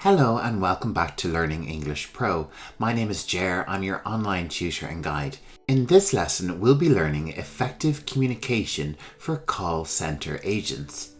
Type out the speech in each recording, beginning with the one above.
Hello and welcome back to Learning English Pro. My name is Jer, I'm your online tutor and guide. In this lesson, we'll be learning effective communication for call center agents.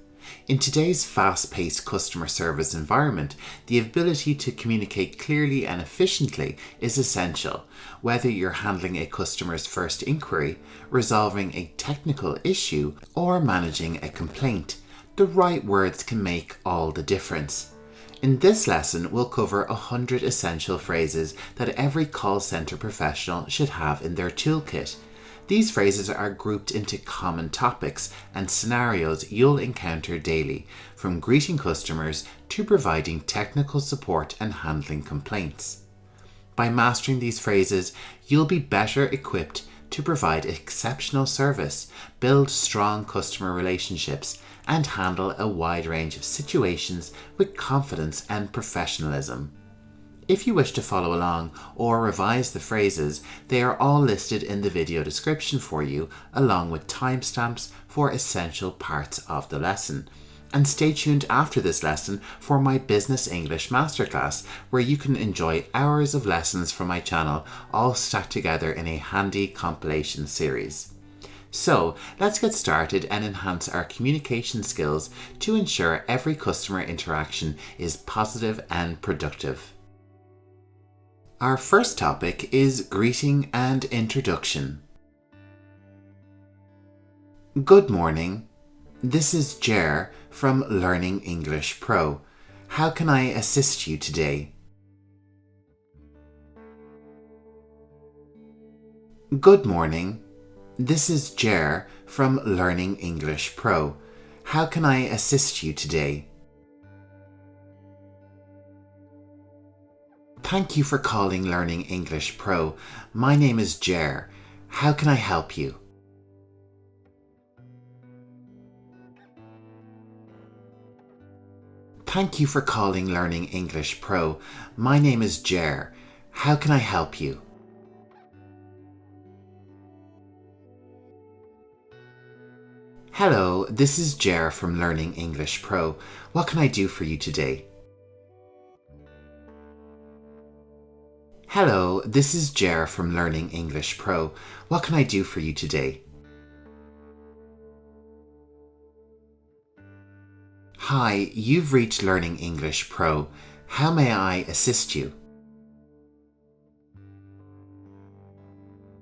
In today's fast-paced customer service environment, the ability to communicate clearly and efficiently is essential. Whether you're handling a customer's first inquiry, resolving a technical issue, or managing a complaint, the right words can make all the difference. In this lesson, we'll cover 100 essential phrases that every call center professional should have in their toolkit. These phrases are grouped into common topics and scenarios you'll encounter daily, from greeting customers to providing technical support and handling complaints. By mastering these phrases, you'll be better equipped to provide exceptional service, build strong customer relationships, and handle a wide range of situations with confidence and professionalism. If you wish to follow along or revise the phrases, they are all listed in the video description for you, along with timestamps for essential parts of the lesson. And stay tuned after this lesson for my Business English Masterclass, where you can enjoy hours of lessons from my channel, all stacked together in a handy compilation series. So let's get started and enhance our communication skills to ensure every customer interaction is positive and productive. Our first topic is greeting and introduction. Good morning. This is Jer from Learning English Pro. How can I assist you today? Good morning. This is Jer from Learning English Pro. How can I assist you today? Thank you for calling Learning English Pro. My name is Jer. How can I help you? Thank you for calling Learning English Pro. My name is Jer. How can I help you? Hello, this is Jer from Learning English Pro. What can I do for you today? Hello, this is Jer from Learning English Pro. What can I do for you today? Hi, you've reached Learning English Pro. How may I assist you?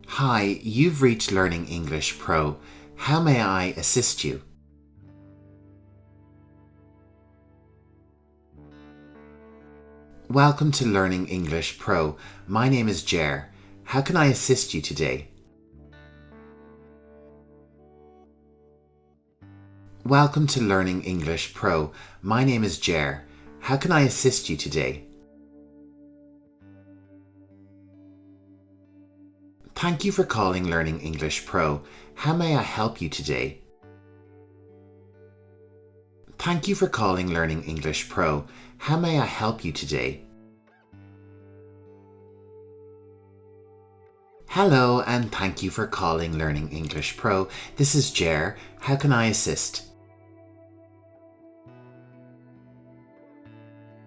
Hi, you've reached Learning English Pro. How may I assist you? Welcome to Learning English Pro. My name is Jer. How can I assist you today? Welcome to Learning English Pro. My name is Jer. How can I assist you today? Thank you for calling Learning English Pro. How may I help you today? Thank you for calling Learning English Pro. How may I help you today? Hello, and thank you for calling Learning English Pro. This is Jer. How can I assist?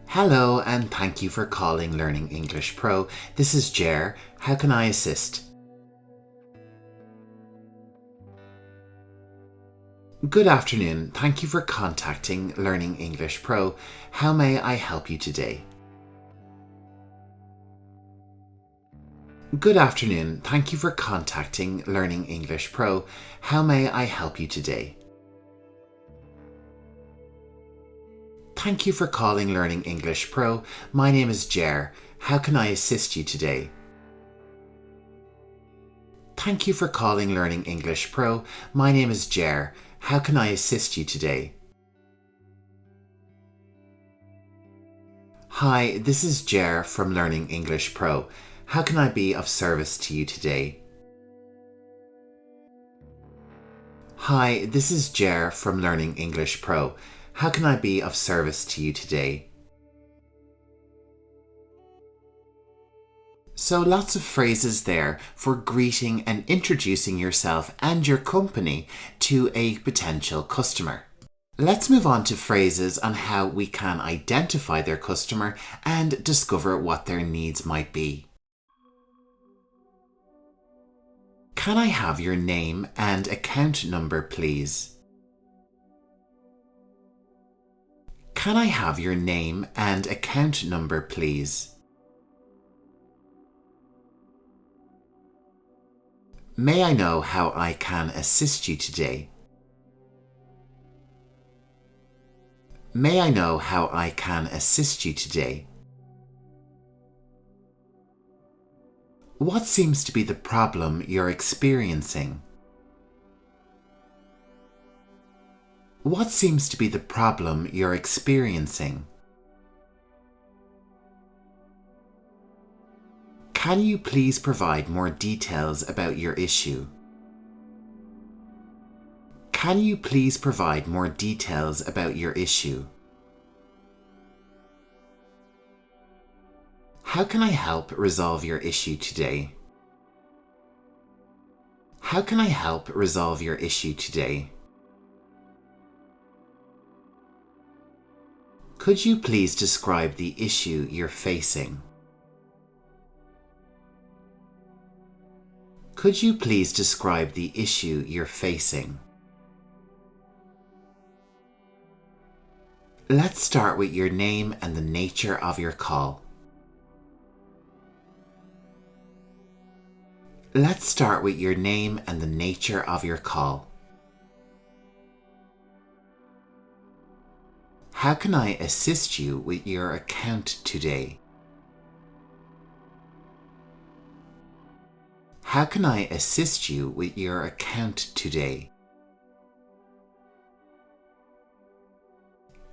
Hello, and thank you for calling Learning English Pro. This is Jer. How can I assist? Good afternoon. Thank you for contacting Learning English Pro. How may I help you today? Good afternoon. Thank you for contacting Learning English Pro. How may I help you today? Thank you for calling Learning English Pro. My name is Jer. How can I assist you today? Thank you for calling Learning English Pro. My name is Jer. How can I assist you today? Hi, this is Jer from Learning English Pro. How can I be of service to you today? Hi, this is Jer from Learning English Pro. How can I be of service to you today? So lots of phrases there for greeting and introducing yourself and your company to a potential customer. Let's move on to phrases on how we can identify their customer and discover what their needs might be. Can I have your name and account number, please? Can I have your name and account number, please? May I know how I can assist you today? May I know how I can assist you today? What seems to be the problem you're experiencing? What seems to be the problem you're experiencing? Can you please provide more details about your issue? Can you please provide more details about your issue? How can I help resolve your issue today? How can I help resolve your issue today? Could you please describe the issue you're facing? Could you please describe the issue you're facing? Let's start with your name and the nature of your call. Let's start with your name and the nature of your call. How can I assist you with your account today? How can I assist you with your account today?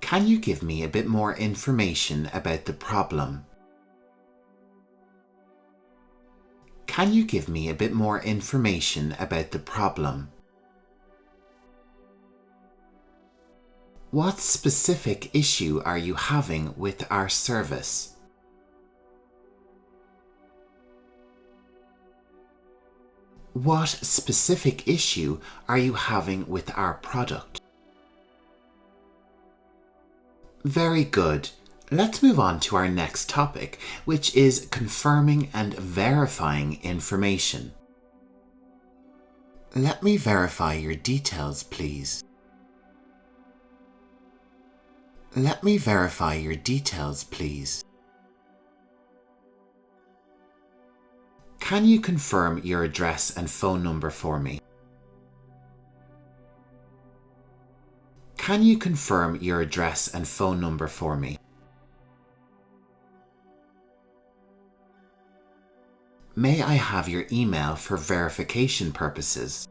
Can you give me a bit more information about the problem? Can you give me a bit more information about the problem? What specific issue are you having with our service? What specific issue are you having with our product? Very good. Let's move on to our next topic, which is confirming and verifying information. Let me verify your details, please. Let me verify your details, please. Can you confirm your address and phone number for me? Can you confirm your address and phone number for me? May I have your email for verification purposes?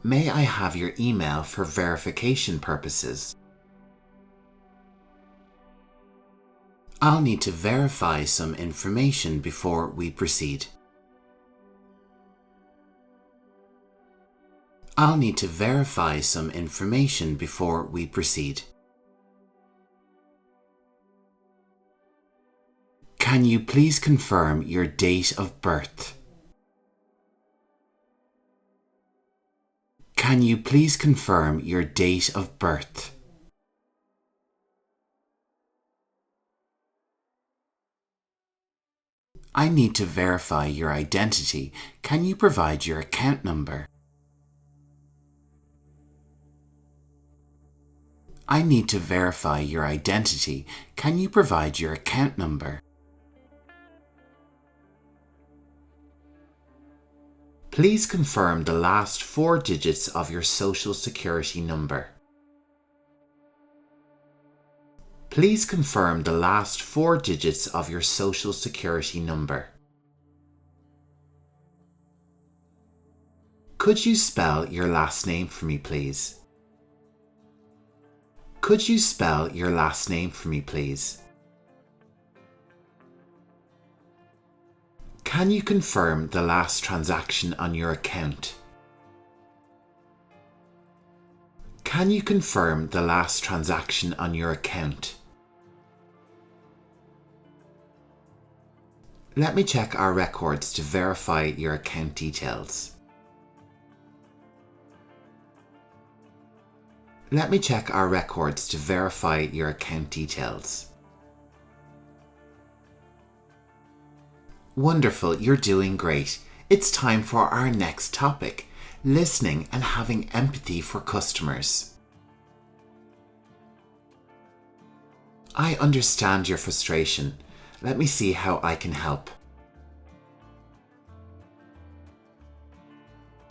May I have your email for verification purposes? I'll need to verify some information before we proceed. I'll need to verify some information before we proceed. Can you please confirm your date of birth? Can you please confirm your date of birth? I need to verify your identity. Can you provide your account number? I need to verify your identity. Can you provide your account number? Please confirm the last 4 digits of your social security number. Please confirm the last 4 digits of your social security number. Could you spell your last name for me, please? Could you spell your last name for me, please? Can you confirm the last transaction on your account? Can you confirm the last transaction on your account? Let me check our records to verify your account details. Let me check our records to verify your account details. Wonderful, you're doing great. It's time for our next topic, listening and having empathy for customers. I understand your frustration. Let me see how I can help.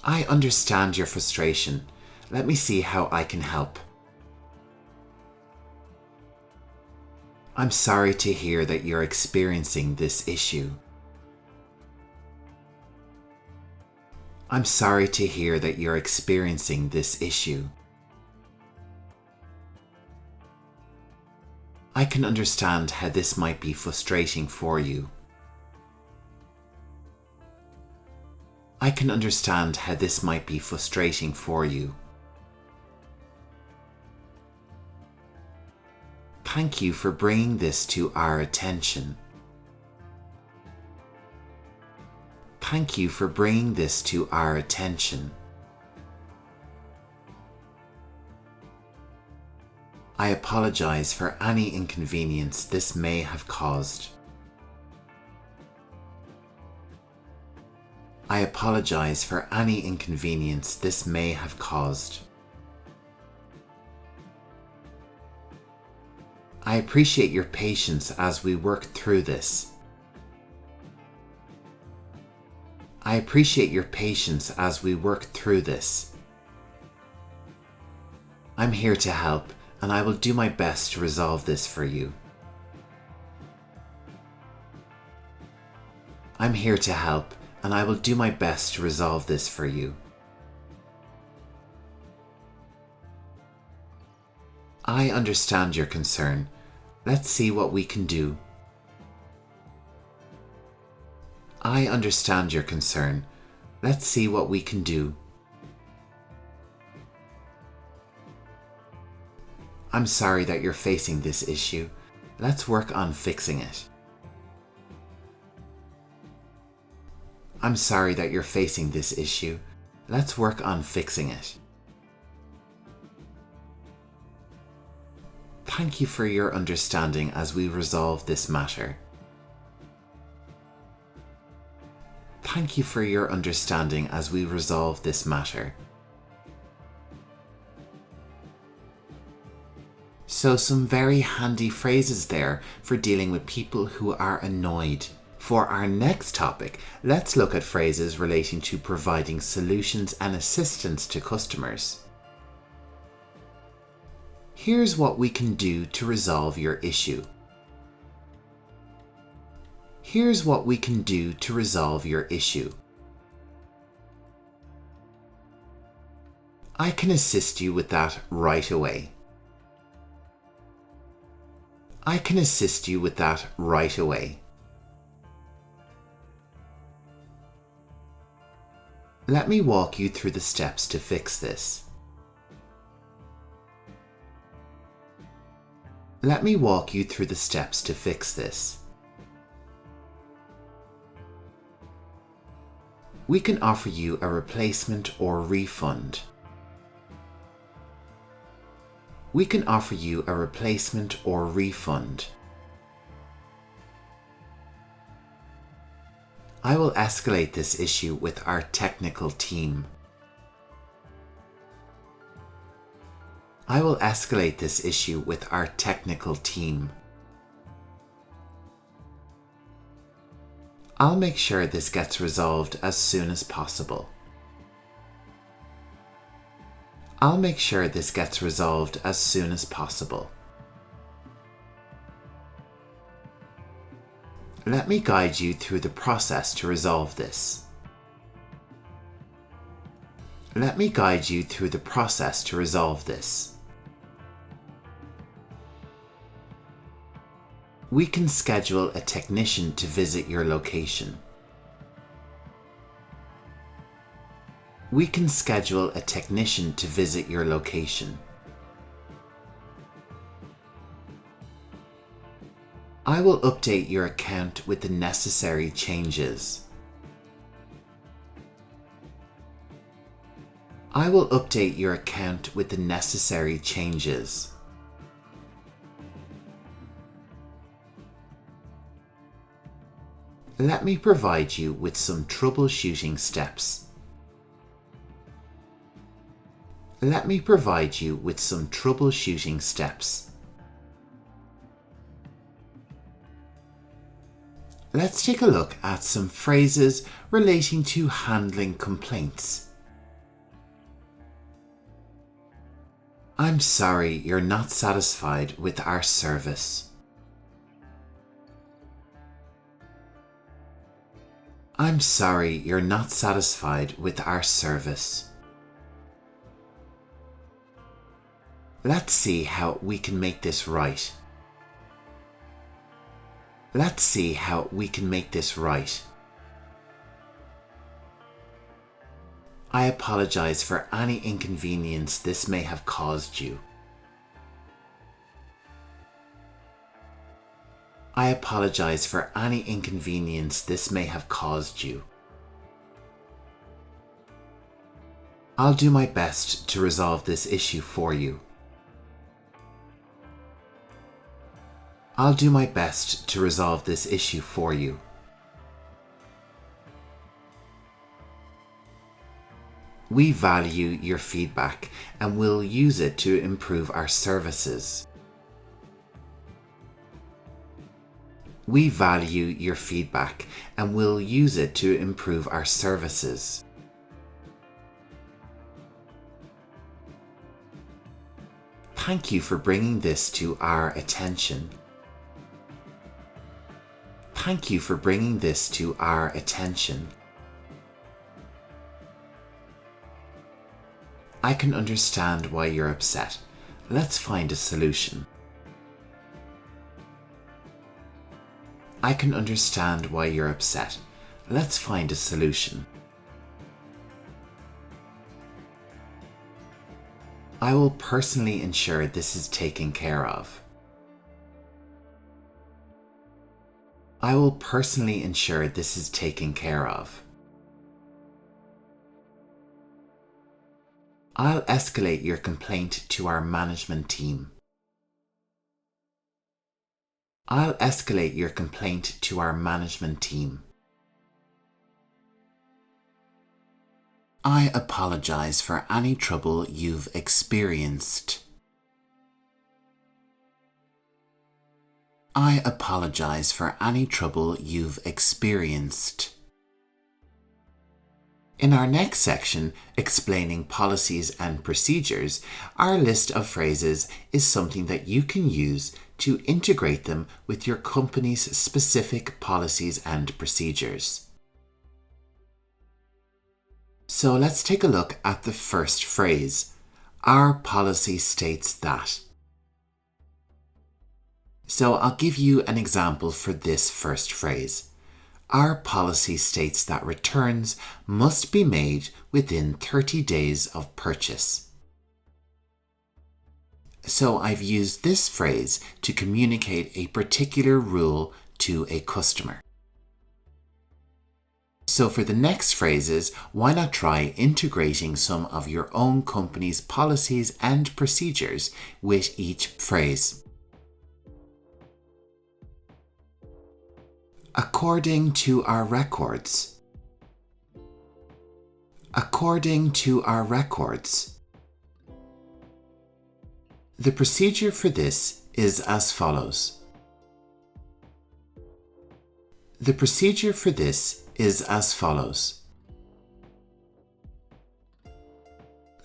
I understand your frustration. Let me see how I can help. I'm sorry to hear that you're experiencing this issue. I'm sorry to hear that you're experiencing this issue. I can understand how this might be frustrating for you. I can understand how this might be frustrating for you. Thank you for bringing this to our attention. Thank you for bringing this to our attention. I apologize for any inconvenience this may have caused. I apologize for any inconvenience this may have caused. I appreciate your patience as we work through this. I appreciate your patience as we work through this. I'm here to help, and I will do my best to resolve this for you. I'm here to help, and I will do my best to resolve this for you. I understand your concern. Let's see what we can do. I understand your concern. Let's see what we can do. I'm sorry that you're facing this issue. Let's work on fixing it. I'm sorry that you're facing this issue. Let's work on fixing it. Thank you for your understanding as we resolve this matter. Thank you for your understanding as we resolve this matter. So some very handy phrases there for dealing with people who are annoyed. For our next topic, let's look at phrases relating to providing solutions and assistance to customers. Here's what we can do to resolve your issue. Here's what we can do to resolve your issue. I can assist you with that right away. I can assist you with that right away. Let me walk you through the steps to fix this. Let me walk you through the steps to fix this. We can offer you a replacement or refund. We can offer you a replacement or refund. I will escalate this issue with our technical team. I will escalate this issue with our technical team. I'll make sure this gets resolved as soon as possible. I'll make sure this gets resolved as soon as possible. Let me guide you through the process to resolve this. Let me guide you through the process to resolve this. We can schedule a technician to visit your location. We can schedule a technician to visit your location. I will update your account with the necessary changes. I will update your account with the necessary changes. Let me provide you with some troubleshooting steps. Let me provide you with some troubleshooting steps. Let's take a look at some phrases relating to handling complaints. I'm sorry you're not satisfied with our service. I'm sorry you're not satisfied with our service. Let's see how we can make this right. Let's see how we can make this right. I apologize for any inconvenience this may have caused you. I apologize for any inconvenience this may have caused you. I'll do my best to resolve this issue for you. I'll do my best to resolve this issue for you. We value your feedback and will use it to improve our services. We value your feedback and will use it to improve our services. Thank you for bringing this to our attention. Thank you for bringing this to our attention. I can understand why you're upset. Let's find a solution. I can understand why you're upset. Let's find a solution. I will personally ensure this is taken care of. I will personally ensure this is taken care of. I'll escalate your complaint to our management team. I'll escalate your complaint to our management team. I apologize for any trouble you've experienced. I apologize for any trouble you've experienced. In our next section, explaining policies and procedures, our list of phrases is something that you can use to integrate them with your company's specific policies and procedures. So let's take a look at the first phrase. Our policy states that. So I'll give you an example for this first phrase. Our policy states that returns must be made within 30 days of purchase. So I've used this phrase to communicate a particular rule to a customer. So for the next phrases, why not try integrating some of your own company's policies and procedures with each phrase? According to our records. According to our records. The procedure for this is as follows. The procedure for this is as follows.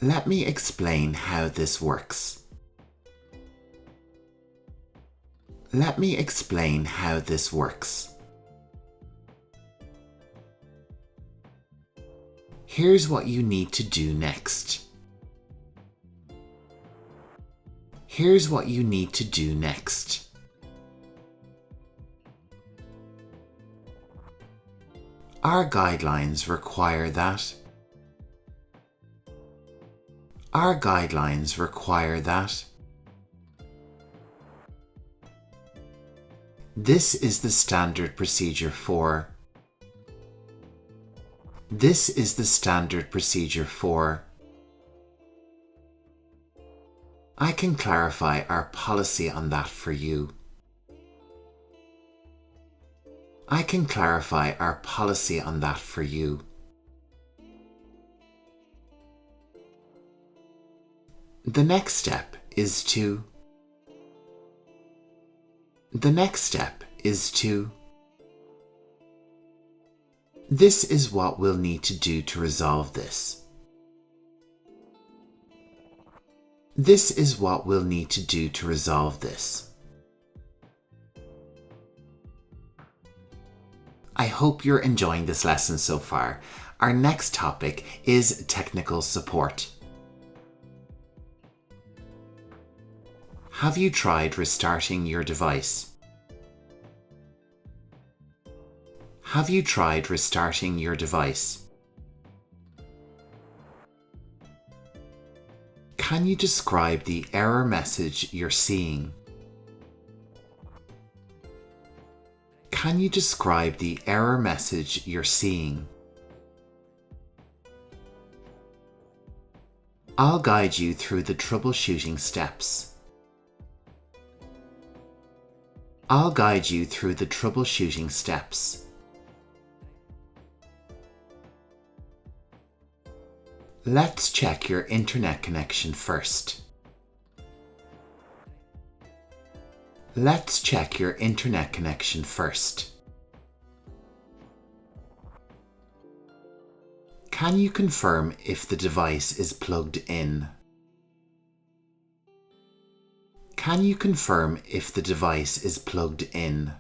Let me explain how this works. Let me explain how this works. Here's what you need to do next. Here's what you need to do next. Our guidelines require that. Our guidelines require that. This is the standard procedure for. This is the standard procedure for. I can clarify our policy on that for you. I can clarify our policy on that for you. The next step is to. The next step is to. This is what we'll need to do to resolve this. This is what we'll need to do to resolve this. I hope you're enjoying this lesson so far. Our next topic is technical support. Have you tried restarting your device? Have you tried restarting your device? Can you describe the error message you're seeing? Can you describe the error message you're seeing? I'll guide you through the troubleshooting steps. I'll guide you through the troubleshooting steps. Let's check your internet connection first. Let's check your internet connection first. Can you confirm if the device is plugged in? Can you confirm if the device is plugged in?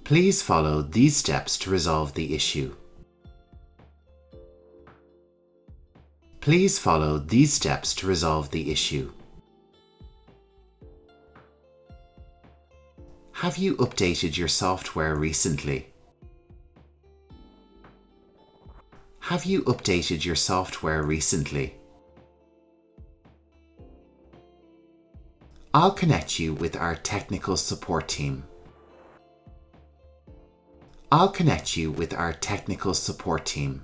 Please follow these steps to resolve the issue. Please follow these steps to resolve the issue. Have you updated your software recently? Have you updated your software recently? I'll connect you with our technical support team. I'll connect you with our technical support team.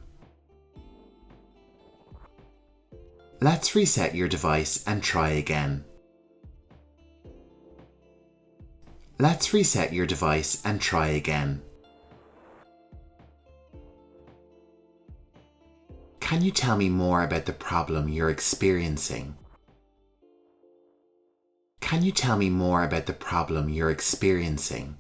Let's reset your device and try again. Let's reset your device and try again. Can you tell me more about the problem you're experiencing? Can you tell me more about the problem you're experiencing?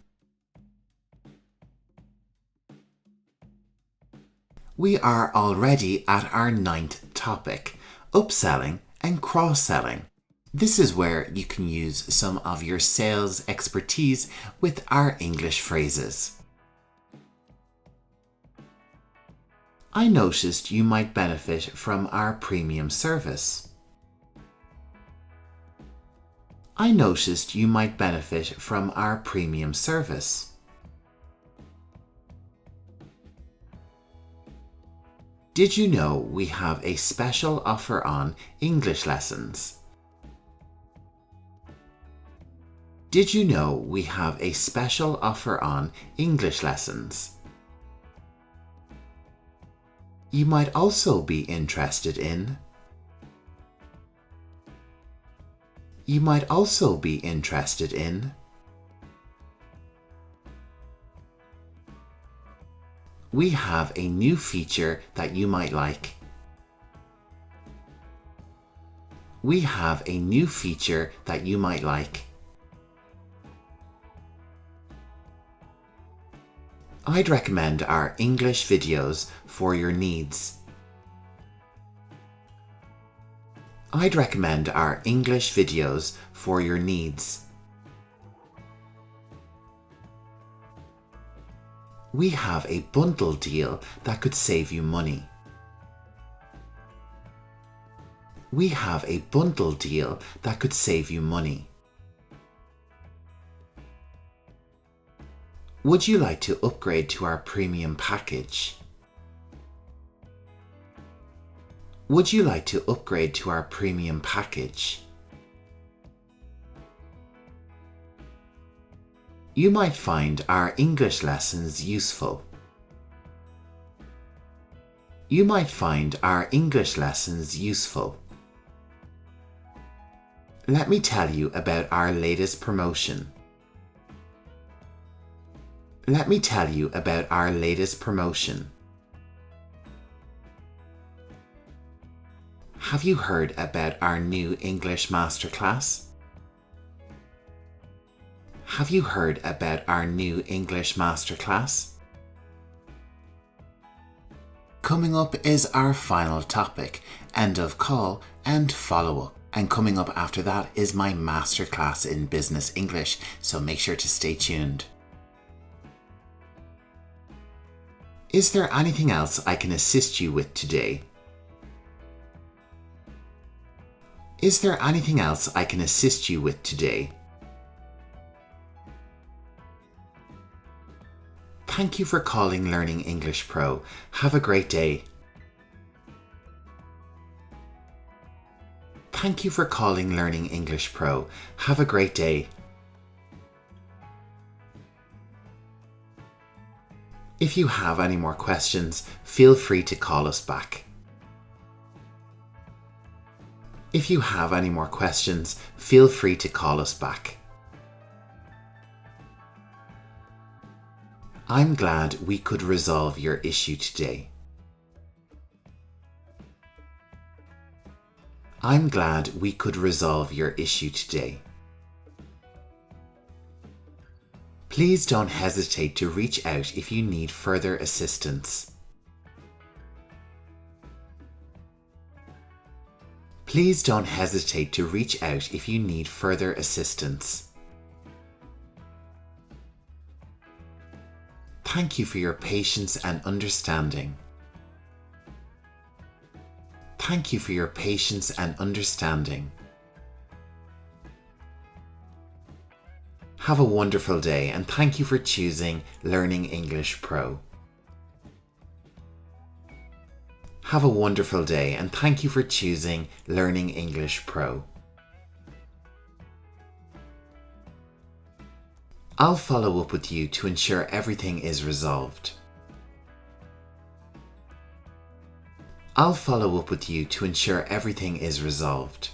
We are already at our 9th topic, upselling and cross-selling. This is where you can use some of your sales expertise with our English phrases. I noticed you might benefit from our premium service. I noticed you might benefit from our premium service. Did you know we have a special offer on English lessons? Did you know we have a special offer on English lessons? You might also be interested in. You might also be interested in. We have a new feature that you might like. We have a new feature that you might like. I'd recommend our English videos for your needs. I'd recommend our English videos for your needs. We have a bundle deal that could save you money. We have a bundle deal that could save you money. Would you like to upgrade to our premium package? Would you like to upgrade to our premium package? You might find our English lessons useful. You might find our English lessons useful. Let me tell you about our latest promotion. Let me tell you about our latest promotion. Have you heard about our new English Masterclass? Have you heard about our new English Masterclass? Coming up is our final topic, end of call and follow-up. And coming up after that is my Masterclass in Business English, so make sure to stay tuned. Is there anything else I can assist you with today? Is there anything else I can assist you with today? Thank you for calling Learning English Pro. Have a great day. Thank you for calling Learning English Pro. Have a great day. If you have any more questions, feel free to call us back. If you have any more questions, feel free to call us back. I'm glad we could resolve your issue today. I'm glad we could resolve your issue today. Please don't hesitate to reach out if you need further assistance. Please don't hesitate to reach out if you need further assistance. Thank you for your patience and understanding. Thank you for your patience and understanding. Have a wonderful day and thank you for choosing Learning English Pro. Have a wonderful day and thank you for choosing Learning English Pro. I'll follow up with you to ensure everything is resolved. I'll follow up with you to ensure everything is resolved.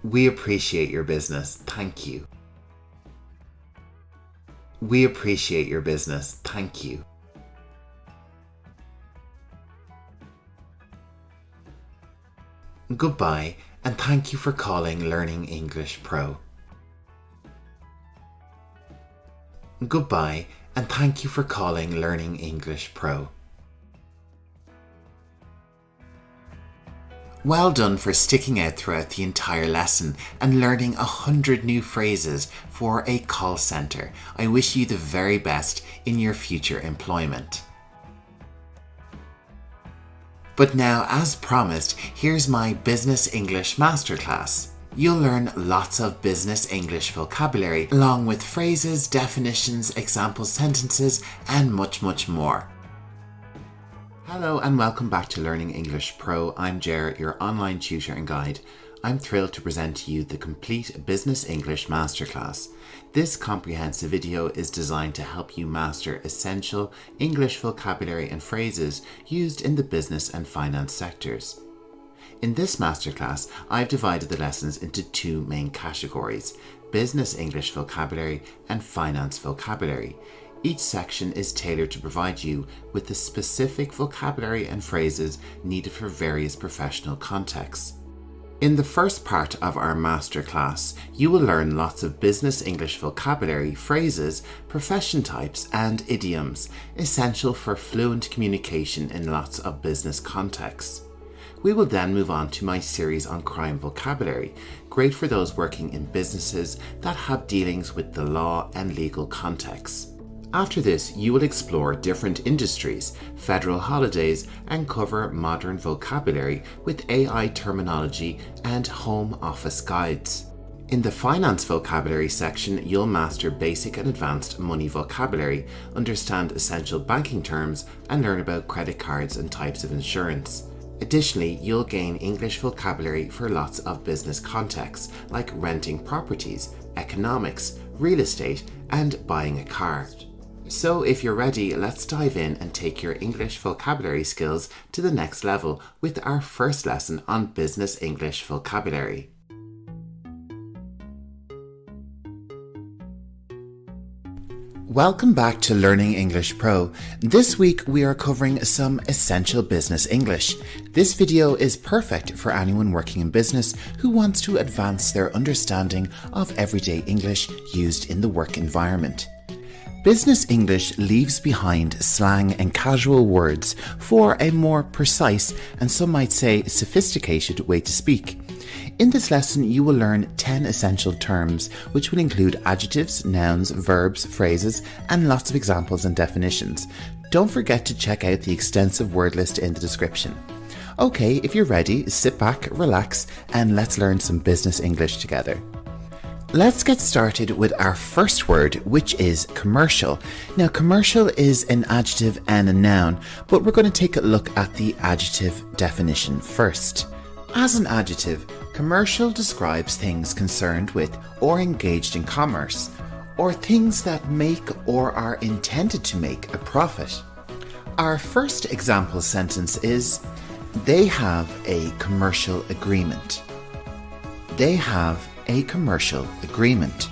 We appreciate your business. Thank you. We appreciate your business. Thank you. Goodbye, and thank you for calling Learning English Pro. Goodbye, and thank you for calling Learning English Pro. Well done for sticking out throughout the entire lesson and learning 100 new phrases for a call center. I wish you the very best in your future employment. But now, as promised, here's my Business English Masterclass. You'll learn lots of business English vocabulary, along with phrases, definitions, example sentences, and much, much more. Hello and welcome back to Learning English Pro. I'm Ger, your online tutor and guide. I'm thrilled to present to you the complete Business English Masterclass. This comprehensive video is designed to help you master essential English vocabulary and phrases used in the business and finance sectors. In this masterclass, I've divided the lessons into two main categories: Business English vocabulary and Finance vocabulary. Each section is tailored to provide you with the specific vocabulary and phrases needed for various professional contexts. In the first part of our masterclass, you will learn lots of business English vocabulary, phrases, profession types, and idioms, essential for fluent communication in lots of business contexts. We will then move on to my series on crime vocabulary, great for those working in businesses that have dealings with the law and legal contexts. After this, you will explore different industries, federal holidays, and cover modern vocabulary with AI terminology and home office guides. In the finance vocabulary section, you'll master basic and advanced money vocabulary, understand essential banking terms, and learn about credit cards and types of insurance. Additionally, you'll gain English vocabulary for lots of business contexts like renting properties, economics, real estate, and buying a car. So if you're ready, let's dive in and take your English vocabulary skills to the next level with our first lesson on business English vocabulary. Welcome back to Learning English Pro. This week we are covering some essential business English. This video is perfect for anyone working in business who wants to advance their understanding of everyday English used in the work environment. Business English leaves behind slang and casual words for a more precise and some might say sophisticated way to speak. In this lesson, you will learn 10 essential terms, which will include adjectives, nouns, verbs, phrases, and lots of examples and definitions. Don't forget to check out the extensive word list in the description. Okay, if you're ready, sit back, relax, and let's learn some business English together. Let's get started with our first word, which is commercial. Now, commercial is an adjective and a noun, but we're going to take a look at the adjective definition first. As an adjective, commercial describes things concerned with or engaged in commerce, or things that make or are intended to make a profit. Our first example sentence is, they have a commercial agreement. They have a commercial agreement.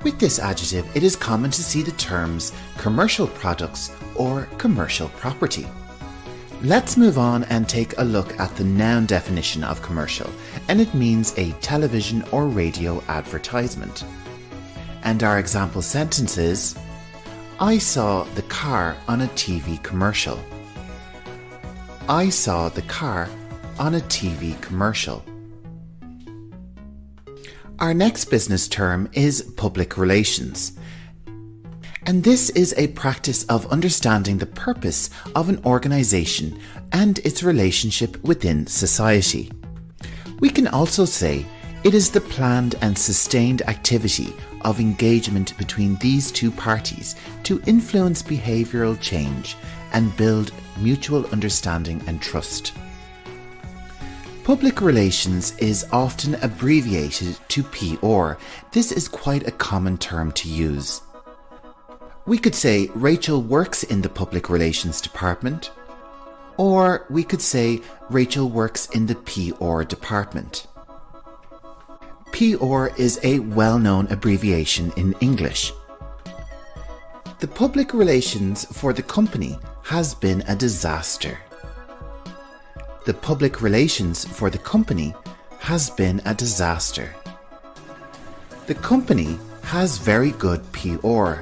With this adjective, it is common to see the terms commercial products or commercial property. Let's move on and take a look at the noun definition of commercial, and it means a television or radio advertisement. And our example sentence is, I saw the car on a TV commercial. I saw the car on a TV commercial. Our next business term is public relations. And this is a practice of understanding the purpose of an organization and its relationship within society. We can also say it is the planned and sustained activity of engagement between these two parties to influence behavioral change and build mutual understanding and trust. Public relations is often abbreviated to PR. This is quite a common term to use. We could say Rachel works in the public relations department, or we could say Rachel works in the PR department. PR is a well-known abbreviation in English. The public relations for the company has been a disaster. The public relations for the company has been a disaster. The company has very good PR.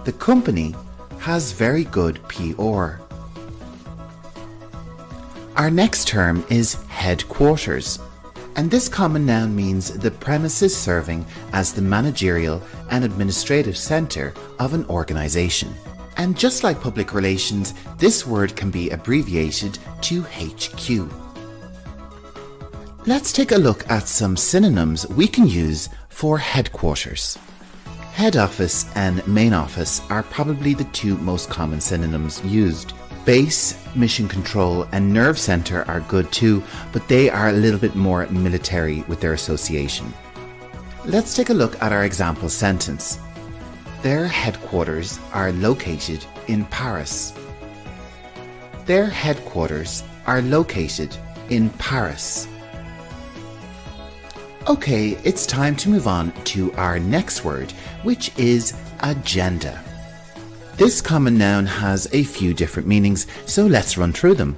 The company has very good PR. Our next term is headquarters, and this common noun means the premises serving as the managerial and administrative centre of an organisation. And just like public relations, this word can be abbreviated to HQ. Let's take a look at some synonyms we can use for headquarters. Head office and main office are probably the two most common synonyms used. Base, mission control, and nerve center are good too, but they are a little bit more military with their association. Let's take a look at our example sentence. Their headquarters are located in Paris. Their headquarters are located in Paris. Okay, it's time to move on to our next word, which is agenda. This common noun has a few different meanings, so let's run through them.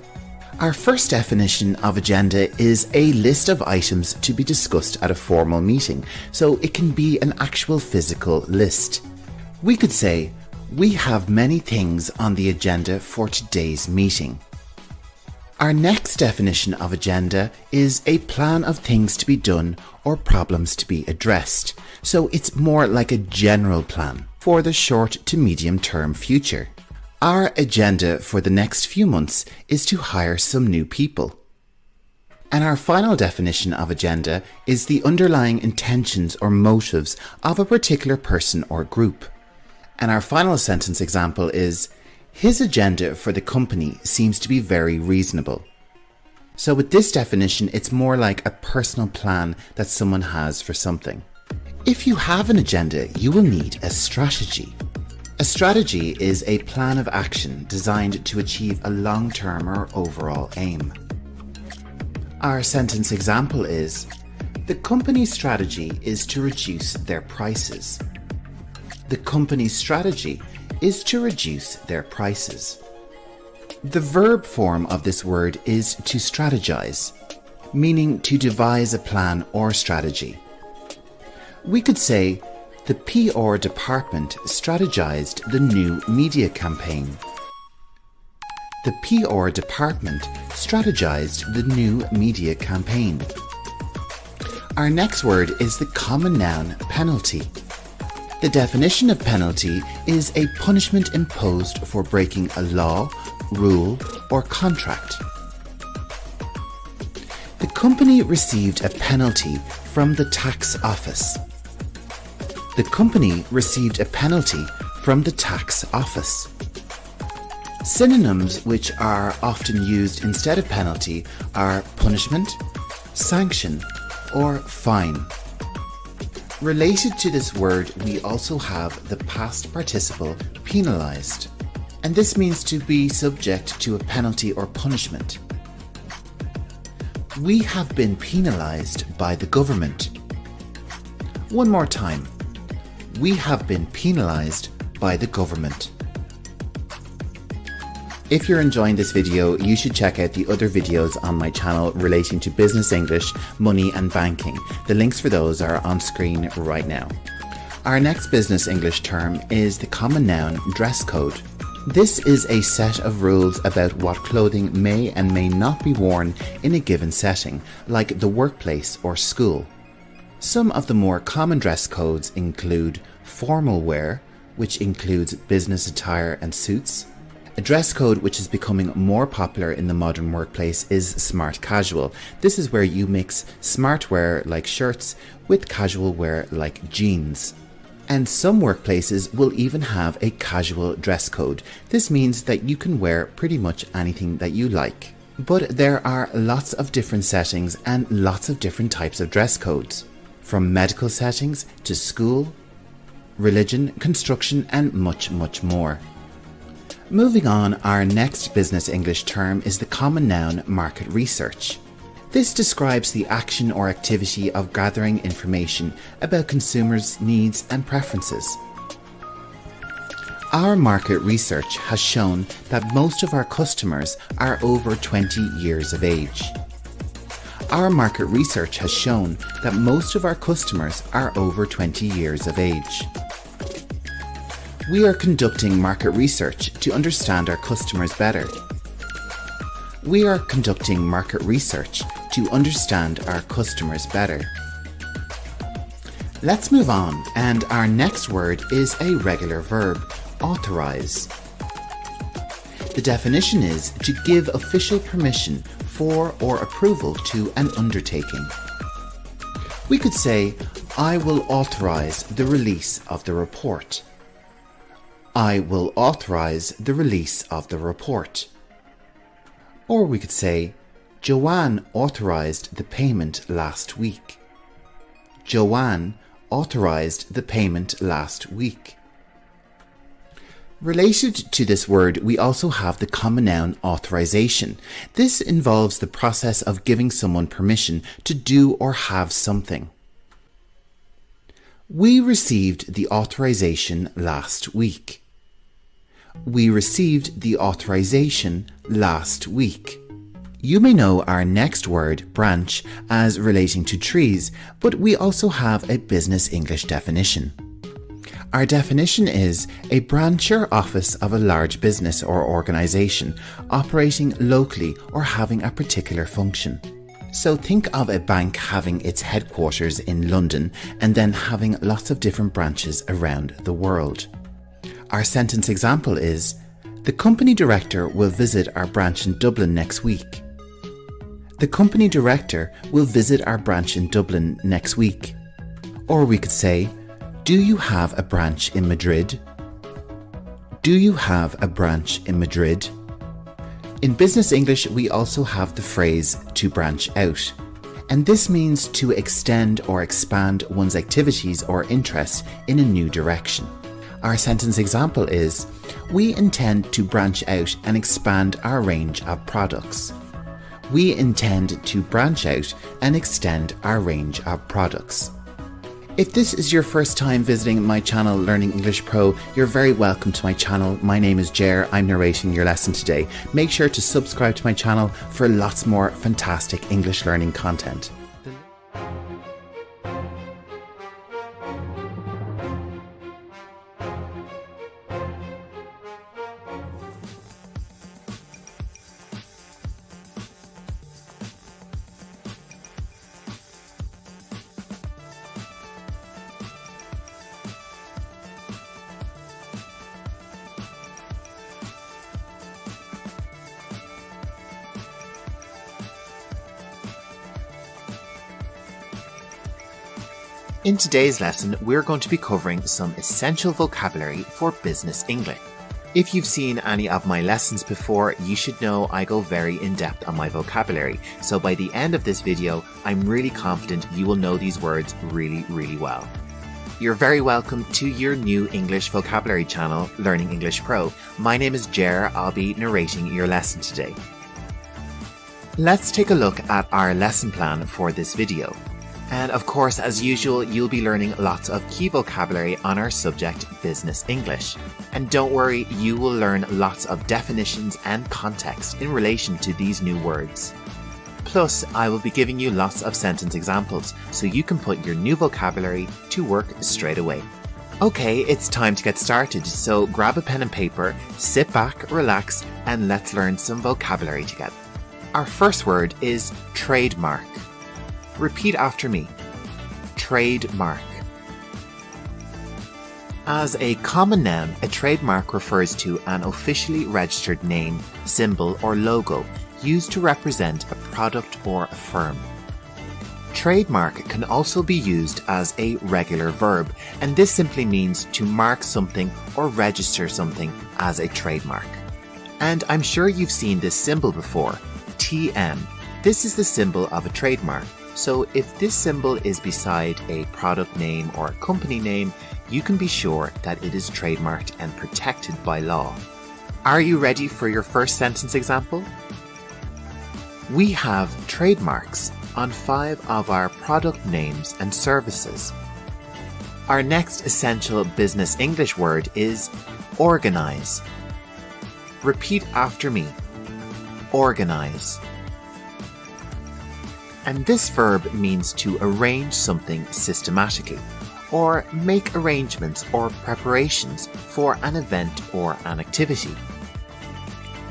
Our first definition of agenda is a list of items to be discussed at a formal meeting, so it can be an actual physical list. We could say, we have many things on the agenda for today's meeting. Our next definition of agenda is a plan of things to be done or problems to be addressed. So it's more like a general plan for the short to medium term future. Our agenda for the next few months is to hire some new people. And our final definition of agenda is the underlying intentions or motives of a particular person or group. And our final sentence example is, his agenda for the company seems to be very reasonable. So with this definition, it's more like a personal plan that someone has for something. If you have an agenda, you will need a strategy. A strategy is a plan of action designed to achieve a long-term or overall aim. Our sentence example is, the company's strategy is to reduce their prices. The company's strategy is to reduce their prices. The verb form of this word is to strategize, meaning to devise a plan or strategy. We could say, the PR department strategized the new media campaign. The PR department strategized the new media campaign. Our next word is the common noun penalty. The definition of penalty is a punishment imposed for breaking a law, rule, or contract. The company received a penalty from the tax office. The company received a penalty from the tax office. Synonyms which are often used instead of penalty are punishment, sanction, or fine. Related to this word, we also have the past participle penalized, and this means to be subject to a penalty or punishment. We have been penalized by the government. One more time. We have been penalized by the government. If you're enjoying this video, you should check out the other videos on my channel relating to business English, money and banking. The links for those are on screen right now. Our next business English term is the common noun dress code. This is a set of rules about what clothing may and may not be worn in a given setting, like the workplace or school. Some of the more common dress codes include formal wear, which includes business attire and suits. A dress code which is becoming more popular in the modern workplace is smart casual. This is where you mix smart wear like shirts with casual wear like jeans. And some workplaces will even have a casual dress code. This means that you can wear pretty much anything that you like. But there are lots of different settings and lots of different types of dress codes. From medical settings to school, religion, construction, and much, much more. Moving on, our next business English term is the common noun market research. This describes the action or activity of gathering information about consumers' needs and preferences. Our market research has shown that most of our customers are over 20 years of age. Our market research has shown that most of our customers are over 20 years of age. We are conducting market research to understand our customers better. We are conducting market research to understand our customers better. Let's move on, and our next word is a regular verb, authorize. The definition is to give official permission for or approval to an undertaking. We could say, I will authorize the release of the report. I will authorize the release of the report. Or we could say, Joanne authorized the payment last week. Joanne authorized the payment last week. Related to this word, we also have the common noun authorization. This involves the process of giving someone permission to do or have something. We received the authorization last week. We received the authorization last week. You may know our next word, branch, as relating to trees, but we also have a business English definition. Our definition is a branch or office of a large business or organization operating locally or having a particular function. So think of a bank having its headquarters in London and then having lots of different branches around the world. Our sentence example is, the company director will visit our branch in Dublin next week. The company director will visit our branch in Dublin next week. Or we could say, do you have a branch in Madrid? Do you have a branch in Madrid? In business English, we also have the phrase to branch out. And this means to extend or expand one's activities or interests in a new direction. Our sentence example is, we intend to branch out and expand our range of products. We intend to branch out and extend our range of products. If this is your first time visiting my channel, Learning English Pro, you're very welcome to my channel. My name is Jer. I'm narrating your lesson today. Make sure to subscribe to my channel for lots more fantastic English learning content. In today's lesson, we're going to be covering some essential vocabulary for business English. If you've seen any of my lessons before, you should know I go very in-depth on my vocabulary. So by the end of this video, I'm really confident you will know these words really well. You're very welcome to your new English vocabulary channel, Learning English Pro. My name is Jer. I'll be narrating your lesson today. Let's take a look at our lesson plan for this video. And of course, as usual, you'll be learning lots of key vocabulary on our subject, Business English. And don't worry, you will learn lots of definitions and context in relation to these new words. Plus, I will be giving you lots of sentence examples, so you can put your new vocabulary to work straight away. Okay, it's time to get started, so grab a pen and paper, sit back, relax, and let's learn some vocabulary together. Our first word is trademark. Repeat after me. Trademark. As a common noun, a trademark refers to an officially registered name, symbol, or logo used to represent a product or a firm. Trademark can also be used as a regular verb, and this simply means to mark something or register something as a trademark. And I'm sure you've seen this symbol before, TM. This is the symbol of a trademark. So if this symbol is beside a product name or a company name, you can be sure that it is trademarked and protected by law. Are you ready for your first sentence example? We have trademarks on 5 of our product names and services. Our next essential business English word is organize. Repeat after me. Organize. And this verb means to arrange something systematically, or make arrangements or preparations for an event or an activity.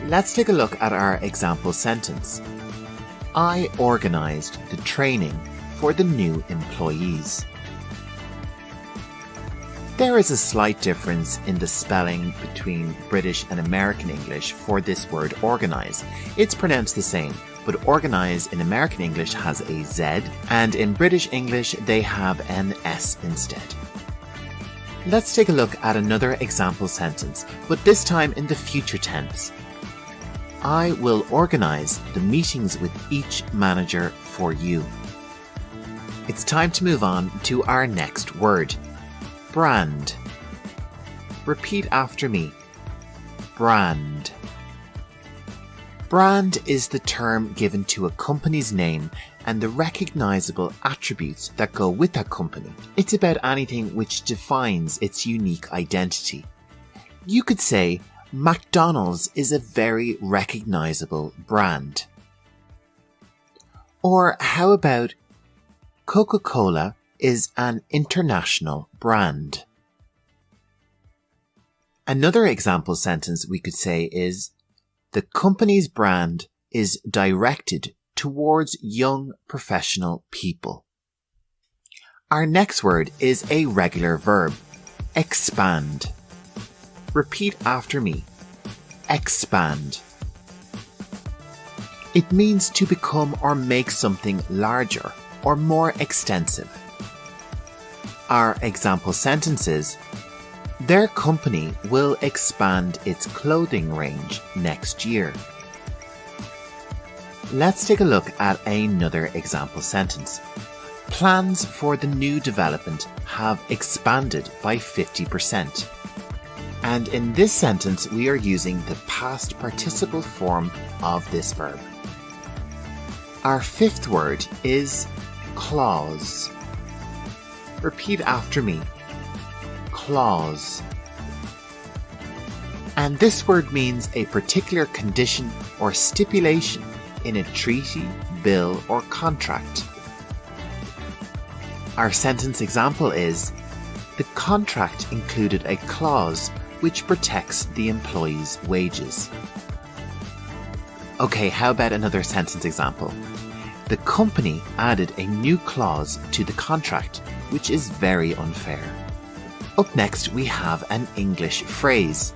Let's take a look at our example sentence. I organized the training for the new employees. There is a slight difference in the spelling between British and American English for this word organize. It's pronounced the same, but organize in American English has a Z, and in British English they have an S instead. Let's take a look at another example sentence, but this time in the future tense. I will organize the meetings with each manager for you. It's time to move on to our next word. Brand. Repeat after me. Brand. Brand is the term given to a company's name and the recognizable attributes that go with that company. It's about anything which defines its unique identity. You could say McDonald's is a very recognizable brand. Or how about Coca-Cola is an international brand? Another example sentence we could say is, the company's brand is directed towards young professional people. Our next word is a regular verb, expand. Repeat after me. Expand. It means to become or make something larger or more extensive. Our example sentences: their company will expand its clothing range next year. Let's take a look at another example sentence. Plans for the new development have expanded by 50%. And in this sentence, we are using the past participle form of this verb. Our fifth word is clause. Repeat after me. Clause. And this word means a particular condition or stipulation in a treaty, bill, or contract. Our sentence example is, the contract included a clause which protects the employee's wages. Okay, how about another sentence example? The company added a new clause to the contract, which is very unfair. Up next, we have an English phrase,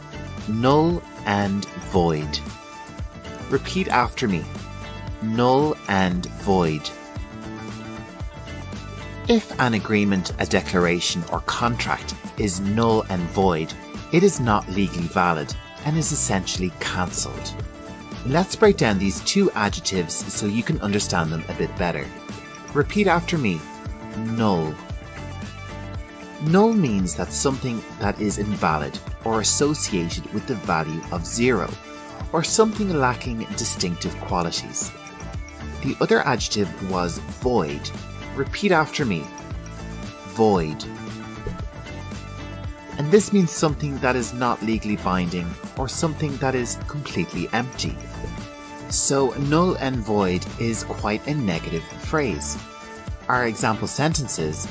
null and void. Repeat after me. Null and void. If an agreement, a declaration, or contract is null and void, it is not legally valid and is essentially cancelled. Let's break down these two adjectives so you can understand them a bit better. Repeat after me. Null. Null means that something that is invalid or associated with the value of 0, or something lacking distinctive qualities. The other adjective was void. Repeat after me. Void. And this means something that is not legally binding or something that is completely empty. So null and void is quite a negative phrase. Our example sentences: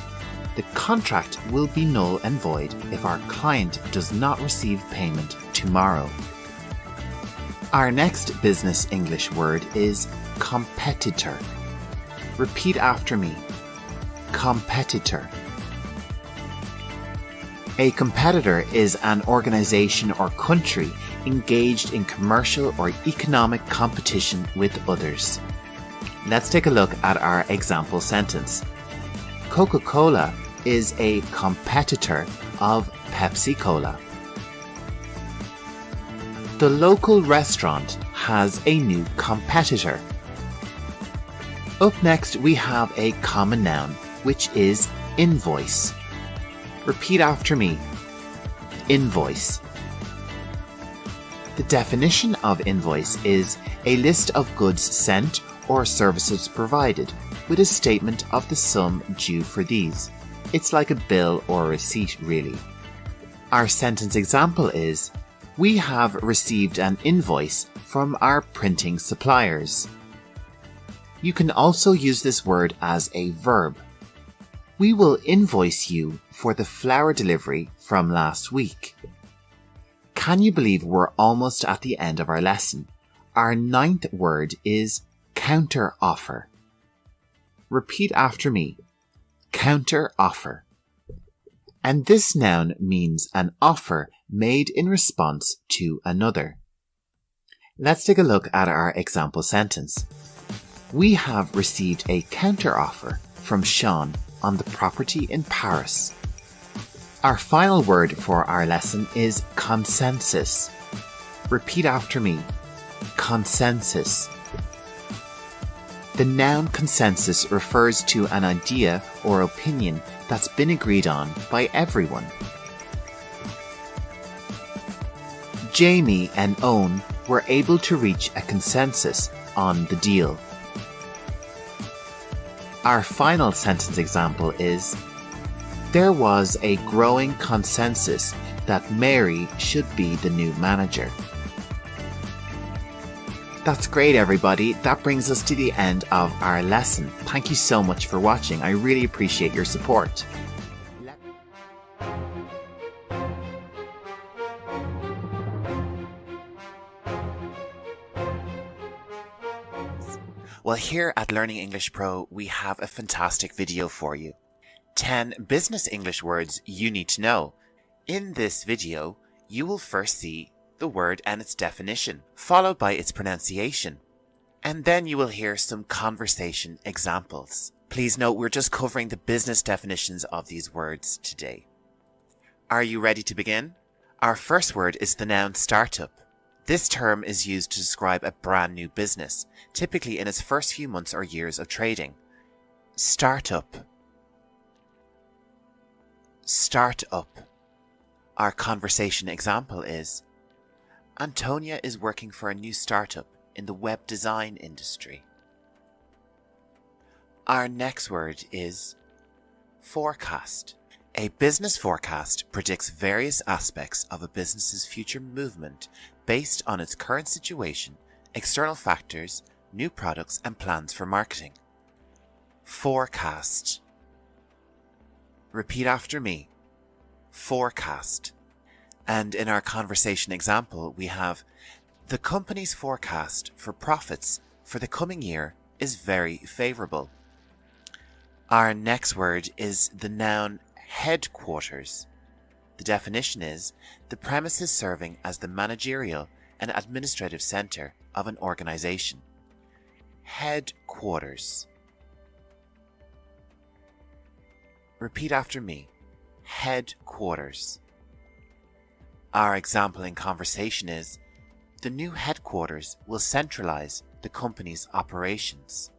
the contract will be null and void if our client does not receive payment tomorrow. Our next business English word is competitor. Repeat after me. Competitor. A competitor is an organization or country engaged in commercial or economic competition with others. Let's take a look at our example sentence. Coca-Cola is a competitor of Pepsi-Cola. The local restaurant has a new competitor. Up next, we have a common noun, which is invoice. Repeat after me. Invoice. The definition of invoice is a list of goods sent or services provided with a statement of the sum due for these. It's like a bill or a receipt, really. Our sentence example is, we have received an invoice from our printing suppliers. You can also use this word as a verb. We will invoice you for the flour delivery from last week. Can you believe we're almost at the end of our lesson? Our ninth word is counter-offer. Repeat after me. Counter-offer. And this noun means an offer made in response to another. Let's take a look at our example sentence. We have received a counter-offer from Sean on the property in Paris. Our final word for our lesson is consensus. Repeat after me. Consensus. The noun consensus refers to an idea or opinion that's been agreed on by everyone. Jamie and Owen were able to reach a consensus on the deal. Our final sentence example is, there was a growing consensus that Mary should be the new manager. That's great, everybody. That brings us to the end of our lesson. Thank you so much for watching. I really appreciate your support. Well, here at Learning English Pro, we have a fantastic video for you. 10 business English words you need to know. In this video, you will first see the word and its definition, followed by its pronunciation. And then you will hear some conversation examples. Please note, we're just covering the business definitions of these words today. Are you ready to begin? Our first word is the noun startup. This term is used to describe a brand new business, typically in its first few months or years of trading. Startup. Startup. Our conversation example is: Antonia is working for a new startup in the web design industry. Our next word is forecast. A business forecast predicts various aspects of a business's future movement based on its current situation, external factors, new products, and plans for marketing. Forecast. Repeat after me. Forecast. And in our conversation example, we have: the company's forecast for profits for the coming year is very favorable. Our next word is the noun headquarters. The definition is the premises serving as the managerial and administrative center of an organization. Headquarters. Repeat after me. Headquarters. Our example in conversation is: the new headquarters will centralize the company's operations.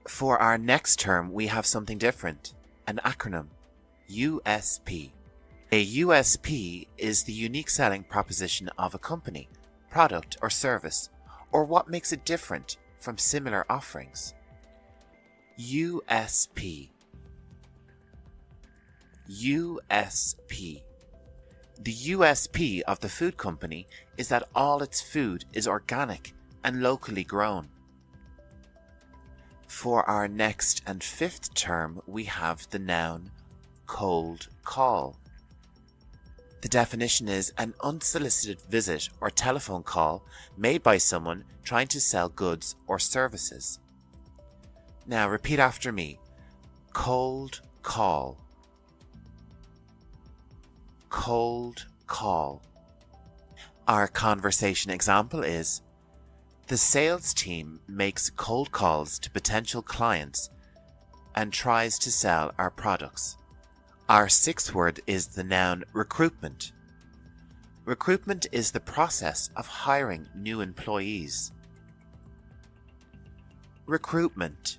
For our next term, we have something different, an acronym, USP. A USP is the unique selling proposition of a company, product, or service, or what makes it different from similar offerings. USP. USP. The USP of the food company is that all its food is organic and locally grown. For our next and fifth term, we have the noun cold call. The definition is an unsolicited visit or telephone call made by someone trying to sell goods or services. Now repeat after me. Cold call. Cold call. Our conversation example is: the sales team makes cold calls to potential clients and tries to sell our products. Our sixth word is the noun recruitment. Recruitment is the process of hiring new employees. Recruitment.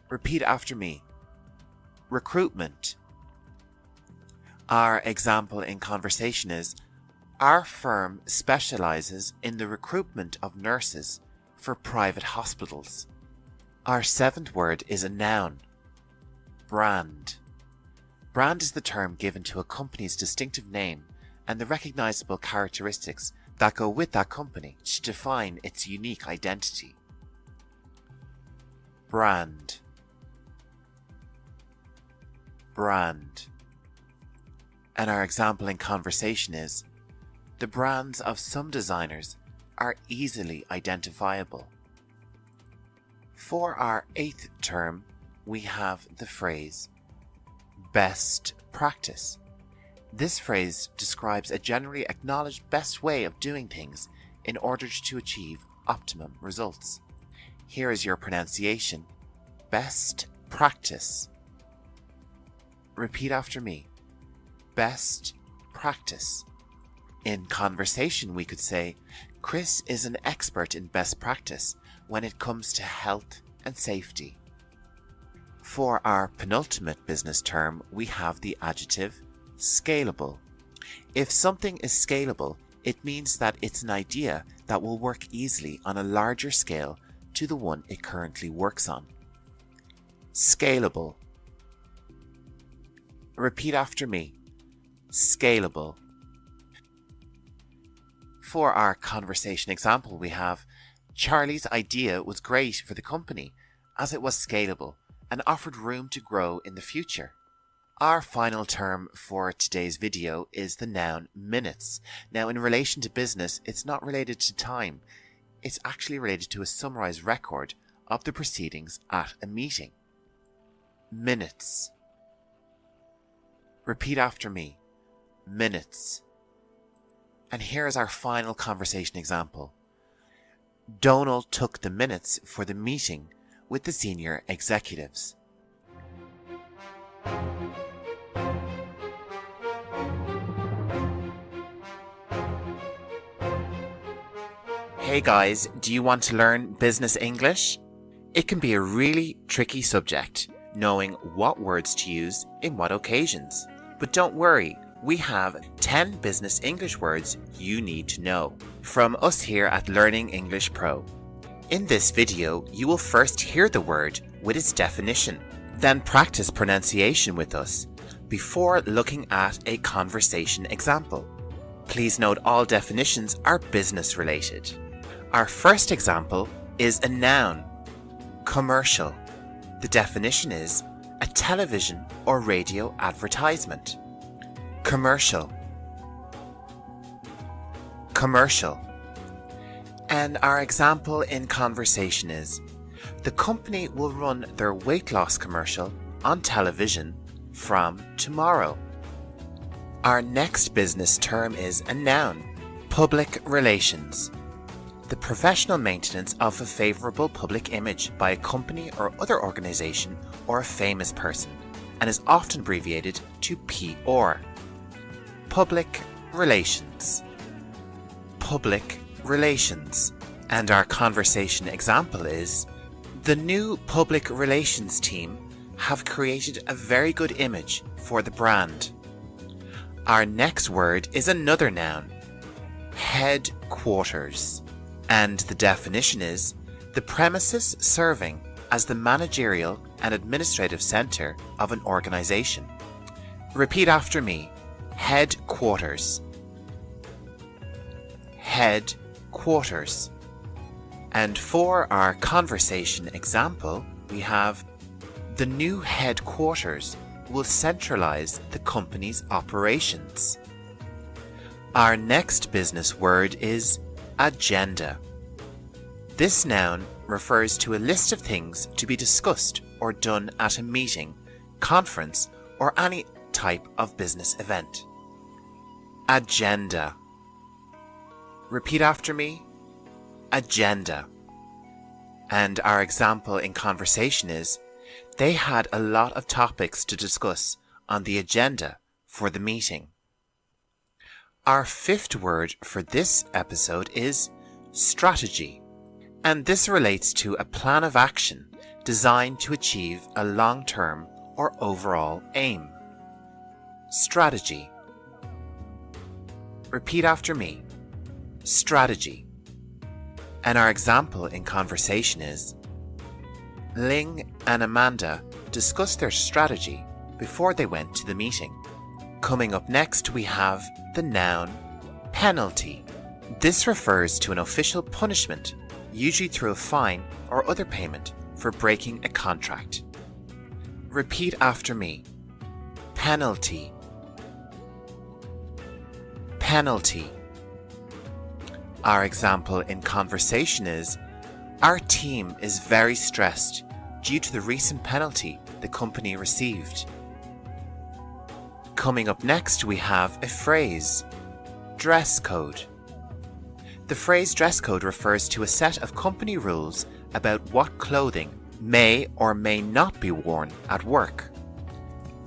Repeat after me. Recruitment. Our example in conversation is: our firm specializes in the recruitment of nurses for private hospitals. Our seventh word is a noun. Brand. Brand is the term given to a company's distinctive name and the recognizable characteristics that go with that company to define its unique identity. Brand. Brand. And our example in conversation is: the brands of some designers are easily identifiable. For our eighth term, we have the phrase best practice. This phrase describes a generally acknowledged best way of doing things in order to achieve optimum results. Here is your pronunciation. Best practice. Repeat after me. Best practice. In conversation, we could say, Chris is an expert in best practice when it comes to health and safety. For our penultimate business term, we have the adjective scalable. If something is scalable, it means that it's an idea that will work easily on a larger scale to the one it currently works on. Scalable. Repeat after me. Scalable. For our conversation example, we have: Charlie's idea was great for the company as it was scalable and offered room to grow in the future. Our final term for today's video is the noun minutes. Now, in relation to business, it's not related to time. It's actually related to a summarized record of the proceedings at a meeting. Minutes. Repeat after me. Minutes. And here is our final conversation example. Donald took the minutes for the meeting with the senior executives. Hey guys, do you want to learn business English? It can be a really tricky subject, knowing what words to use in what occasions. But don't worry, we have 10 business English words you need to know from us here at Learning English Pro. In this video, you will first hear the word with its definition, then practice pronunciation with us before looking at a conversation example. Please note all definitions are business related. Our first example is a noun, commercial. The definition is a television or radio advertisement. Commercial. Commercial. And our example in conversation is, the company will run their weight loss commercial on television from tomorrow. Our next business term is a noun, public relations. The professional maintenance of a favorable public image by a company or other organization or a famous person, and is often abbreviated to PR. Public relations. Public relations. And our conversation example is, the new public relations team have created a very good image for the brand. Our next word is another noun, headquarters. And the definition is, the premises serving as the managerial and administrative center of an organization. Repeat after me, headquarters. Headquarters. And for our conversation example, we have, the new headquarters will centralize the company's operations. Our next business word is agenda. This noun refers to a list of things to be discussed or done at a meeting, conference, or any type of business event. Agenda. Repeat after me, agenda. And our example in conversation is, they had a lot of topics to discuss on the agenda for the meeting. Our fifth word for this episode is strategy, and this relates to a plan of action designed to achieve a long-term or overall aim. Strategy. Repeat after me, strategy. And our example in conversation is, Ling and Amanda discussed their strategy before they went to the meeting. Coming up next, we have the noun penalty. This refers to an official punishment, usually through a fine or other payment for breaking a contract. Repeat after me. Penalty. Penalty. Our example in conversation is, our team is very stressed due to the recent penalty the company received. Coming up next, we have a phrase, dress code. The phrase dress code refers to a set of company rules about what clothing may or may not be worn at work.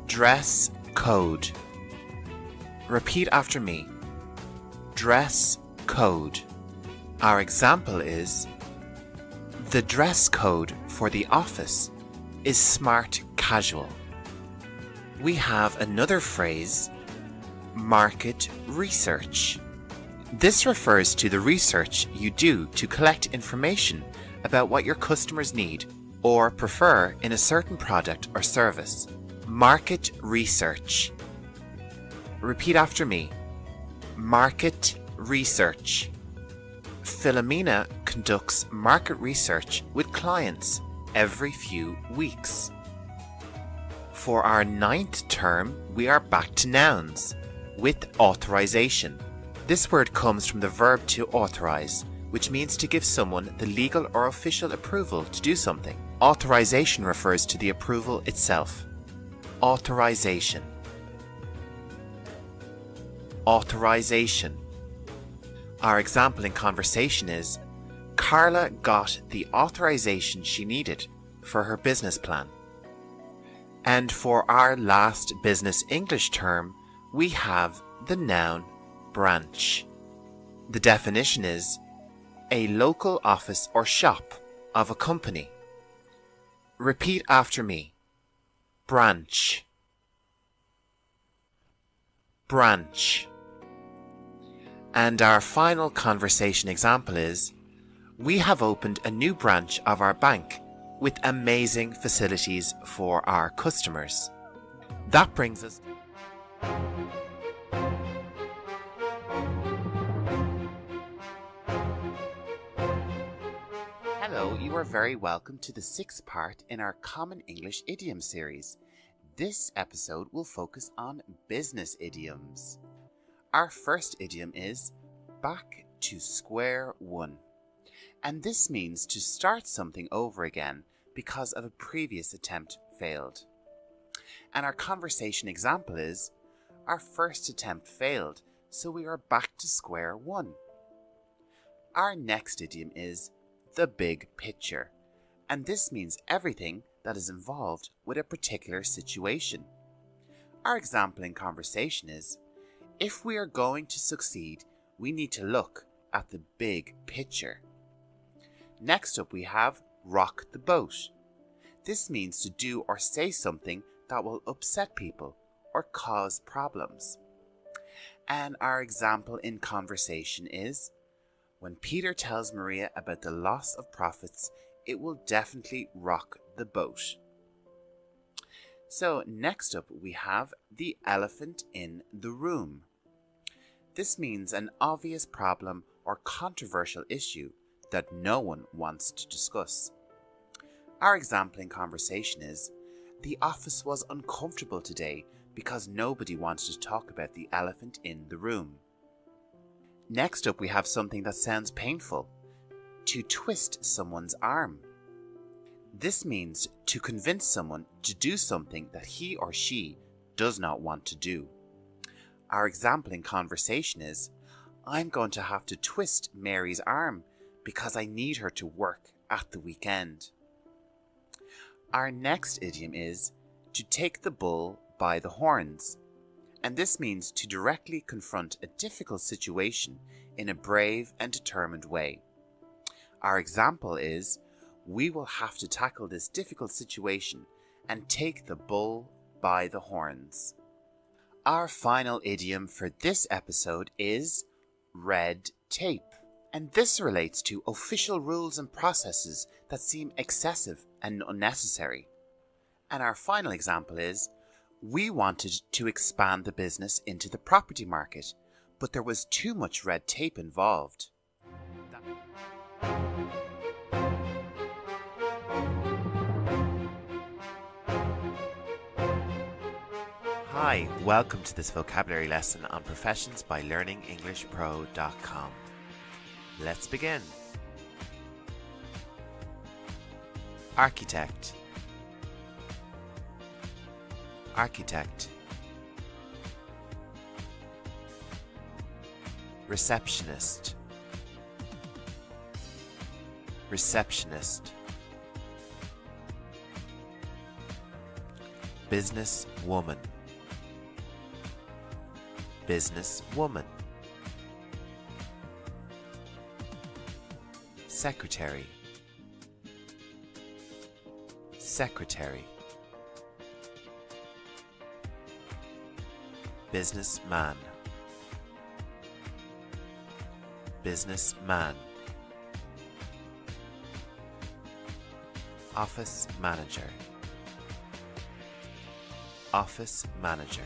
Dress code. Repeat after me. Dress code. Our example is, the dress code for the office is smart casual. We have another phrase, market research. This refers to the research you do to collect information about what your customers need or prefer in a certain product or service. Market research. Repeat after me. Market research. Philomena conducts market research with clients every few weeks. For our ninth term, we are back to nouns with authorization. This word comes from the verb to authorize, which means to give someone the legal or official approval to do something. Authorization refers to the approval itself. Authorization. Authorization. Our example in conversation is, Carla got the authorization she needed for her business plan. And for our last business English term, we have the noun branch. The definition is a local office or shop of a company. Repeat after me. Branch. Branch. And our final conversation example is, we have opened a new branch of our bank with amazing facilities for our customers. That brings us... Hello, you are very welcome to the 6th part in our Common English Idiom series. This episode will focus on business idioms. Our first idiom is back to square one. And this means to start something over again because of a previous attempt failed. And our conversation example is, our first attempt failed, so we are back to square one. Our next idiom is the big picture, and this means everything that is involved with a particular situation. Our example in conversation is, if we are going to succeed, we need to look at the big picture. Next up we have rock the boat. This means to do or say something that will upset people or cause problems. And our example in conversation is, when Peter tells Maria about the loss of profits, it will definitely rock the boat. So next up we have the elephant in the room. This means an obvious problem or controversial issue that no one wants to discuss. Our example in conversation is, the office was uncomfortable today because nobody wanted to talk about the elephant in the room. Next up we have something that sounds painful. To twist someone's arm. This means to convince someone to do something that he or she does not want to do. Our example in conversation is, I'm going to have to twist Mary's arm because I need her to work at the weekend. Our next idiom is to take the bull by the horns. And this means to directly confront a difficult situation in a brave and determined way. Our example is, we will have to tackle this difficult situation and take the bull by the horns. Our final idiom for this episode is red tape. And this relates to official rules and processes that seem excessive and unnecessary. And our final example is, we wanted to expand the business into the property market, but there was too much red tape involved. Hi, welcome to this vocabulary lesson on professions by LearningEnglishPRO.com. Let's begin. Architect. Architect. Receptionist. Receptionist. Businesswoman. Businesswoman. Secretary. Secretary. Businessman. Businessman. Office manager. Office manager.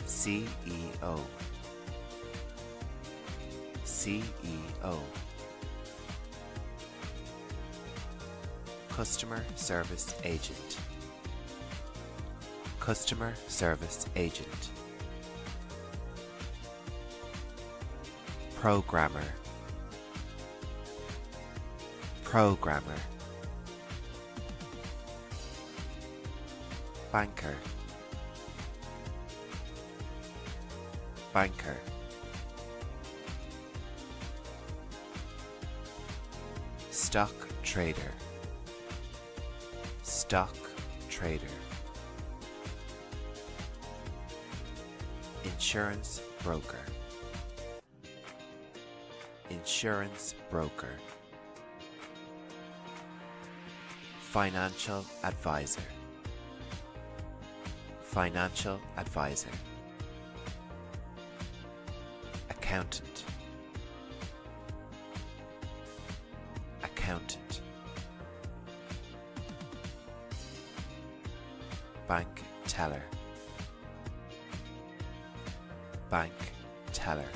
CEO. CEO. Customer service agent. Customer service agent. Programmer. Programmer. Banker. Banker. Stock trader. Stock trader. Insurance broker. insurance broker, financial advisor, financial advisor, accountant, accountant, bank teller, bank teller,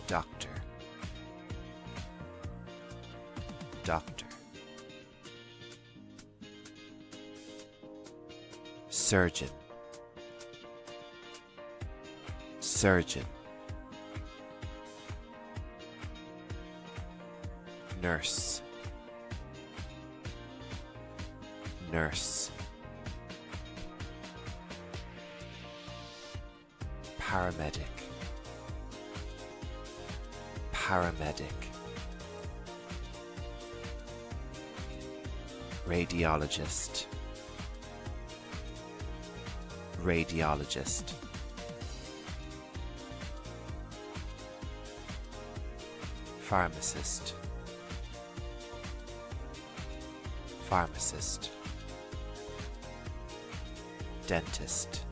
doctor, doctor, surgeon, surgeon, nurse, nurse, paramedic, paramedic, radiologist, radiologist, pharmacist, pharmacist, dentist,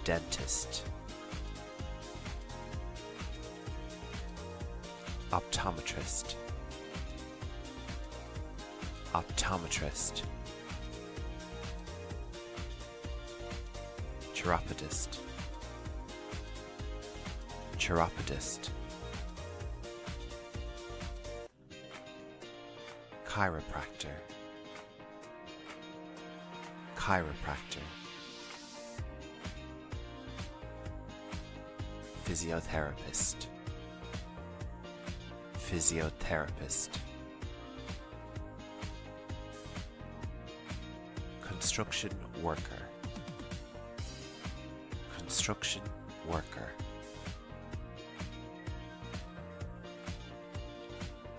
dentist, optometrist, optometrist, chiropodist, chiropodist, chiropractor, chiropractor, physiotherapist, physiotherapist, construction worker, construction worker,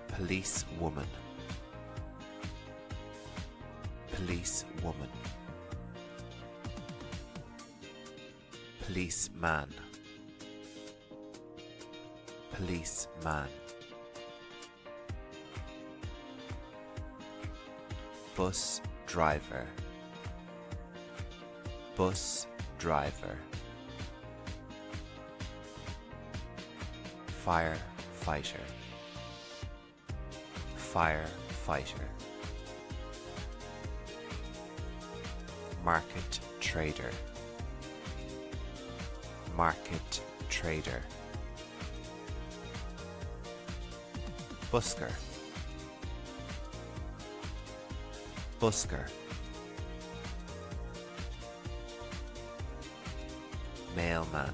police woman, police woman, policeman, policeman, bus driver, bus driver, firefighter, firefighter, market trader, market trader, busker, busker, mailman,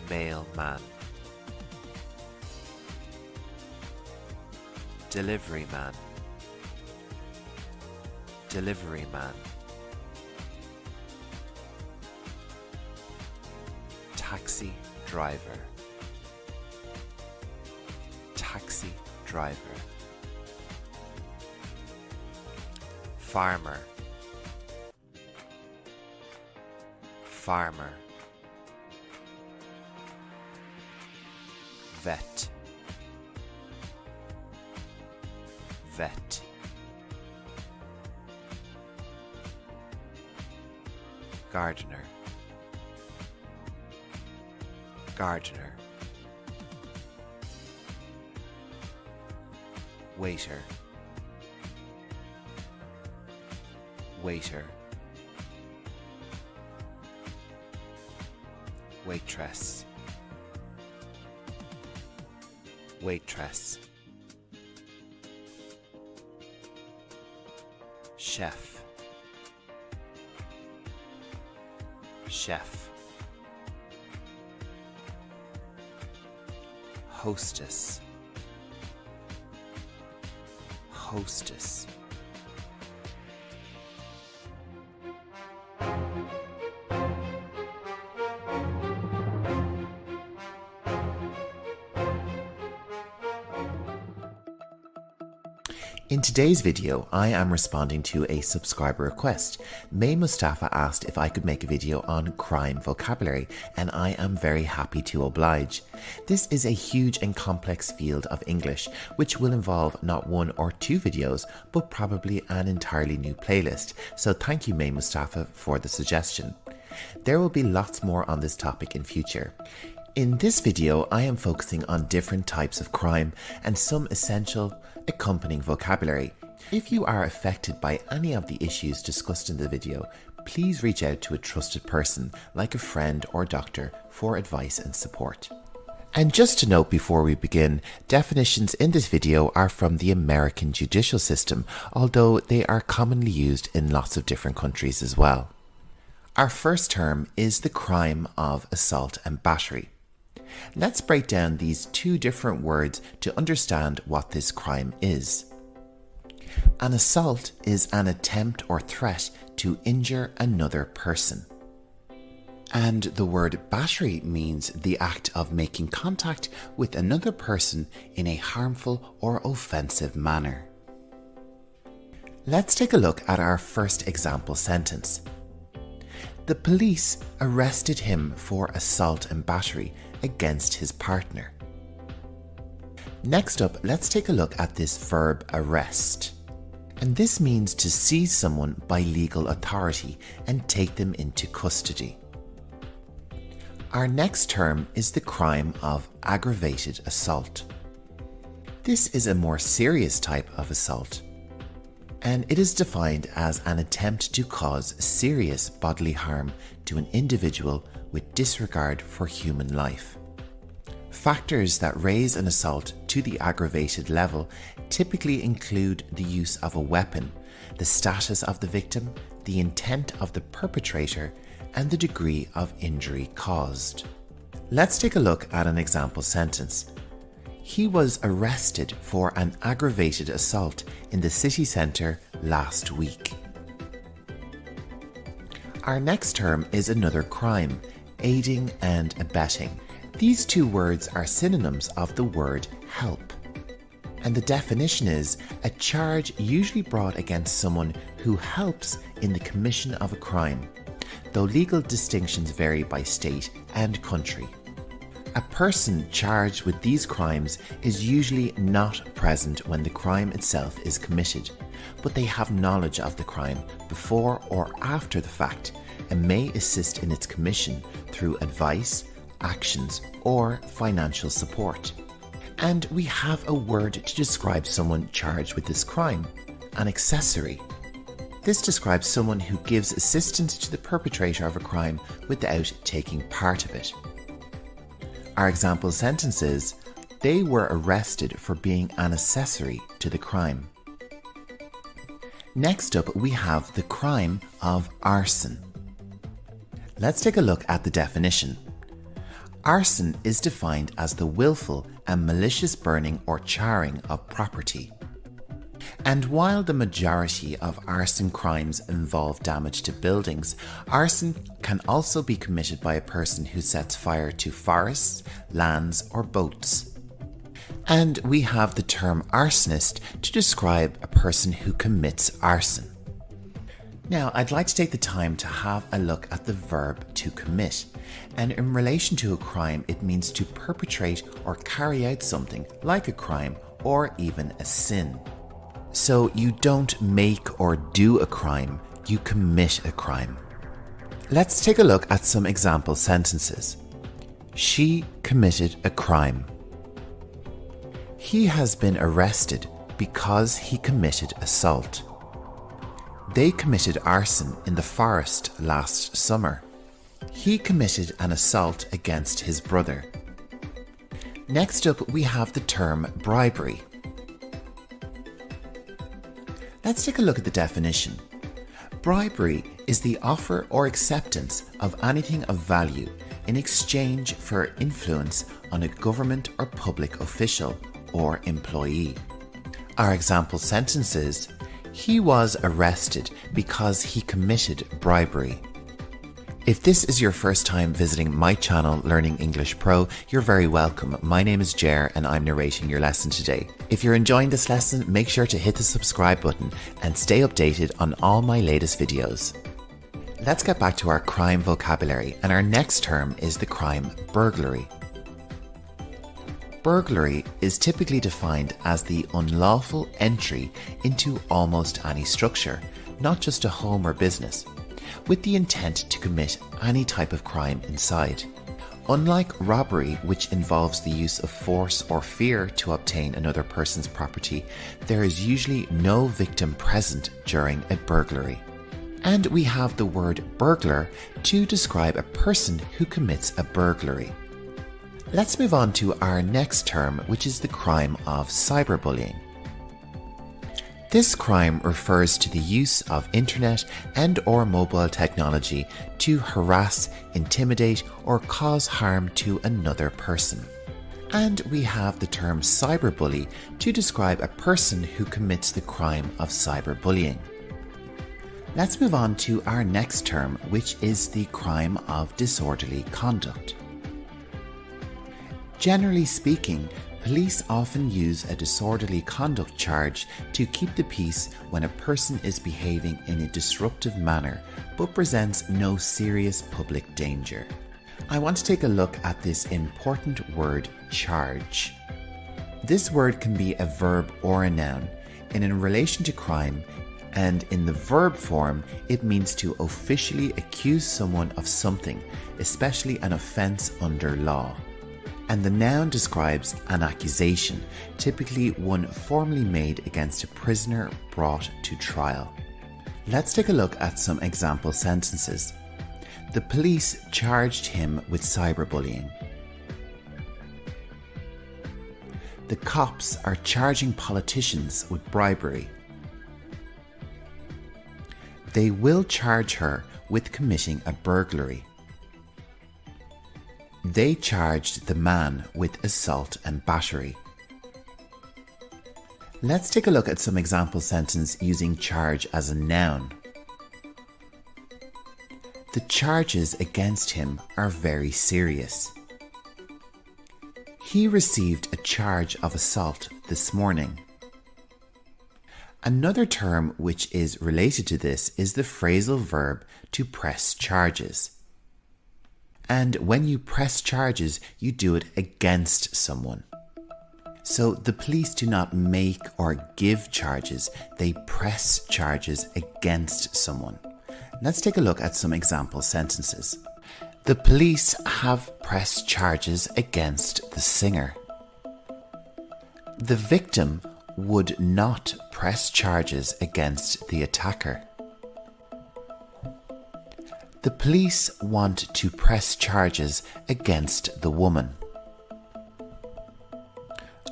mailman, deliveryman, deliveryman, taxi driver, taxi driver, farmer, farmer, vet, vet, gardener, gardener, waiter, waiter, waitress, waitress, chef, chef, hostess, hostess, In today's video, I am responding to a subscriber request. May Mustafa asked if I could make a video on crime vocabulary, and I am very happy to oblige. This is a huge and complex field of English, which will involve not one or two videos, but probably an entirely new playlist. So thank you, May Mustafa, for the suggestion. There will be lots more on this topic in future. In this video, I am focusing on different types of crime and some essential accompanying vocabulary. If you are affected by any of the issues discussed in the video, please reach out to a trusted person like a friend or doctor for advice and support. And just to note before we begin, definitions in this video are from the American judicial system, although they are commonly used in lots of different countries as well. Our first term is the crime of assault and battery. Let's break down these two different words to understand what this crime is. An assault is an attempt or threat to injure another person. And the word battery means the act of making contact with another person in a harmful or offensive manner. Let's take a look at our first example sentence. The police arrested him for assault and battery against his partner. Next up, let's take a look at this verb arrest. And this means to seize someone by legal authority and take them into custody. Our next term is the crime of aggravated assault. This is a more serious type of assault, and it is defined as an attempt to cause serious bodily harm to an individual with disregard for human life. Factors that raise an assault to the aggravated level typically include the use of a weapon, the status of the victim, the intent of the perpetrator, and the degree of injury caused. Let's take a look at an example sentence. He was arrested for an aggravated assault in the city centre last week. Our next term is another crime, aiding and abetting. These two words are synonyms of the word help. And the definition is a charge usually brought against someone who helps in the commission of a crime, though legal distinctions vary by state and country. A person charged with these crimes is usually not present when the crime itself is committed, but they have knowledge of the crime before or after the fact and may assist in its commission through advice, actions, or financial support. And we have a word to describe someone charged with this crime, an accessory. This describes someone who gives assistance to the perpetrator of a crime without taking part of it. Our example sentence is, they were arrested for being an accessory to the crime. Next up, we have the crime of arson. Let's take a look at the definition. Arson is defined as the willful and malicious burning or charring of property. And while the majority of arson crimes involve damage to buildings, arson can also be committed by a person who sets fire to forests, lands, or boats. And we have the term arsonist to describe a person who commits arson. Now, I'd like to take the time to have a look at the verb to commit. And in relation to a crime, it means to perpetrate or carry out something like a crime or even a sin. So you don't make or do a crime, you commit a crime. Let's take a look at some example sentences. She committed a crime. He has been arrested because he committed assault. They committed arson in the forest last summer. He committed an assault against his brother. Next up, we have the term bribery. Let's take a look at the definition. Bribery is the offer or acceptance of anything of value in exchange for influence on a government or public official or employee. Our example sentence is, he was arrested because he committed bribery. If this is your first time visiting my channel, Learning English Pro, you're very welcome. My name is Jer and I'm narrating your lesson today. If you're enjoying this lesson, make sure to hit the subscribe button and stay updated on all my latest videos. Let's get back to our crime vocabulary, and our next term is the crime burglary. Burglary is typically defined as the unlawful entry into almost any structure, not just a home or business, with the intent to commit any type of crime inside. Unlike robbery, which involves the use of force or fear to obtain another person's property, there is usually no victim present during a burglary. And we have the word burglar to describe a person who commits a burglary. Let's move on to our next term, which is the crime of cyberbullying. This crime refers to the use of internet and/or mobile technology to harass, intimidate, or cause harm to another person. And we have the term cyberbully to describe a person who commits the crime of cyberbullying. Let's move on to our next term, which is the crime of disorderly conduct. Generally speaking, police often use a disorderly conduct charge to keep the peace when a person is behaving in a disruptive manner but presents no serious public danger. I want to take a look at this important word, charge. This word can be a verb or a noun, and in relation to crime, and in the verb form, it means to officially accuse someone of something, especially an offence under law. And the noun describes an accusation, typically one formally made against a prisoner brought to trial. Let's take a look at some example sentences. The police charged him with cyberbullying. The cops are charging politicians with bribery. They will charge her with committing a burglary. They charged the man with assault and battery. Let's take a look at some example sentence using charge as a noun. The charges against him are very serious. He received a charge of assault this morning. Another term which is related to this is the phrasal verb to press charges. And when you press charges, you do it against someone. So the police do not make or give charges, they press charges against someone. Let's take a look at some example sentences. The police have pressed charges against the singer. The victim would not press charges against the attacker. The police want to press charges against the woman.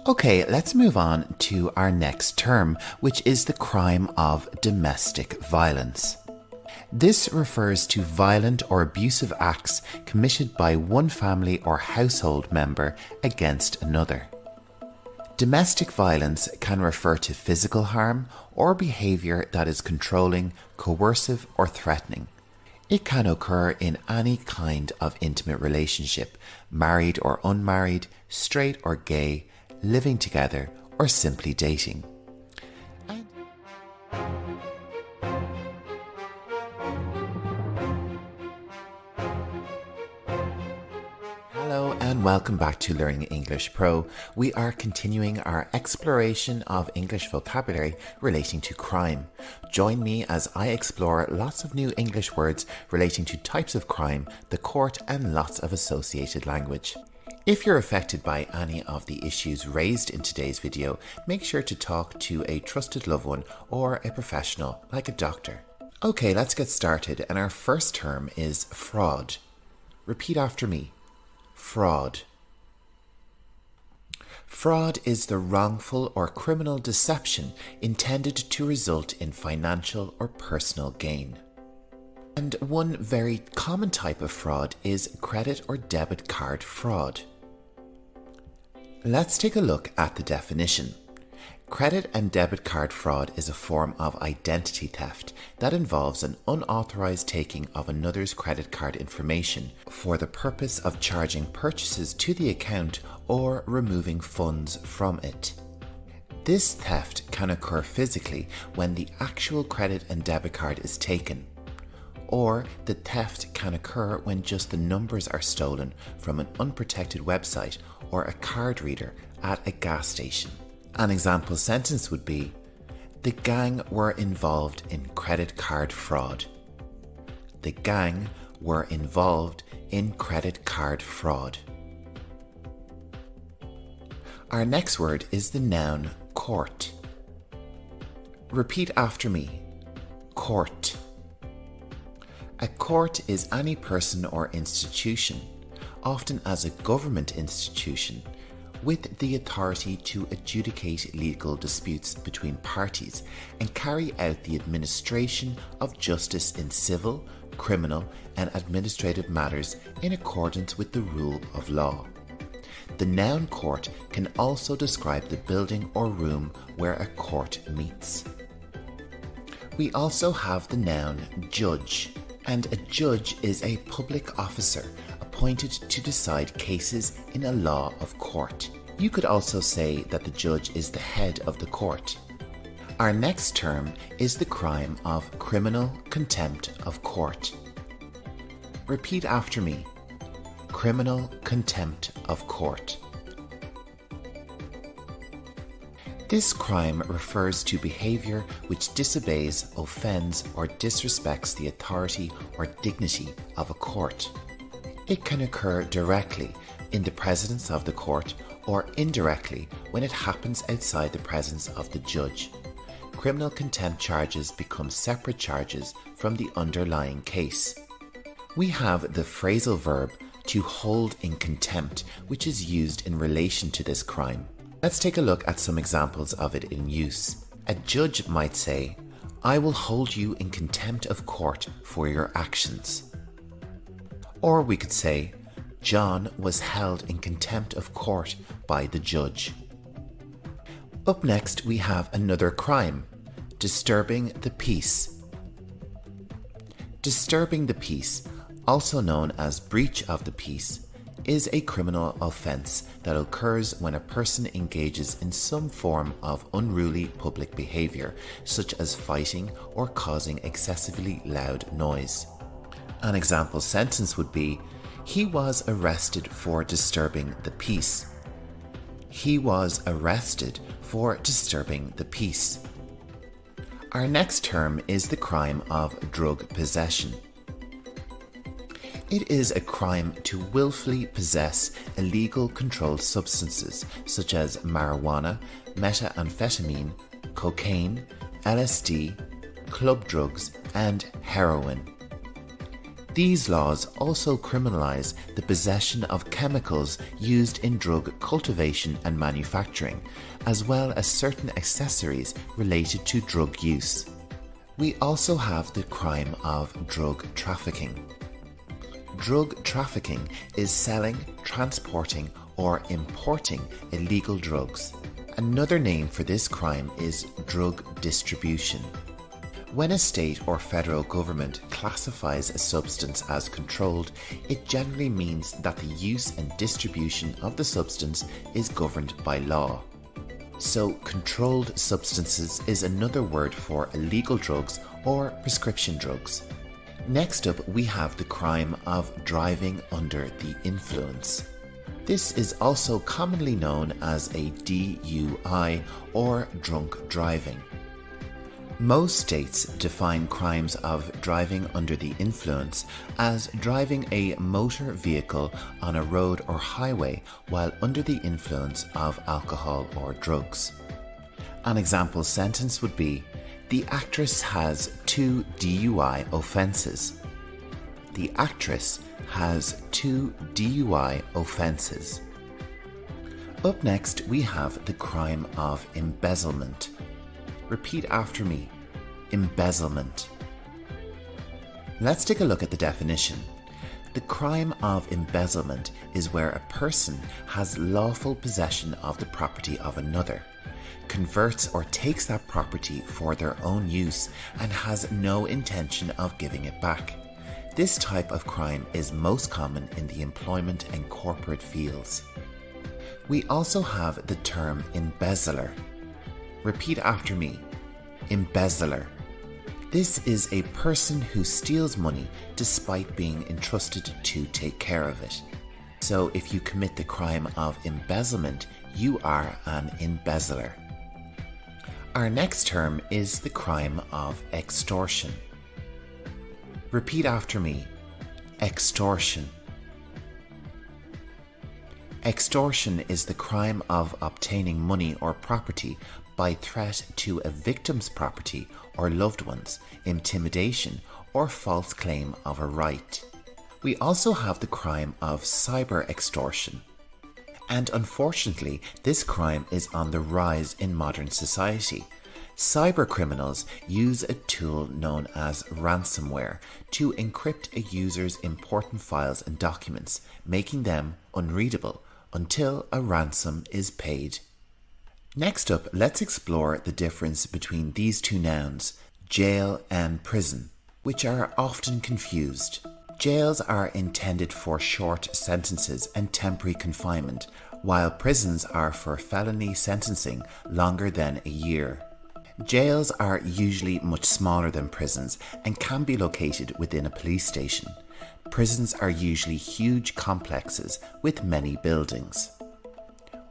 Okay, let's move on to our next term, which is the crime of domestic violence. This refers to violent or abusive acts committed by one family or household member against another. Domestic violence can refer to physical harm or behaviour that is controlling, coercive, or threatening. It can occur in any kind of intimate relationship, married or unmarried, straight or gay, living together, or simply dating. Hello and welcome back to Learning English Pro. We are continuing our exploration of English vocabulary relating to crime. Join me as I explore lots of new English words relating to types of crime, the court, and lots of associated language. If you're affected by any of the issues raised in today's video, make sure to talk to a trusted loved one or a professional like a doctor. Okay, let's get started, and our first term is fraud. Repeat after me. Fraud. Fraud is the wrongful or criminal deception intended to result in financial or personal gain. And one very common type of fraud is credit or debit card fraud. Let's take a look at the definition. Credit and debit card fraud is a form of identity theft that involves an unauthorized taking of another's credit card information for the purpose of charging purchases to the account or removing funds from it. This theft can occur physically when the actual credit and debit card is taken, or the theft can occur when just the numbers are stolen from an unprotected website or a card reader at a gas station. An example sentence would be, the gang were involved in credit card fraud. The gang were involved in credit card fraud. Our next word is the noun court. Repeat after me. Court. A court is any person or institution, often as a government institution, with the authority to adjudicate legal disputes between parties and carry out the administration of justice in civil, criminal, and administrative matters in accordance with the rule of law. The noun court can also describe the building or room where a court meets. We also have the noun judge, and a judge is a public officer appointed to decide cases in a law of court. You could also say that the judge is the head of the court. Our next term is the crime of criminal contempt of court. Repeat after me. Criminal contempt of court. This crime refers to behavior which disobeys, offends, or disrespects the authority or dignity of a court. It can occur directly in the presence of the court or indirectly when it happens outside the presence of the judge. Criminal contempt charges become separate charges from the underlying case. We have the phrasal verb to hold in contempt, which is used in relation to this crime. Let's take a look at some examples of it in use. A judge might say, I will hold you in contempt of court for your actions. Or we could say, John was held in contempt of court by the judge. Up next, we have another crime, disturbing the peace. Disturbing the peace, also known as breach of the peace, is a criminal offence that occurs when a person engages in some form of unruly public behaviour, such as fighting or causing excessively loud noise. An example sentence would be, he was arrested for disturbing the peace. He was arrested for disturbing the peace. Our next term is the crime of drug possession. It is a crime to willfully possess illegal controlled substances such as marijuana, methamphetamine, cocaine, LSD, club drugs, and heroin. These laws also criminalize the possession of chemicals used in drug cultivation and manufacturing, as well as certain accessories related to drug use. We also have the crime of drug trafficking. Drug trafficking is selling, transporting, or importing illegal drugs. Another name for this crime is drug distribution. When a state or federal government classifies a substance as controlled, it generally means that the use and distribution of the substance is governed by law. So, controlled substances is another word for illegal drugs or prescription drugs. Next up, we have the crime of driving under the influence. This is also commonly known as a DUI or drunk driving. Most states define crimes of driving under the influence as driving a motor vehicle on a road or highway while under the influence of alcohol or drugs. An example sentence would be, the actress has 2 DUI offences. The actress has 2 DUI offences. Up next, we have the crime of embezzlement. Repeat after me. Embezzlement. Let's take a look at the definition. The crime of embezzlement is where a person has lawful possession of the property of another. converts or takes that property for their own use and has no intention of giving it back. This type of crime is most common in the employment and corporate fields. We also have the term embezzler. Repeat after me. Embezzler. This is a person who steals money despite being entrusted to take care of it. So if you commit the crime of embezzlement, you are an embezzler. Our next term is the crime of extortion. Repeat after me. Extortion. Extortion is the crime of obtaining money or property by threat to a victim's property or loved ones, intimidation, or false claim of a right. We also have the crime of cyber extortion. And unfortunately, this crime is on the rise in modern society. Cyber criminals use a tool known as ransomware to encrypt a user's important files and documents, making them unreadable until a ransom is paid. Next up, let's explore the difference between these two nouns, jail and prison, which are often confused. Jails are intended for short sentences and temporary confinement, while prisons are for felony sentencing longer than a year. Jails are usually much smaller than prisons and can be located within a police station. Prisons are usually huge complexes with many buildings.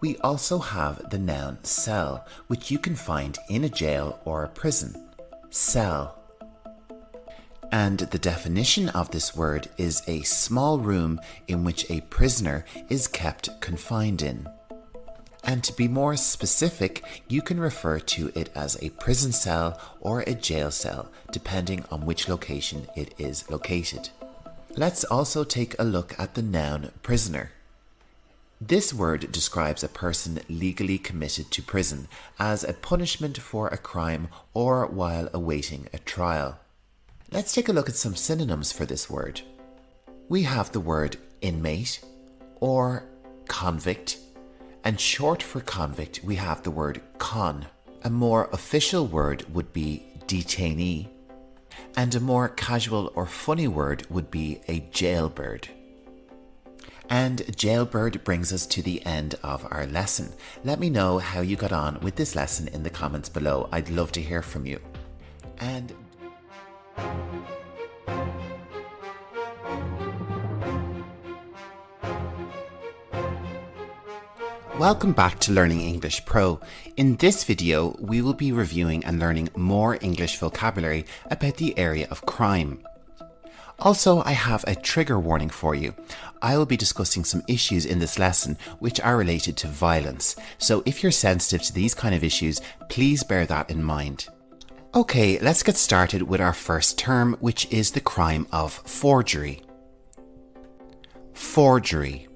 We also have the noun cell, which you can find in a jail or a prison. Cell. And the definition of this word is a small room in which a prisoner is kept confined in. And to be more specific, you can refer to it as a prison cell or a jail cell, depending on which location it is located. Let's also take a look at the noun prisoner. This word describes a person legally committed to prison as a punishment for a crime or while awaiting a trial. Let's take a look at some synonyms for this word. We have the word inmate or convict, and short for convict we have the word con. A more official word would be detainee, and a more casual or funny word would be a jailbird. And jailbird brings us to the end of our lesson. Let me know how you got on with this lesson in the comments below. I'd love to hear from you. And welcome back to Learning English Pro. In this video, we will be reviewing and learning more English vocabulary about the area of crime. Also, I have a trigger warning for you. I will be discussing some issues in this lesson which are related to violence. So if you're sensitive to these kind of issues, please bear that in mind. Okay, let's get started with our first term, which is the crime of forgery. Forgery.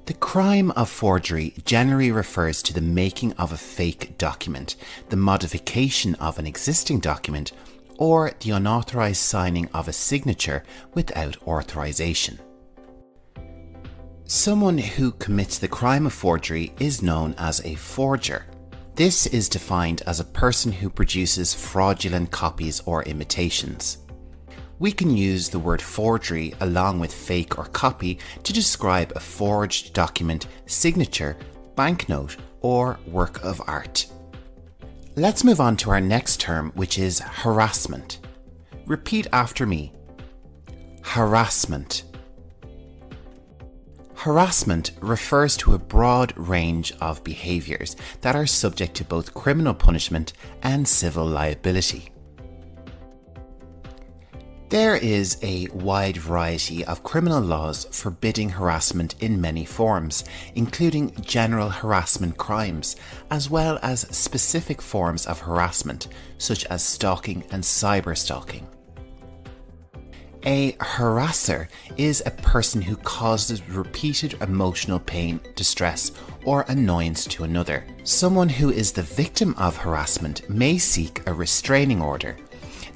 The crime of forgery generally refers to the making of a fake document, the modification of an existing document, or the unauthorized signing of a signature without authorization. Someone who commits the crime of forgery is known as a forger. This is defined as a person who produces fraudulent copies or imitations. We can use the word forgery along with fake or copy to describe a forged document, signature, banknote, or work of art. Let's move on to our next term, which is harassment. Repeat after me. Harassment. Harassment refers to a broad range of behaviours that are subject to both criminal punishment and civil liability. There is a wide variety of criminal laws forbidding harassment in many forms, including general harassment crimes, as well as specific forms of harassment, such as stalking and cyberstalking. A harasser is a person who causes repeated emotional pain, distress, or annoyance to another. Someone who is the victim of harassment may seek a restraining order.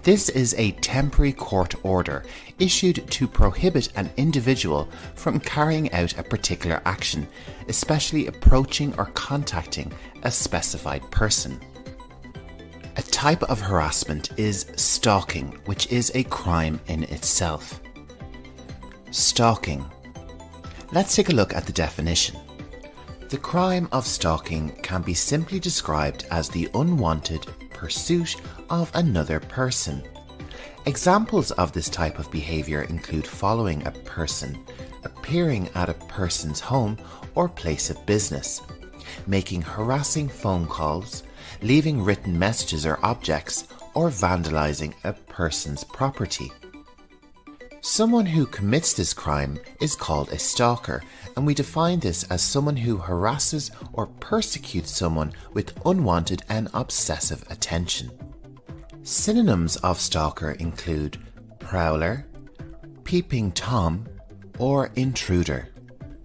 This is a temporary court order issued to prohibit an individual from carrying out a particular action, especially approaching or contacting a specified person. A type of harassment is stalking, which is a crime in itself. Stalking. Let's take a look at the definition. The crime of stalking can be simply described as the unwanted pursuit of another person. Examples of this type of behavior include following a person, appearing at a person's home or place of business, making harassing phone calls, leaving written messages or objects, or vandalizing a person's property. Someone who commits this crime is called a stalker, and we define this as someone who harasses or persecutes someone with unwanted and obsessive attention. Synonyms of stalker include prowler, peeping Tom, or intruder.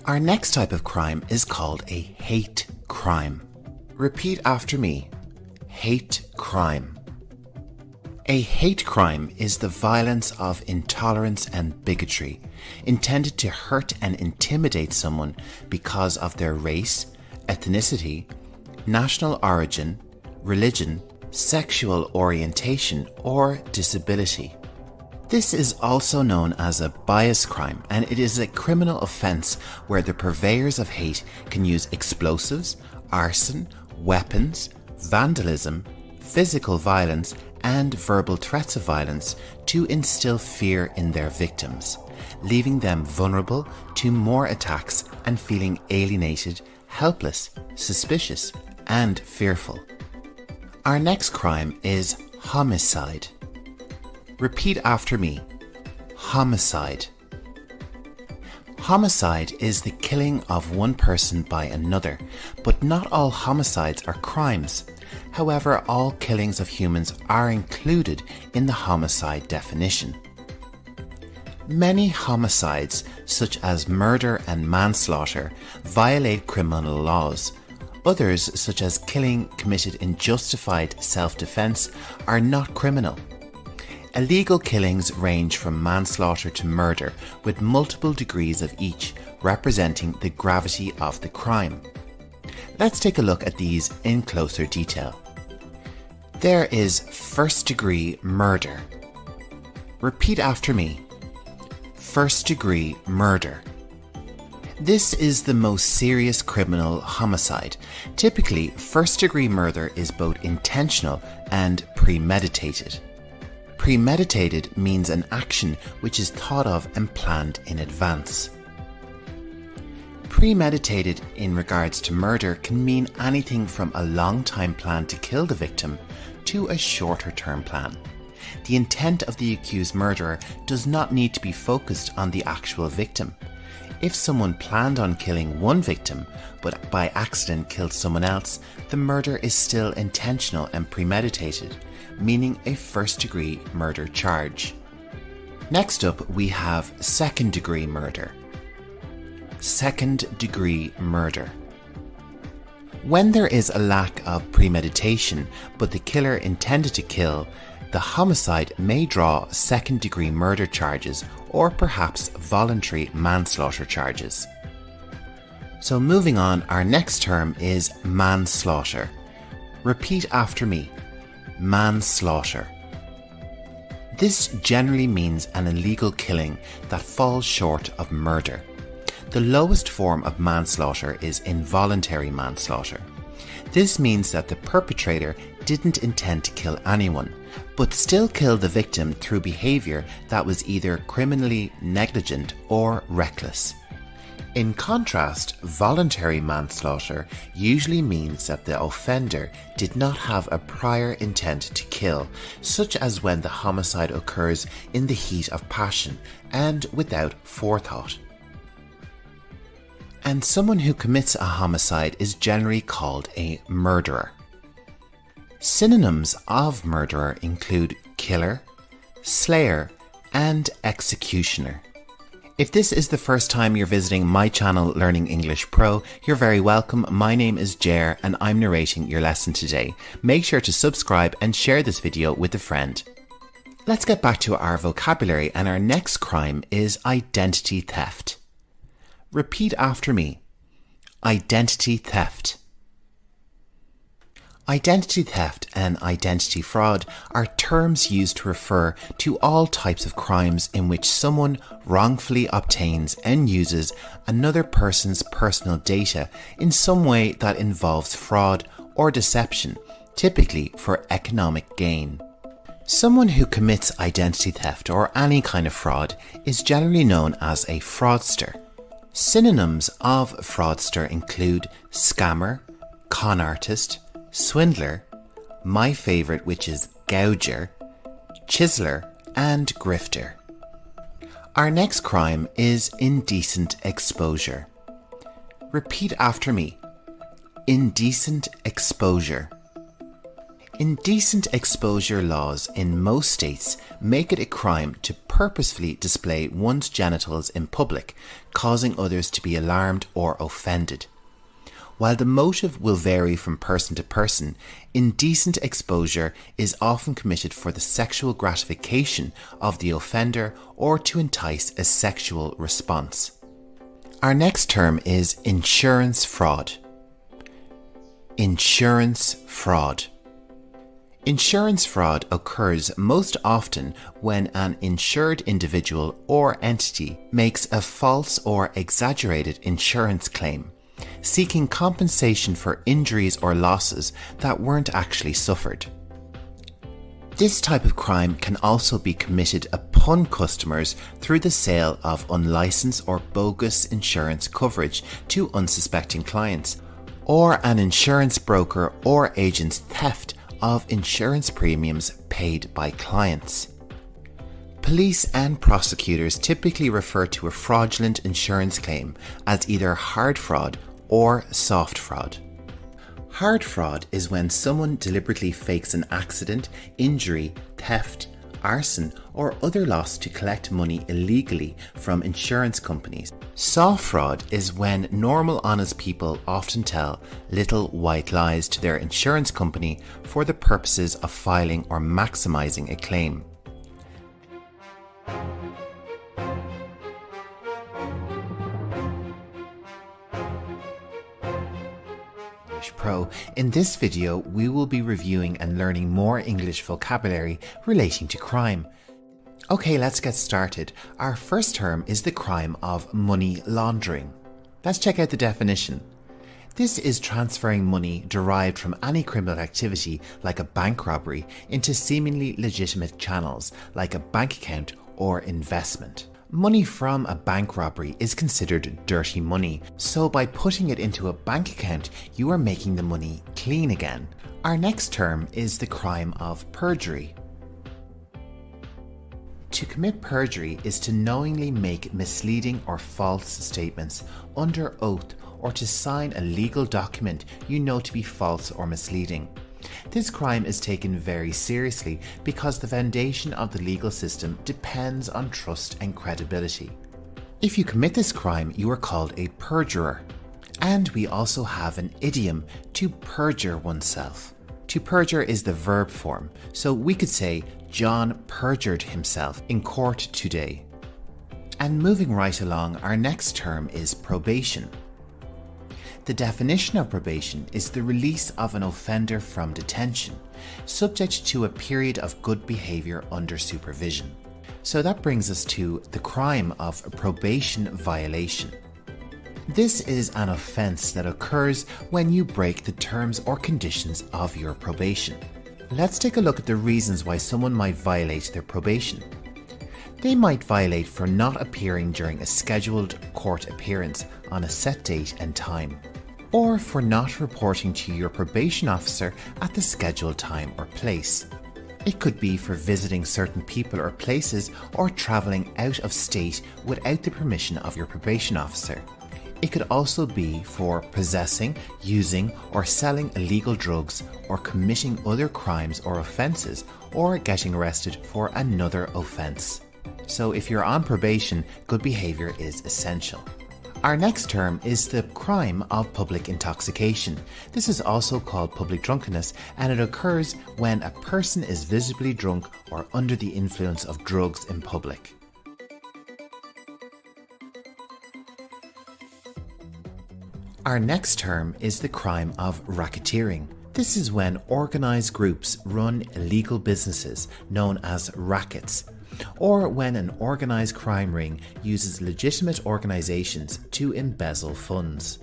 Our next type of crime is called a hate crime. Repeat after me. Hate crime. A hate crime is the violence of intolerance and bigotry intended to hurt and intimidate someone because of their race, ethnicity, national origin, religion, sexual orientation, or disability. This is also known as a bias crime, and it is a criminal offence where the purveyors of hate can use explosives, arson, weapons, vandalism, physical violence, and verbal threats of violence to instill fear in their victims, leaving them vulnerable to more attacks and feeling alienated, helpless, suspicious, and fearful. Our next crime is homicide. Repeat after me. Homicide. Homicide is the killing of one person by another, but not all homicides are crimes. However, all killings of humans are included in the homicide definition. Many homicides, such as murder and manslaughter, violate criminal laws. Others, such as killing committed in justified self-defense, are not criminal. Illegal killings range from manslaughter to murder, with multiple degrees of each, representing the gravity of the crime. Let's take a look at these in closer detail. There is first-degree murder. Repeat after me. First-degree murder. This is the most serious criminal homicide. Typically, first-degree murder is both intentional and premeditated. Premeditated means an action which is thought of and planned in advance. Premeditated in regards to murder can mean anything from a long-time plan to kill the victim to a shorter-term plan. The intent of the accused murderer does not need to be focused on the actual victim. If someone planned on killing one victim but by accident killed someone else, the murder is still intentional and premeditated, meaning a first-degree murder charge. Next up, we have second-degree murder. Second-degree murder. When there is a lack of premeditation, but the killer intended to kill, the homicide may draw second-degree murder charges or perhaps voluntary manslaughter charges. So moving on, our next term is manslaughter. Repeat after me. Manslaughter. This generally means an illegal killing that falls short of murder. The lowest form of manslaughter is involuntary manslaughter. This means that the perpetrator didn't intend to kill anyone, but still killed the victim through behavior that was either criminally negligent or reckless. In contrast, voluntary manslaughter usually means that the offender did not have a prior intent to kill, such as when the homicide occurs in the heat of passion and without forethought. And someone who commits a homicide is generally called a murderer. Synonyms of murderer include killer, slayer, and executioner. If this is the first time you're visiting my channel Learning English Pro, you're very welcome. My name is Jer and I'm narrating your lesson today. Make sure to subscribe and share this video with a friend. Let's get back to our vocabulary, and our next crime is identity theft. Repeat after me. Identity theft. Identity theft and identity fraud are terms used to refer to all types of crimes in which someone wrongfully obtains and uses another person's personal data in some way that involves fraud or deception, typically for economic gain. Someone who commits identity theft or any kind of fraud is generally known as a fraudster. Synonyms of fraudster include scammer, con artist, swindler, my favourite which is gouger, chiseler and grifter. Our next crime is indecent exposure. Repeat after me. Indecent exposure. Indecent exposure laws in most states make it a crime to purposefully display one's genitals in public, causing others to be alarmed or offended. While the motive will vary from person to person, indecent exposure is often committed for the sexual gratification of the offender or to entice a sexual response. Our next term is insurance fraud. Insurance fraud. Insurance fraud occurs most often when an insured individual or entity makes a false or exaggerated insurance claim, seeking compensation for injuries or losses that weren't actually suffered. This type of crime can also be committed upon customers through the sale of unlicensed or bogus insurance coverage to unsuspecting clients, or an insurance broker or agent's theft of insurance premiums paid by clients. Police and prosecutors typically refer to a fraudulent insurance claim as either hard fraud or soft fraud. Hard fraud is when someone deliberately fakes an accident, injury, theft, arson, or other loss to collect money illegally from insurance companies. Soft fraud is when normal, honest people often tell little white lies to their insurance company for the purposes of filing or maximizing a claim. Pro. In this video, we will be reviewing and learning more English vocabulary relating to crime. Okay, let's get started. Our first term is the crime of money laundering. Let's check out the definition. This is transferring money derived from any criminal activity like a bank robbery into seemingly legitimate channels like a bank account or investment. Money from a bank robbery is considered dirty money, so by putting it into a bank account, you are making the money clean again. Our next term is the crime of perjury. To commit perjury is to knowingly make misleading or false statements under oath or to sign a legal document you know to be false or misleading. This crime is taken very seriously because the foundation of the legal system depends on trust and credibility. If you commit this crime, you are called a perjurer. And we also have an idiom, to perjure oneself. To perjure is the verb form, so we could say, John perjured himself in court today. And moving right along, our next term is probation. The definition of probation is the release of an offender from detention, subject to a period of good behaviour under supervision. So that brings us to the crime of probation violation. This is an offence that occurs when you break the terms or conditions of your probation. Let's take a look at the reasons why someone might violate their probation. They might violate for not appearing during a scheduled court appearance on a set date and time, or for not reporting to your probation officer at the scheduled time or place. It could be for visiting certain people or places or travelling out of state without the permission of your probation officer. It could also be for possessing, using or selling illegal drugs or committing other crimes or offences or getting arrested for another offence. So if you're on probation, good behaviour is essential. Our next term is the crime of public intoxication. This is also called public drunkenness, and it occurs when a person is visibly drunk or under the influence of drugs in public. Our next term is the crime of racketeering. This is when organised groups run illegal businesses known as rackets, or when an organised crime ring uses legitimate organisations to embezzle funds.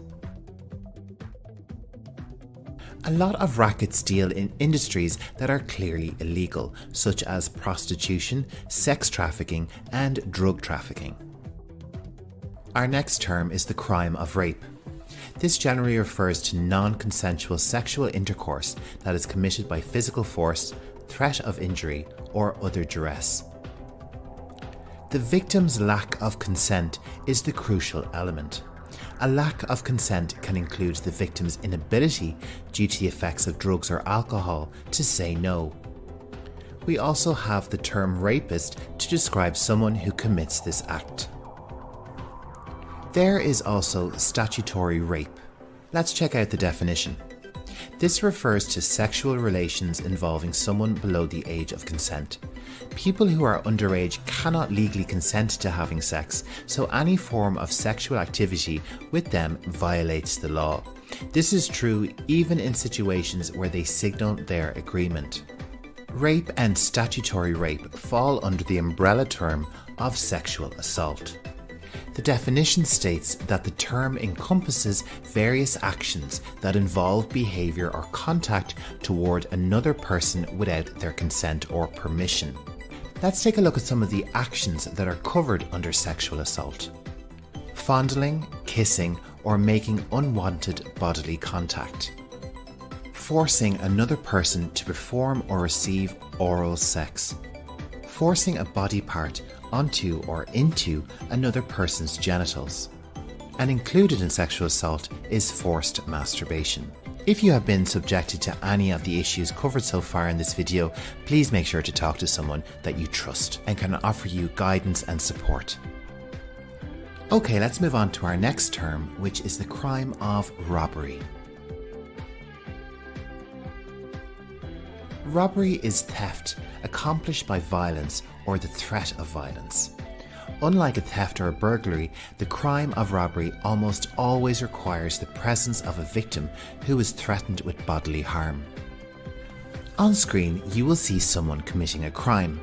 A lot of rackets deal in industries that are clearly illegal, such as prostitution, sex trafficking, and drug trafficking. Our next term is the crime of rape. This generally refers to non-consensual sexual intercourse that is committed by physical force, threat of injury, or other duress. The victim's lack of consent is the crucial element. A lack of consent can include the victim's inability, due to the effects of drugs or alcohol, to say no. We also have the term rapist to describe someone who commits this act. There is also statutory rape. Let's check out the definition. This refers to sexual relations involving someone below the age of consent. People who are underage cannot legally consent to having sex, so any form of sexual activity with them violates the law. This is true even in situations where they signal their agreement. Rape and statutory rape fall under the umbrella term of sexual assault. The definition states that the term encompasses various actions that involve behaviour or contact toward another person without their consent or permission. Let's take a look at some of the actions that are covered under sexual assault. Fondling, kissing, or making unwanted bodily contact. Forcing another person to perform or receive oral sex. Forcing a body part onto or into another person's genitals. And included in sexual assault is forced masturbation. If you have been subjected to any of the issues covered so far in this video, please make sure to talk to someone that you trust and can offer you guidance and support. Okay, let's move on to our next term, which is the crime of robbery. Robbery is theft accomplished by violence or the threat of violence. Unlike a theft or a burglary, the crime of robbery almost always requires the presence of a victim who is threatened with bodily harm. On screen, you will see someone committing a crime.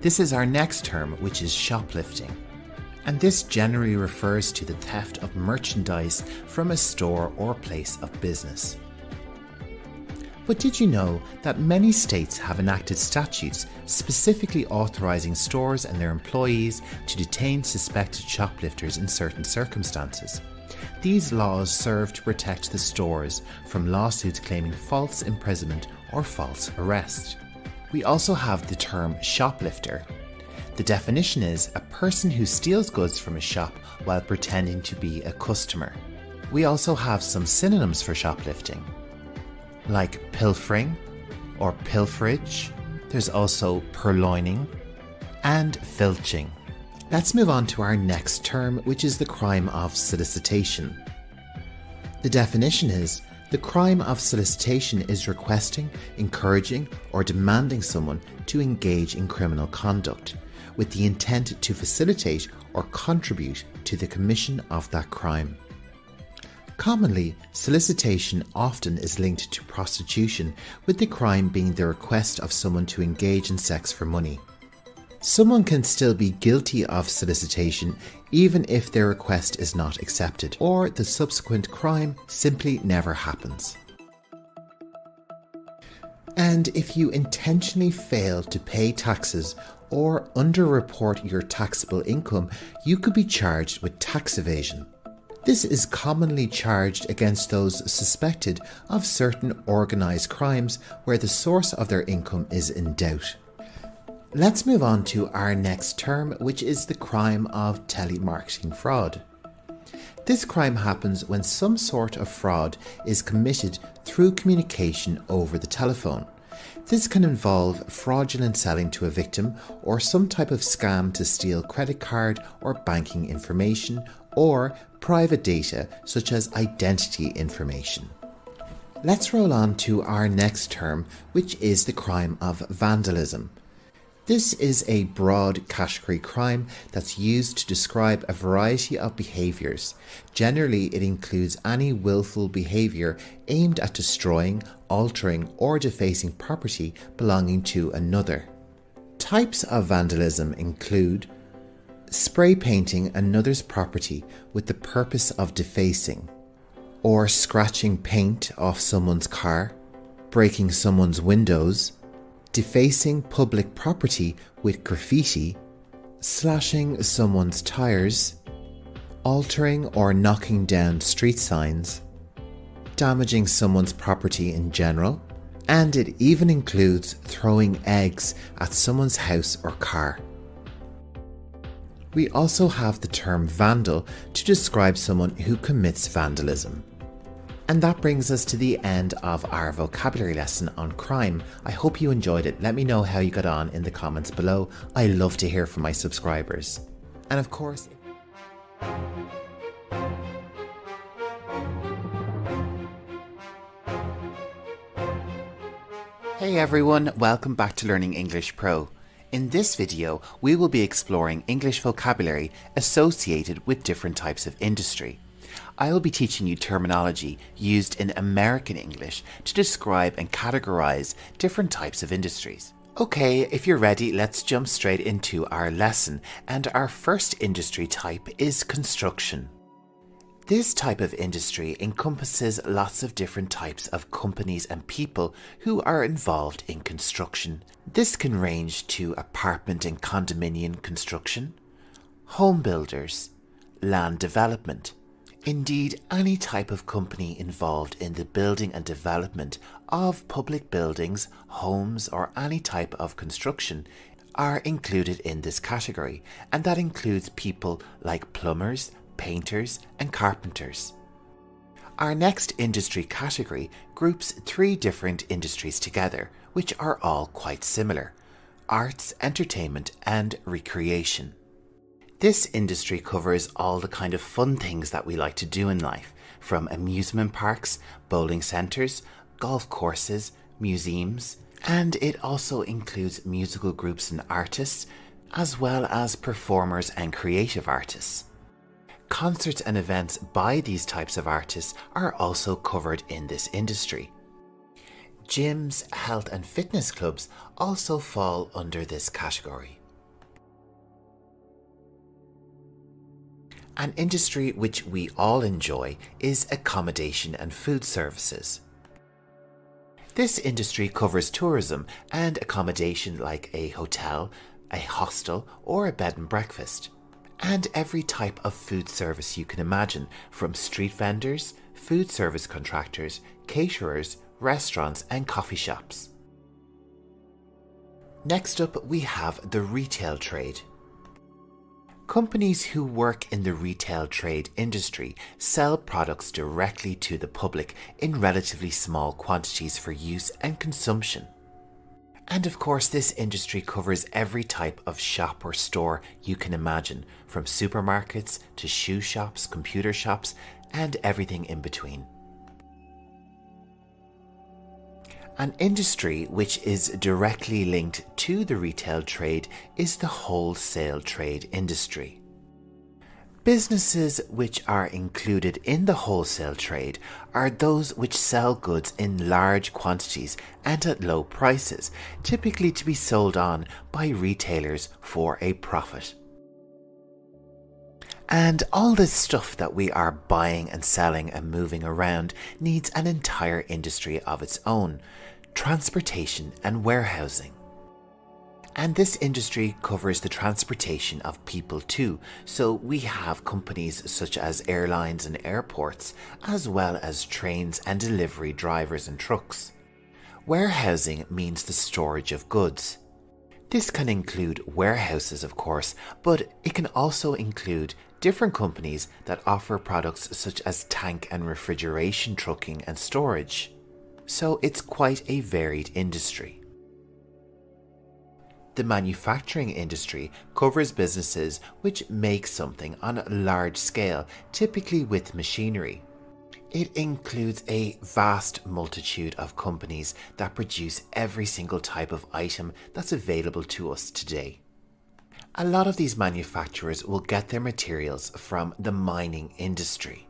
This is our next term, which is shoplifting. And this generally refers to the theft of merchandise from a store or place of business. But did you know that many states have enacted statutes specifically authorising stores and their employees to detain suspected shoplifters in certain circumstances? These laws serve to protect the stores from lawsuits claiming false imprisonment or false arrest. We also have the term shoplifter. The definition is a person who steals goods from a shop while pretending to be a customer. We also have some synonyms for shoplifting, like pilfering or pilferage. There's also purloining and filching. Let's move on to our next term, which is the crime of solicitation. The definition is the crime of solicitation is requesting, encouraging, or demanding someone to engage in criminal conduct with the intent to facilitate or contribute to the commission of that crime. Commonly, solicitation often is linked to prostitution, with the crime being the request of someone to engage in sex for money. Someone can still be guilty of solicitation even if their request is not accepted, or the subsequent crime simply never happens. And if you intentionally fail to pay taxes or underreport your taxable income, you could be charged with tax evasion. This is commonly charged against those suspected of certain organised crimes where the source of their income is in doubt. Let's move on to our next term, which is the crime of telemarketing fraud. This crime happens when some sort of fraud is committed through communication over the telephone. This can involve fraudulent selling to a victim or some type of scam to steal credit card or banking information or private data such as identity information. Let's roll on to our next term, which is the crime of vandalism. This is a broad category crime that's used to describe a variety of behaviours. Generally, it includes any willful behaviour aimed at destroying, altering or defacing property belonging to another. Types of vandalism include spray painting another's property with the purpose of defacing, or scratching paint off someone's car, breaking someone's windows, defacing public property with graffiti, slashing someone's tyres, altering or knocking down street signs, damaging someone's property in general, and it even includes throwing eggs at someone's house or car. We also have the term vandal to describe someone who commits vandalism. And that brings us to the end of our vocabulary lesson on crime. I hope you enjoyed it. Let me know how you got on in the comments below. I love to hear from my subscribers. And of course, hey everyone, welcome back to Learning English Pro. In this video, we will be exploring English vocabulary associated with different types of industry. I will be teaching you terminology used in American English to describe and categorize different types of industries. Okay, if you're ready, let's jump straight into our lesson, and our first industry type is construction. This type of industry encompasses lots of different types of companies and people who are involved in construction. This can range to apartment and condominium construction, home builders, land development. Indeed, any type of company involved in the building and development of public buildings, homes, or any type of construction are included in this category, and that includes people like plumbers, painters, and carpenters. Our next industry category groups three different industries together, which are all quite similar: arts, entertainment, and recreation. This industry covers all the kind of fun things that we like to do in life, from amusement parks, bowling centres, golf courses, museums, and it also includes musical groups and artists, as well as performers and creative artists. Concerts and events by these types of artists are also covered in this industry. Gyms, health and fitness clubs also fall under this category. An industry which we all enjoy is accommodation and food services. This industry covers tourism and accommodation like a hotel, a hostel, or a bed and breakfast, and every type of food service you can imagine, from street vendors, food service contractors, caterers, restaurants, and coffee shops. Next up, we have the retail trade. Companies who work in the retail trade industry sell products directly to the public in relatively small quantities for use and consumption. And of course, this industry covers every type of shop or store you can imagine, from supermarkets to shoe shops, computer shops, and everything in between. An industry which is directly linked to the retail trade is the wholesale trade industry. Businesses which are included in the wholesale trade are those which sell goods in large quantities and at low prices, typically to be sold on by retailers for a profit. And all this stuff that we are buying and selling and moving around needs an entire industry of its own: transportation and warehousing. And this industry covers the transportation of people too, so we have companies such as airlines and airports, as well as trains and delivery drivers and trucks. Warehousing means the storage of goods. This can include warehouses, of course, but it can also include different companies that offer products such as tank and refrigeration trucking and storage. so it's quite a varied industry. The manufacturing industry covers businesses which make something on a large scale, typically with machinery. It includes a vast multitude of companies that produce every single type of item that's available to us today. A lot of these manufacturers will get their materials from the mining industry.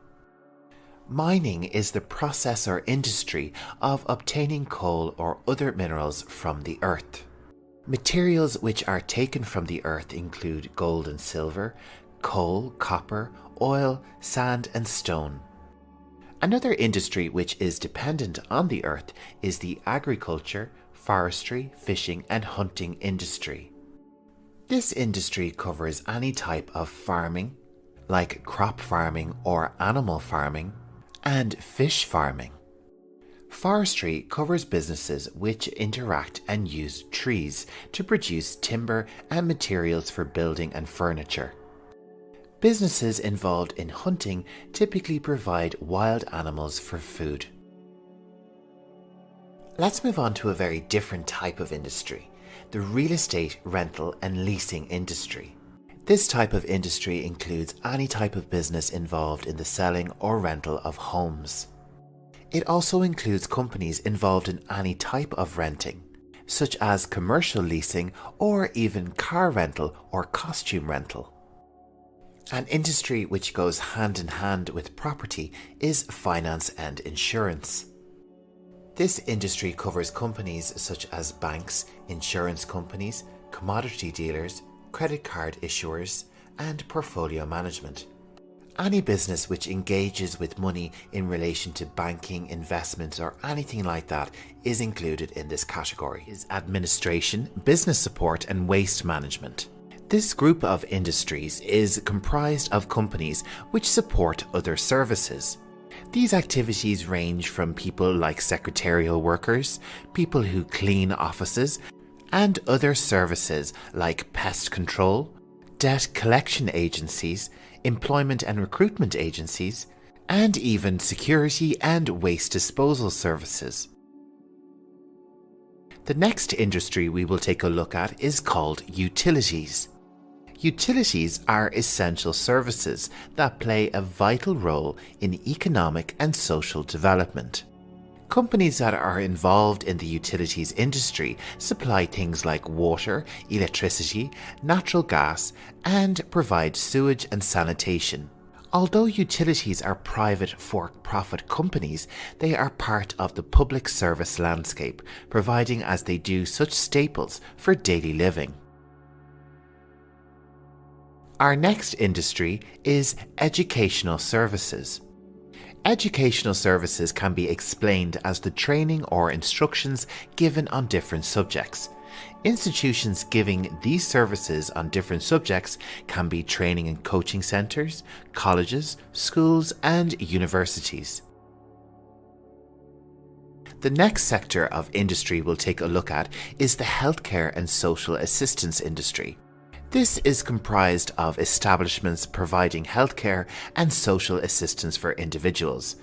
Mining is the process or industry of obtaining coal or other minerals from the earth. Materials which are taken from the earth include gold and silver, coal, copper, oil, sand and stone. Another industry which is dependent on the earth is the agriculture, forestry, fishing and hunting industry. This industry covers any type of farming, like crop farming or animal farming, and fish farming. Forestry covers businesses which interact and use trees to produce timber and materials for building and furniture. Businesses involved in hunting typically provide wild animals for food. Let's move on to a very different type of industry, the real estate, rental and leasing industry. This type of industry includes any type of business involved in the selling or rental of homes. It also includes companies involved in any type of renting, such as commercial leasing or even car rental or costume rental. An industry which goes hand in hand with property is finance and insurance. This industry covers companies such as banks, insurance companies, commodity dealers, credit card issuers, and portfolio management. Any business which engages with money in relation to banking, investments, or anything like that is included in this category. Is administration, business support, and waste management. This group of industries is comprised of companies which support other services. These activities range from people like secretarial workers, people who clean offices, and other services like pest control, debt collection agencies, employment and recruitment agencies, and even security and waste disposal services. The next industry we will take a look at is called utilities. Utilities are essential services that play a vital role in economic and social development. Companies that are involved in the utilities industry supply things like water, electricity, natural gas, and provide sewage and sanitation. Although utilities are private for-profit companies, they are part of the public service landscape, providing as they do such staples for daily living. Our next industry is educational services. Educational services can be explained as the training or instructions given on different subjects. Institutions giving these services on different subjects can be training and coaching centres, colleges, schools, and universities. The next sector of industry we'll take a look at is the healthcare and social assistance industry. This is comprised of establishments providing healthcare and social assistance for individuals.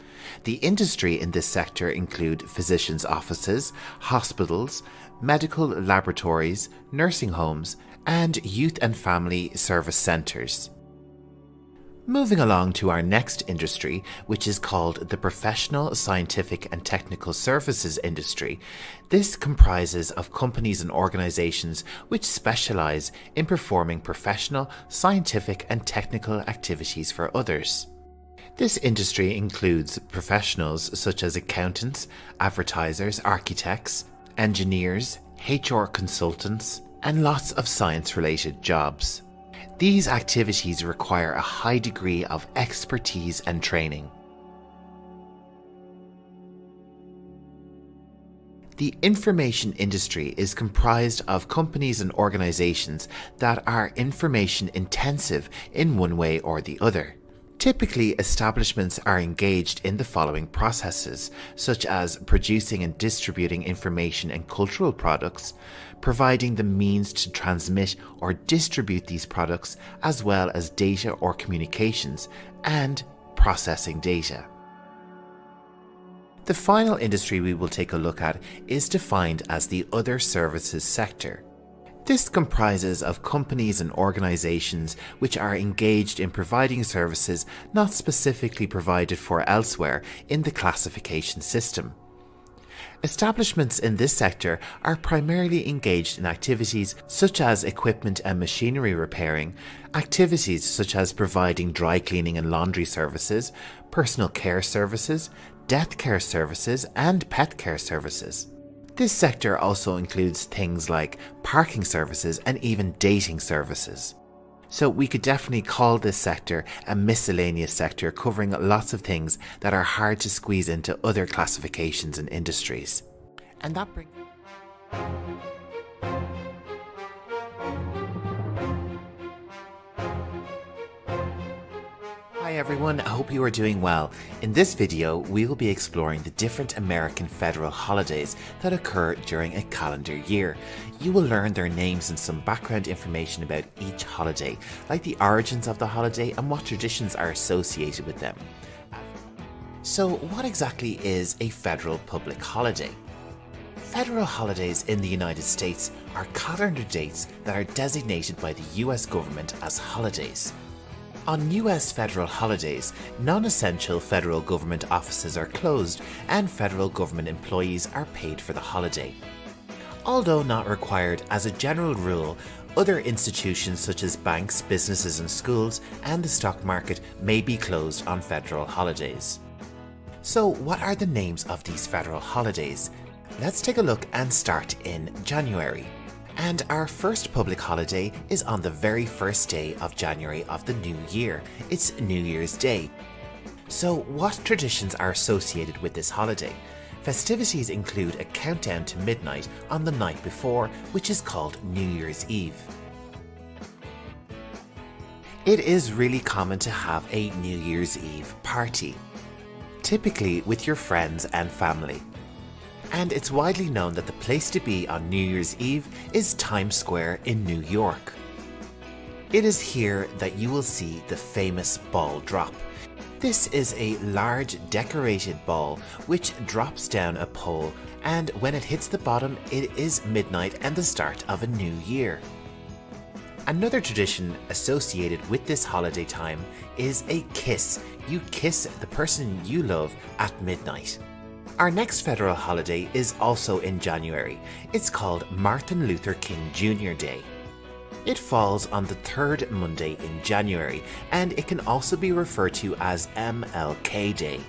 The industry in this sector include physicians' offices, hospitals, medical laboratories, nursing homes, and youth and family service centres. Moving along to our next industry, which is called the professional, scientific and technical services industry. This comprises of companies and organizations which specialize in performing professional, scientific and technical activities for others. This industry includes professionals such as accountants, advertisers, architects, engineers, HR consultants, and lots of science-related jobs. These activities require a high degree of expertise and training. The information industry is comprised of companies and organizations that are information intensive in one way or the other. Typically, establishments are engaged in the following processes, such as producing and distributing information and cultural products, providing the means to transmit or distribute these products, as well as data or communications, and processing data. The final industry we will take a look at is defined as the other services sector. This comprises of companies and organizations which are engaged in providing services not specifically provided for elsewhere in the classification system. Establishments in this sector are primarily engaged in activities such as equipment and machinery repairing, activities such as providing dry cleaning and laundry services, personal care services, death care services, and pet care services. This sector also includes things like parking services and even dating services. So we could definitely call this sector a miscellaneous sector covering lots of things that are hard to squeeze into other classifications and industries. And that brings... Hi everyone, I hope you are doing well. In this video, we will be exploring the different American federal holidays that occur during a calendar year. You will learn their names and some background information about each holiday, like the origins of the holiday and what traditions are associated with them. So what exactly is a federal public holiday? Federal holidays in the United States are calendar dates that are designated by the US government as holidays. On US federal holidays, non-essential federal government offices are closed and federal government employees are paid for the holiday. Although not required as a general rule, other institutions such as banks, businesses and schools and the stock market may be closed on federal holidays. So what are the names of these federal holidays? Let's take a look and start in January. And our first public holiday is on the very first day of January of the new year. It's New Year's Day. So what traditions are associated with this holiday? Festivities include a countdown to midnight on the night before, which is called New Year's Eve. It is really common to have a New Year's Eve party, typically with your friends and family. And it's widely known that the place to be on New Year's Eve is Times Square in New York. It is here that you will see the famous ball drop. This is a large decorated ball which drops down a pole, and when it hits the bottom it is midnight and the start of a new year. Another tradition associated with this holiday time is a kiss. You kiss the person you love at midnight. Our next federal holiday is also in January. It's called Martin Luther King Jr. Day. It falls on the third Monday in January, and it can also be referred to as MLK Day.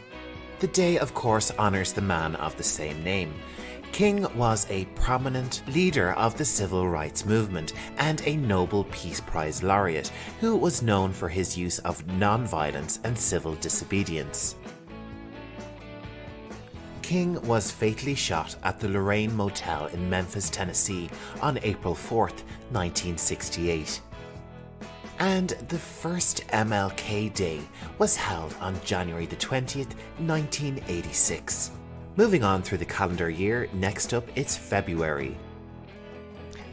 The day, of course, honors the man of the same name. King was a prominent leader of the civil rights movement and a Nobel Peace Prize laureate who was known for his use of nonviolence and civil disobedience. King was fatally shot at the Lorraine Motel in Memphis, Tennessee on April 4th, 1968. And the first MLK Day was held on January the 20th, 1986. Moving on through the calendar year, next up it's February.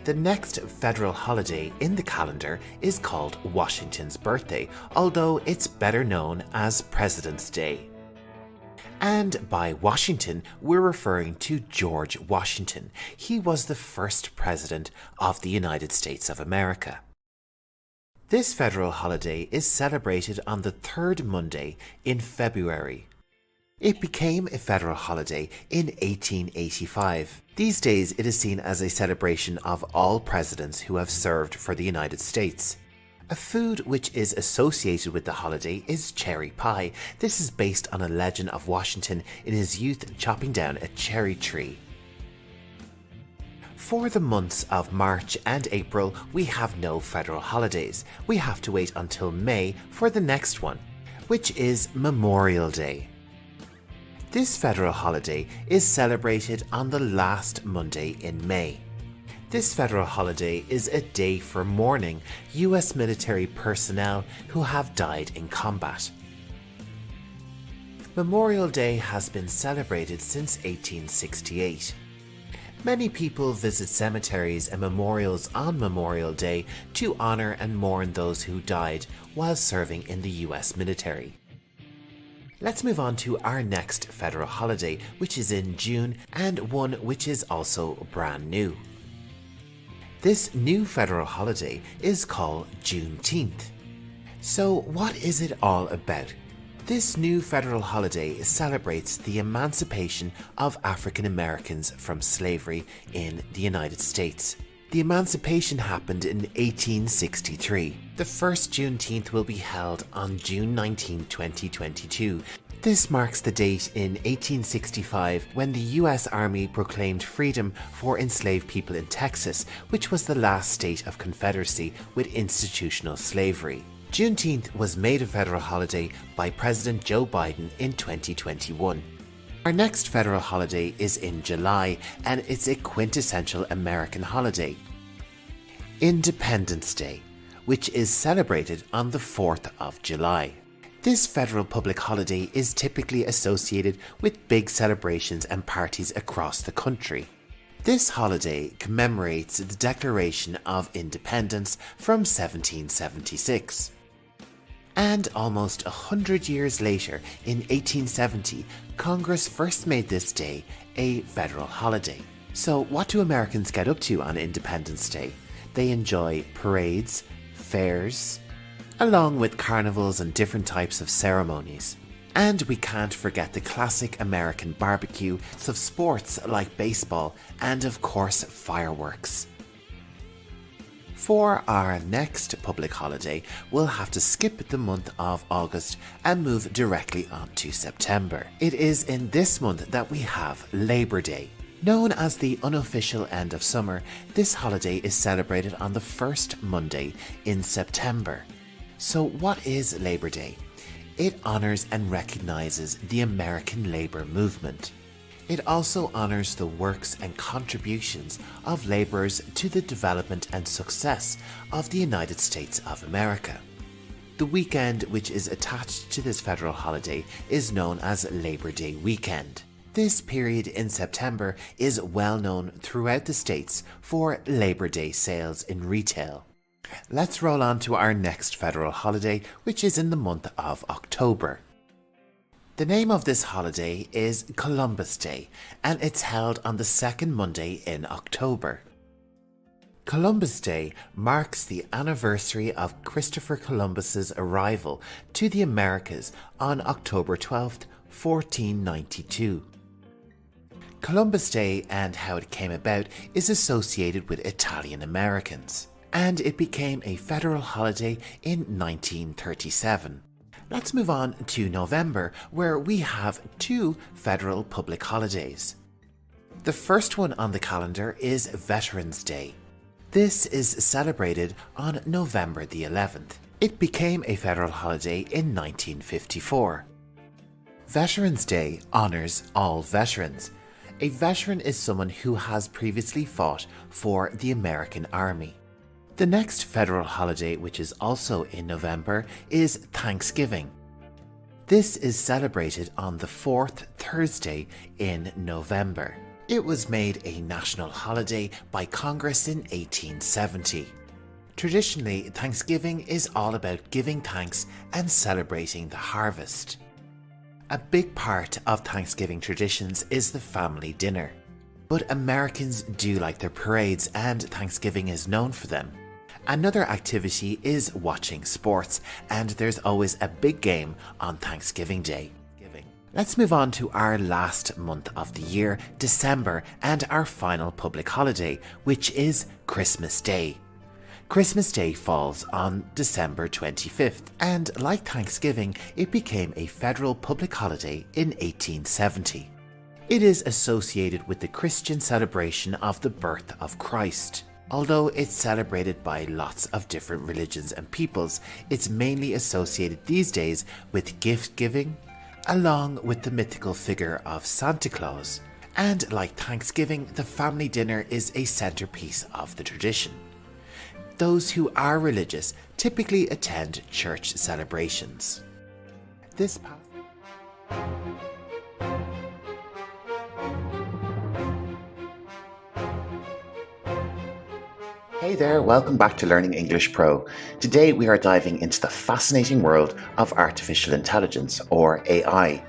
The next federal holiday in the calendar is called Washington's Birthday, although it's better known as President's Day. And by Washington, we're referring to George Washington. He was the first president of the United States of America. This federal holiday is celebrated on the third Monday in February. It became a federal holiday in 1885. These days, it is seen as a celebration of all presidents who have served for the United States. A food which is associated with the holiday is cherry pie. This is based on a legend of Washington in his youth chopping down a cherry tree. For the months of March and April, we have no federal holidays. We have to wait until May for the next one, which is Memorial Day. This federal holiday is celebrated on the last Monday in May. This federal holiday is a day for mourning US military personnel who have died in combat. Memorial Day has been celebrated since 1868. Many people visit cemeteries and memorials on Memorial Day to honor and mourn those who died while serving in the US military. Let's move on to our next federal holiday, which is in June and one which is also brand new. This new federal holiday is called Juneteenth. So what is it all about? This new federal holiday celebrates the emancipation of African Americans from slavery in the United States. The emancipation happened in 1863. The first Juneteenth will be held on June 19, 2022. This marks the date in 1865 when the US Army proclaimed freedom for enslaved people in Texas, which was the last state of Confederacy with institutional slavery. Juneteenth was made a federal holiday by President Joe Biden in 2021. Our next federal holiday is in July, and it's a quintessential American holiday. Independence Day, which is celebrated on the 4th of July. This federal public holiday is typically associated with big celebrations and parties across the country. This holiday commemorates the Declaration of Independence from 1776. And almost 100 years later, in 1870, Congress first made this day a federal holiday. So what do Americans get up to on Independence Day? They enjoy parades, fairs, along with carnivals and different types of ceremonies. And we can't forget the classic American barbecue, of sports like baseball, and of course fireworks. For our next public holiday, we'll have to skip the month of August and move directly on to September. It is in this month that we have Labor Day. Known as the unofficial end of summer, this holiday is celebrated on the first Monday in September. So what is Labor Day? It honors and recognizes the American labor movement. It also honors the works and contributions of laborers to the development and success of the United States of America. The weekend which is attached to this federal holiday is known as Labor Day weekend. This period in September is well known throughout the states for Labor Day sales in retail. Let's roll on to our next federal holiday, which is in the month of October. The name of this holiday is Columbus Day, and it's held on the second Monday in October. Columbus Day marks the anniversary of Christopher Columbus's arrival to the Americas on October 12, 1492. Columbus Day and how it came about is associated with Italian Americans, and it became a federal holiday in 1937. Let's move on to November, where we have two federal public holidays. The first one on the calendar is Veterans Day. This is celebrated on November the 11th. It became a federal holiday in 1954. Veterans Day honors all veterans. A veteran is someone who has previously fought for the American Army. The next federal holiday, which is also in November, is Thanksgiving. This is celebrated on the fourth Thursday in November. It was made a national holiday by Congress in 1870. Traditionally, Thanksgiving is all about giving thanks and celebrating the harvest. A big part of Thanksgiving traditions is the family dinner. But Americans do like their parades, and Thanksgiving is known for them. Another activity is watching sports, and there's always a big game on Thanksgiving Day. Let's move on to our last month of the year, December, and our final public holiday, which is Christmas Day. Christmas Day falls on December 25th, and like Thanksgiving, it became a federal public holiday in 1870. It is associated with the Christian celebration of the birth of Christ. Although it's celebrated by lots of different religions and peoples, it's mainly associated these days with gift giving, along with the mythical figure of Santa Claus. And like Thanksgiving, the family dinner is a centerpiece of the tradition. Those who are religious typically attend church celebrations. This past Hey there, welcome back to Learning English Pro. Today we are diving into the fascinating world of artificial intelligence, or AI.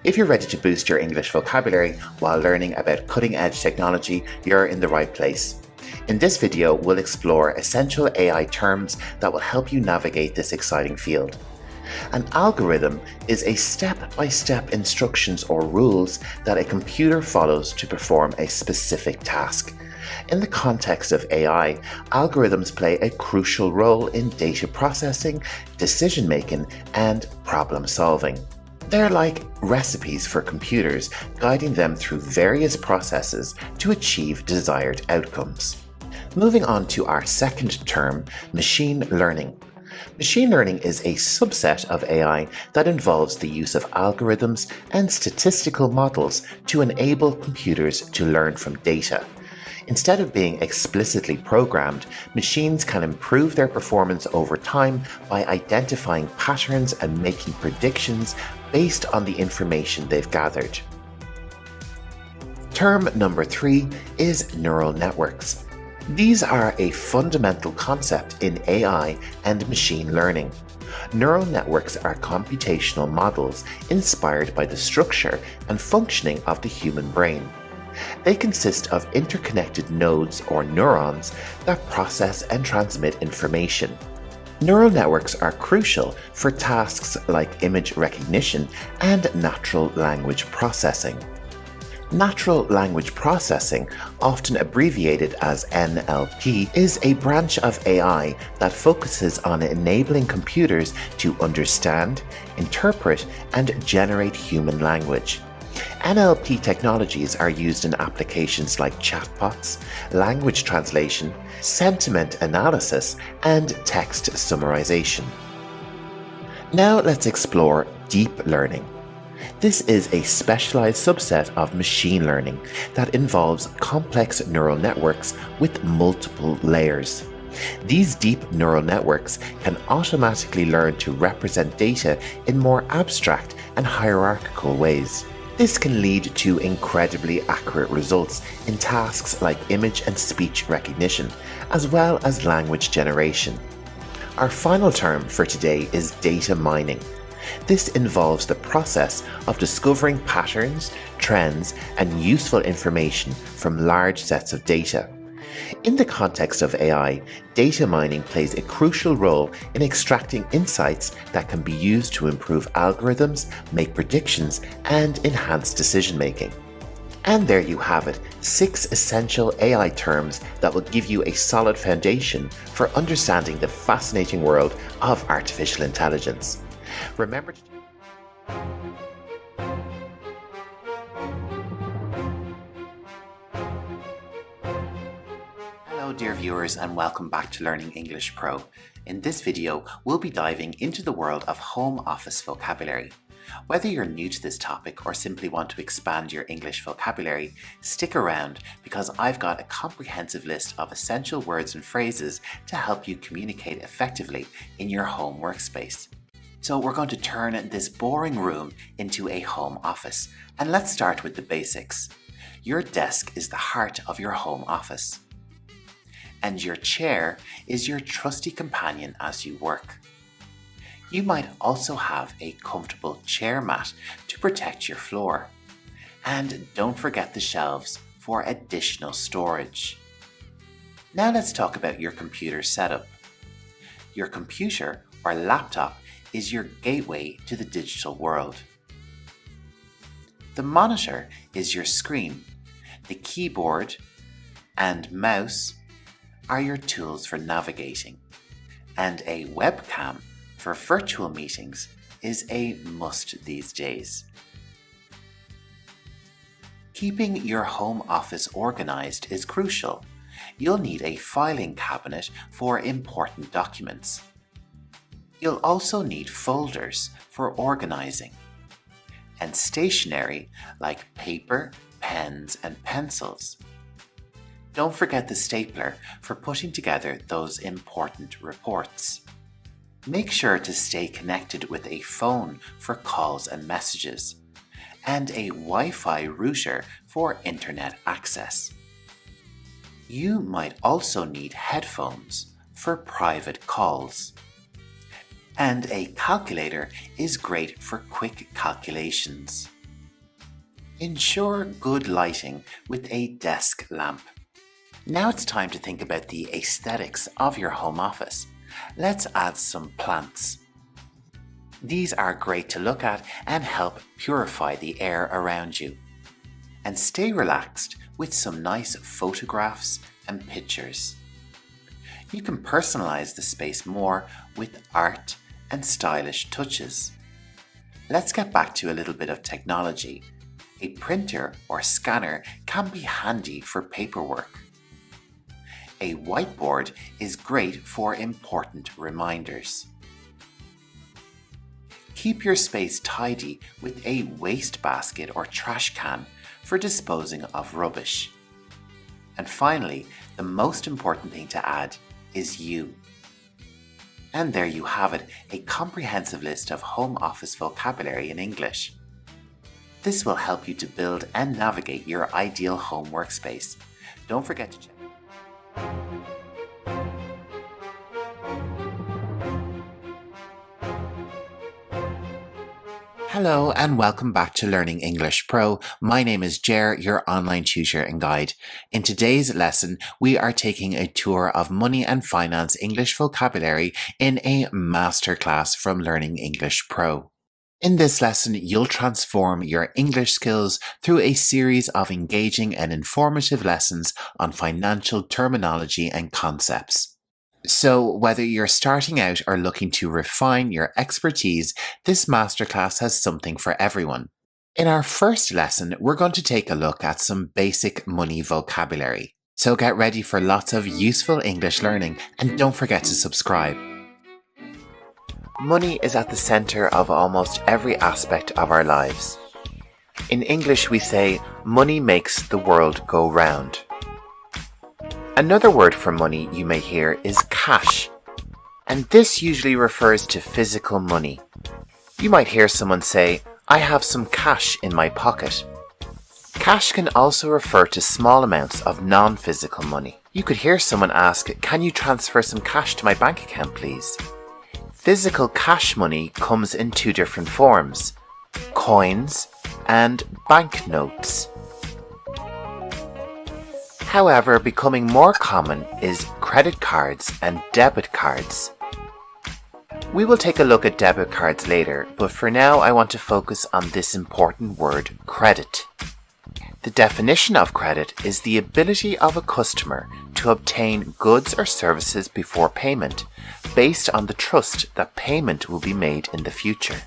If you're ready to boost your English vocabulary while learning about cutting-edge technology, you're in the right place. In this video, we'll explore essential AI terms that will help you navigate this exciting field. An algorithm is a step-by-step instructions or rules that a computer follows to perform a specific task. In the context of AI, algorithms play a crucial role in data processing, decision-making, and problem-solving. They're like recipes for computers, guiding them through various processes to achieve desired outcomes. Moving on to our second term, machine learning. Machine learning is a subset of AI that involves the use of algorithms and statistical models to enable computers to learn from data. Instead of being explicitly programmed, machines can improve their performance over time by identifying patterns and making predictions based on the information they've gathered. Term number 3 is neural networks. These are a fundamental concept in AI and machine learning. Neural networks are computational models inspired by the structure and functioning of the human brain. They consist of interconnected nodes or neurons that process and transmit information. Neural networks are crucial for tasks like image recognition and natural language processing. Natural language processing, often abbreviated as NLP, is a branch of AI that focuses on enabling computers to understand, interpret, and generate human language. NLP technologies are used in applications like chatbots, language translation, sentiment analysis, and text summarization. Now let's explore deep learning. This is a specialized subset of machine learning that involves complex neural networks with multiple layers. These deep neural networks can automatically learn to represent data in more abstract and hierarchical ways. This can lead to incredibly accurate results in tasks like image and speech recognition, as well as language generation. Our final term for today is data mining. This involves the process of discovering patterns, trends, and useful information from large sets of data. In the context of AI, data mining plays a crucial role in extracting insights that can be used to improve algorithms, make predictions, and enhance decision-making. And there you have it, 6 essential AI terms that will give you a solid foundation for understanding the fascinating world of artificial intelligence. Remember to Hello dear viewers, and welcome back to Learning English Pro. In this video, we'll be diving into the world of home office vocabulary. Whether you're new to this topic or simply want to expand your English vocabulary, stick around because I've got a comprehensive list of essential words and phrases to help you communicate effectively in your home workspace. So we're going to turn this boring room into a home office. And let's start with the basics. Your desk is the heart of your home office. And your chair is your trusty companion as you work. You might also have a comfortable chair mat to protect your floor. And don't forget the shelves for additional storage. Now let's talk about your computer setup. Your computer or laptop is your gateway to the digital world. The monitor is your screen. The keyboard and mouse are your tools for navigating, and a webcam for virtual meetings is a must these days. Keeping your home office organized is crucial. You'll need a filing cabinet for important documents. You'll also need folders for organizing, and stationery like paper, pens, and pencils. Don't forget the stapler for putting together those important reports. Make sure to stay connected with a phone for calls and messages, and a Wi-Fi router for internet access. You might also need headphones for private calls. And a calculator is great for quick calculations. Ensure good lighting with a desk lamp. Now it's time to think about the aesthetics of your home office. Let's add some plants. These are great to look at and help purify the air around you. And stay relaxed with some nice photographs and pictures. You can personalize the space more with art and stylish touches. Let's get back to a little bit of technology. A printer or scanner can be handy for paperwork. A whiteboard is great for important reminders. Keep your space tidy with a wastebasket or trash can for disposing of rubbish. And finally, the most important thing to add is you. And there you have it, a comprehensive list of home office vocabulary in English. This will help you to build and navigate your ideal home workspace. Don't forget to check. Hello and welcome back to Learning English Pro. My name is Jer, your online tutor and guide. In today's lesson, we are taking a tour of money and finance English vocabulary in a masterclass from Learning English Pro. In this lesson, you'll transform your English skills through a series of engaging and informative lessons on financial terminology and concepts. So whether you're starting out or looking to refine your expertise, this masterclass has something for everyone. In our first lesson, we're going to take a look at some basic money vocabulary. So get ready for lots of useful English learning and don't forget to subscribe. Money is at the center of almost every aspect of our lives. In English, we say, money makes the world go round. Another word for money you may hear is cash, and this usually refers to physical money. You might hear someone say, I have some cash in my pocket. Cash can also refer to small amounts of non-physical money. You could hear someone ask, can you transfer some cash to my bank account, please? Physical cash money comes in two different forms, coins and banknotes. However, becoming more common is credit cards and debit cards. We will take a look at debit cards later, but for now I want to focus on this important word, credit. The definition of credit is the ability of a customer to obtain goods or services before payment, based on the trust that payment will be made in the future.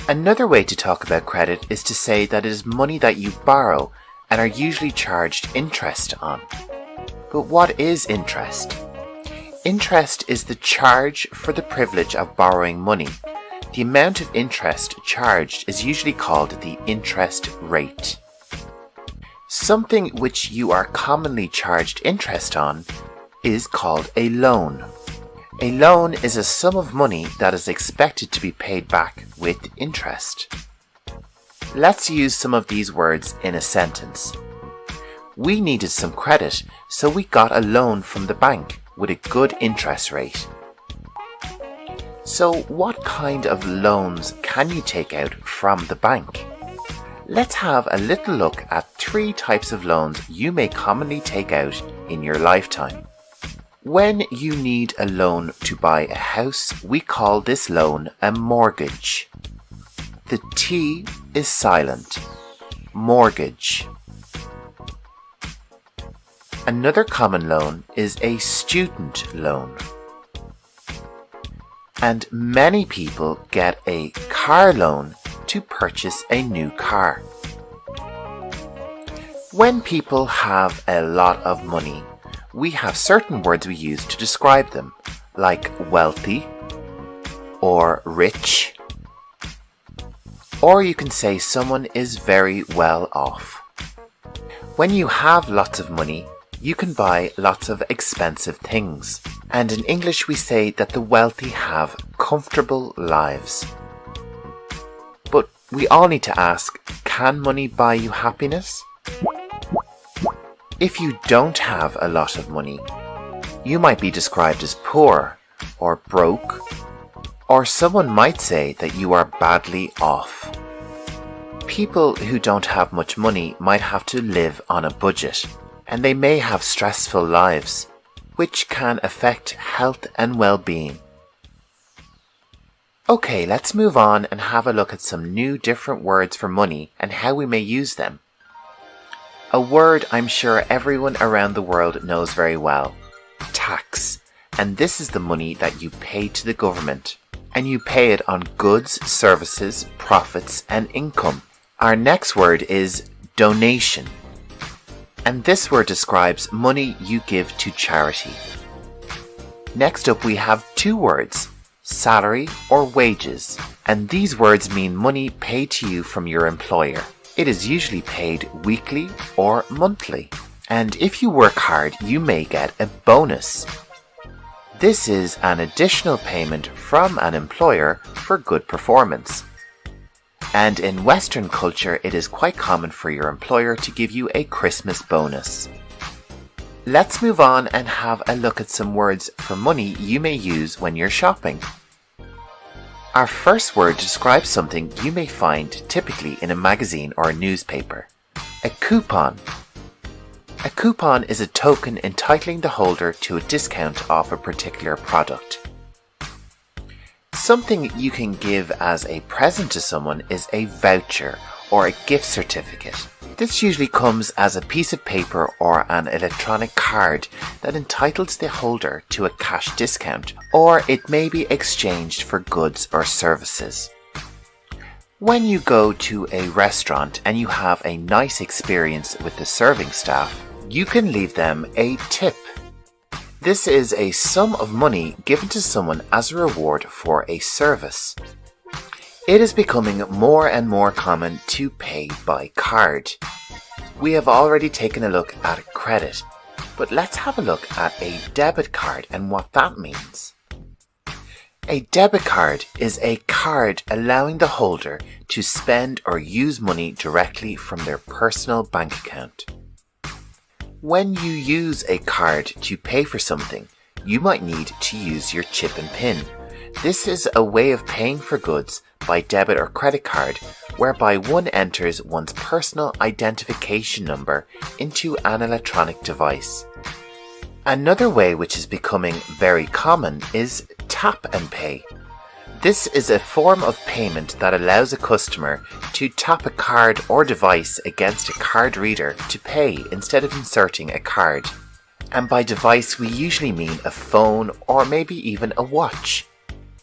Another way to talk about credit is to say that it is money that you borrow and are usually charged interest on. But what is interest? Interest is the charge for the privilege of borrowing money. The amount of interest charged is usually called the interest rate. Something which you are commonly charged interest on is called a loan. A loan is a sum of money that is expected to be paid back with interest. Let's use some of these words in a sentence. We needed some credit, so we got a loan from the bank with a good interest rate. So what kind of loans can you take out from the bank? Let's have a little look at 3 types of loans you may commonly take out in your lifetime. When you need a loan to buy a house, we call this loan a mortgage. The T is silent. Mortgage. Another common loan is a student loan. And many people get a car loan to purchase a new car. When people have a lot of money, we have certain words we use to describe them, like wealthy or rich. Or you can say someone is very well off. When you have lots of money, you can buy lots of expensive things. And in English we say that the wealthy have comfortable lives. But we all need to ask, can money buy you happiness? If you don't have a lot of money, you might be described as poor or broke, or someone might say that you are badly off. People who don't have much money might have to live on a budget, and they may have stressful lives, which can affect health and well-being. Okay, let's move on and have a look at some new different words for money and how we may use them. A word I'm sure everyone around the world knows very well: tax. And this is the money that you pay to the government. And you pay it on goods, services, profits, and income. Our next word is donation. And this word describes money you give to charity. Next up we have two words: salary or wages. And these words mean money paid to you from your employer. It is usually paid weekly or monthly. And if you work hard, you may get a bonus. This is an additional payment from an employer for good performance. And in Western culture, it is quite common for your employer to give you a Christmas bonus. Let's move on and have a look at some words for money you may use when you're shopping. Our first word describes something you may find typically in a magazine or a newspaper: a coupon. A coupon is a token entitling the holder to a discount off a particular product. Something you can give as a present to someone is a voucher or a gift certificate. This usually comes as a piece of paper or an electronic card that entitles the holder to a cash discount, or it may be exchanged for goods or services. When you go to a restaurant and you have a nice experience with the serving staff, you can leave them a tip. This is a sum of money given to someone as a reward for a service. It is becoming more and more common to pay by card. We have already taken a look at credit, but let's have a look at a debit card and what that means. A debit card is a card allowing the holder to spend or use money directly from their personal bank account. When you use a card to pay for something, you might need to use your chip and PIN. This is a way of paying for goods by debit or credit card, whereby one enters one's personal identification number into an electronic device. Another way which is becoming very common is tap and pay. This is a form of payment that allows a customer to tap a card or device against a card reader to pay instead of inserting a card. And by device we usually mean a phone or maybe even a watch.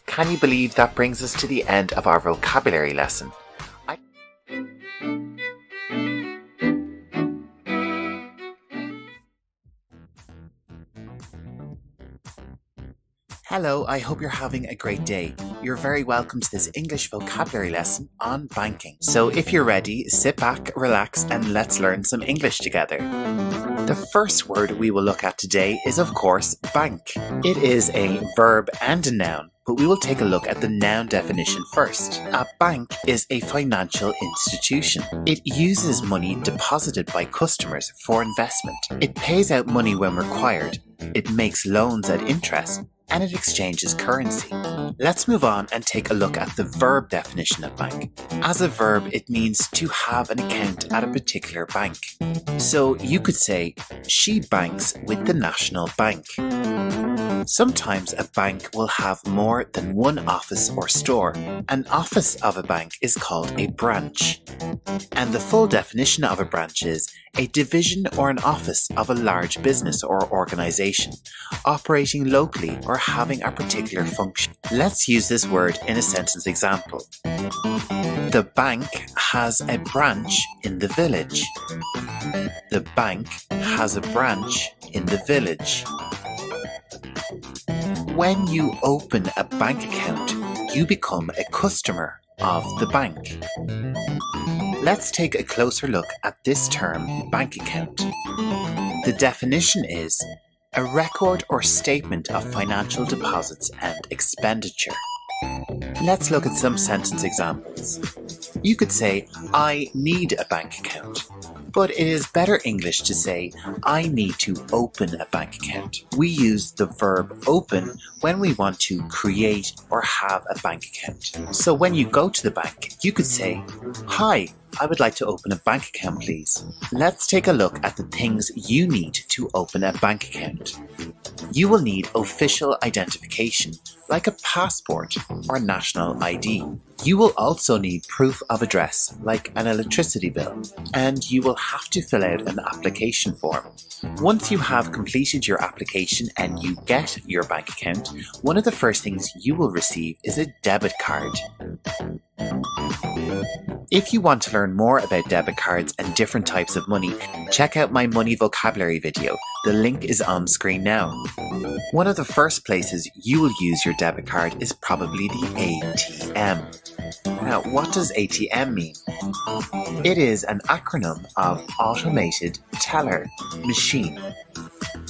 Can you believe that brings us to the end of our vocabulary lesson? Hello, I hope you're having a great day. You're very welcome to this English vocabulary lesson on banking. So if you're ready, sit back, relax, and let's learn some English together. The first word we will look at today is, of course, bank. It is a verb and a noun, but we will take a look at the noun definition first. A bank is a financial institution. It uses money deposited by customers for investment. It pays out money when required. It makes loans at interest, and it exchanges currency. Let's move on and take a look at the verb definition of bank. As a verb, it means to have an account at a particular bank. So you could say, she banks with the National Bank. Sometimes a bank will have more than one office or store. An office of a bank is called a branch. And the full definition of a branch is a division or an office of a large business or organization, operating locally or having a particular function. Let's use this word in a sentence example. The bank has a branch in the village. The bank has a branch in the village. When you open a bank account, you become a customer of the bank. Let's take a closer look at this term, bank account. The definition is a record or statement of financial deposits and expenditure. Let's look at some sentence examples. You could say, I need a bank account. But it is better English to say, I need to open a bank account. We use the verb open when we want to create or have a bank account. So when you go to the bank, you could say, hi, I would like to open a bank account, please. Let's take a look at the things you need to open a bank account. You will need official identification, like a passport or national ID. You will also need proof of address, like an electricity bill, and you will have to fill out an application form. Once you have completed your application and you get your bank account, one of the first things you will receive is a debit card. If you want to learn more about debit cards and different types of money, check out my money vocabulary video. The link is on screen now. One of the first places you will use your debit card is probably the ATM. Now, what does ATM mean? It is an acronym of Automated Teller Machine.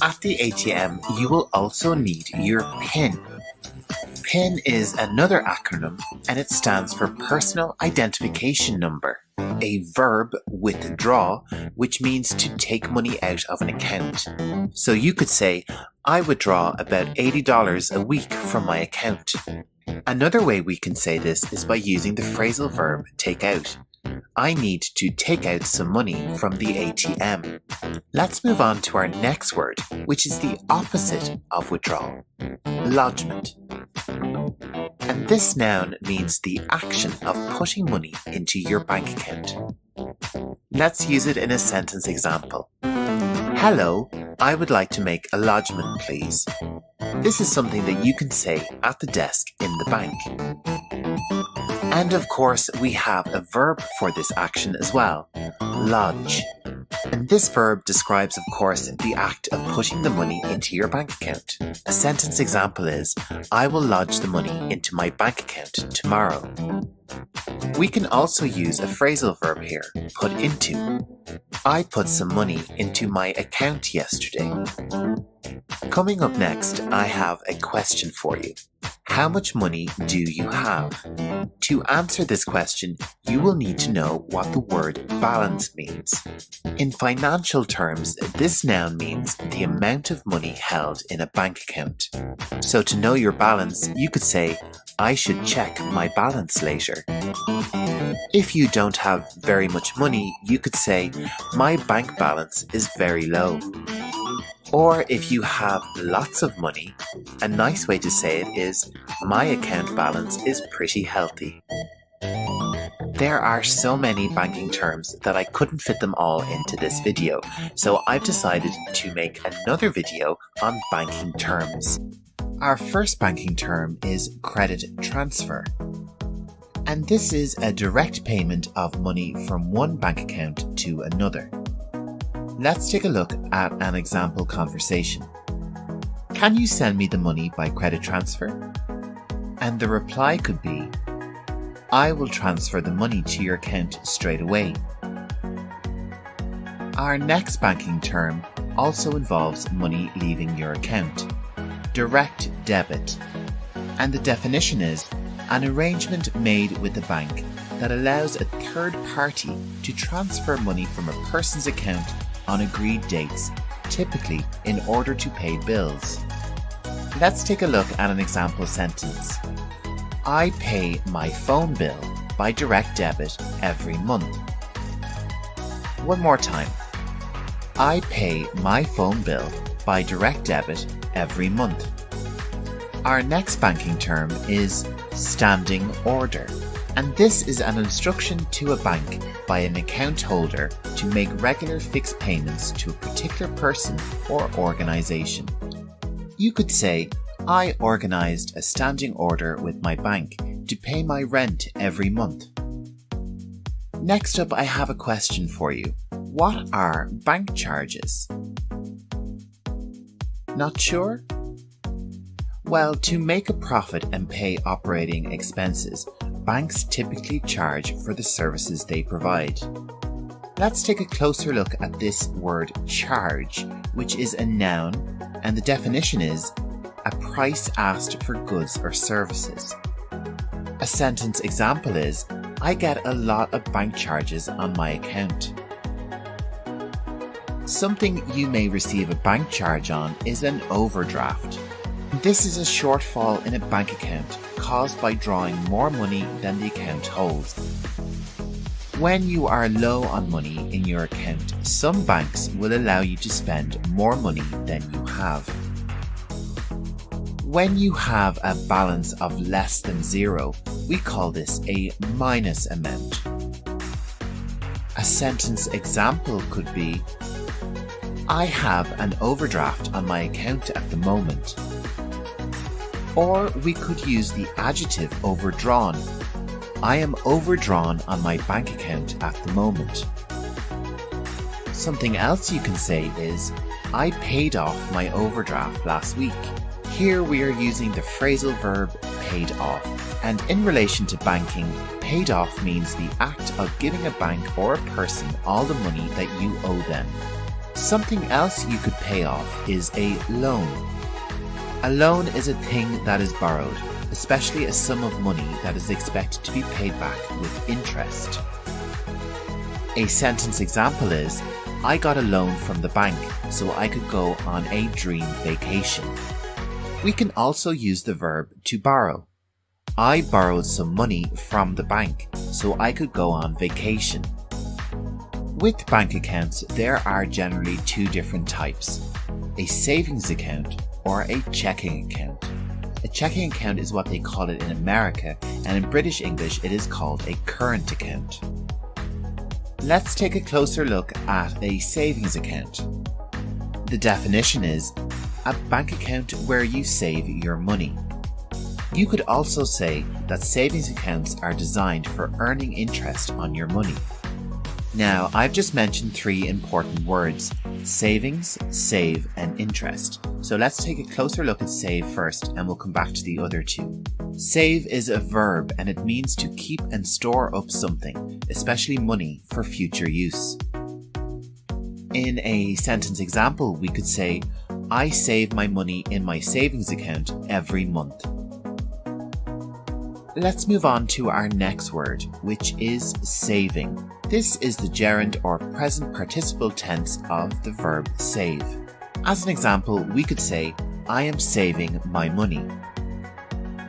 At the ATM, you will also need your PIN. PIN is another acronym and it stands for Personal Identification Number. A verb, withdraw, which means to take money out of an account. So you could say, I withdraw about $80 a week from my account. Another way we can say this is by using the phrasal verb take out. I need to take out some money from the ATM. Let's move on to our next word, which is the opposite of withdrawal, lodgement. And this noun means the action of putting money into your bank account. Let's use it in a sentence example. Hello, I would like to make a lodgement, please. This is something that you can say at the desk in the bank. And of course, we have a verb for this action as well, lodge. And this verb describes, of course, the act of putting the money into your bank account. A sentence example is, I will lodge the money into my bank account tomorrow. We can also use a phrasal verb here, put into. I put some money into my account yesterday. Coming up next, I have a question for you. How much money do you have? To answer this question, you will need to know what the word balance means. In financial terms, this noun means the amount of money held in a bank account. So to know your balance, you could say, I should check my balance later. If you don't have very much money, you could say, my bank balance is very low. Or if you have lots of money, a nice way to say it is, my account balance is pretty healthy. There are so many banking terms that I couldn't fit them all into this video, so I've decided to make another video on banking terms. Our first banking term is credit transfer. And this is a direct payment of money from one bank account to another. Let's take a look at an example conversation. Can you send me the money by credit transfer? And the reply could be, I will transfer the money to your account straight away. Our next banking term also involves money leaving your account, direct debit. And the definition is an arrangement made with the bank that allows a third party to transfer money from a person's account on agreed dates, typically in order to pay bills. Let's take a look at an example sentence. I pay my phone bill by direct debit every month. One more time. I pay my phone bill by direct debit every month. Our next banking term is standing order. And this is an instruction to a bank by an account holder to make regular fixed payments to a particular person or organization. You could say, I organized a standing order with my bank to pay my rent every month. Next up, I have a question for you. What are bank charges? Not sure? Well, to make a profit and pay operating expenses, banks typically charge for the services they provide. Let's take a closer look at this word charge, which is a noun, and the definition is a price asked for goods or services. A sentence example is, I get a lot of bank charges on my account. Something you may receive a bank charge on is an overdraft. This is a shortfall in a bank account caused by drawing more money than the account holds. When you are low on money in your account, some banks will allow you to spend more money than you have. When you have a balance of less than zero, we call this a minus amount. A sentence example could be, I have an overdraft on my account at the moment. Or we could use the adjective overdrawn. I am overdrawn on my bank account at the moment. Something else you can say is, I paid off my overdraft last week. Here we are using the phrasal verb paid off. And in relation to banking, paid off means the act of giving a bank or a person all the money that you owe them. Something else you could pay off is a loan. A loan is a thing that is borrowed, especially a sum of money that is expected to be paid back with interest. A sentence example is, I got a loan from the bank so I could go on a dream vacation. We can also use the verb to borrow. I borrowed some money from the bank so I could go on vacation. With bank accounts, there are generally two different types, a savings account or a checking account. A checking account is what they call it in America, and in British English it is called a current account. Let's take a closer look at a savings account. The definition is a bank account where you save your money. You could also say that savings accounts are designed for earning interest on your money. Now, I've just mentioned three important words: savings, save, and interest. So let's take a closer look at save first, and we'll come back to the other two. Save is a verb, and it means to keep and store up something, especially money, for future use. In a sentence example, we could say, I save my money in my savings account every month. Let's move on to our next word, which is saving. This is the gerund or present participle tense of the verb save. As an example, we could say, I am saving my money.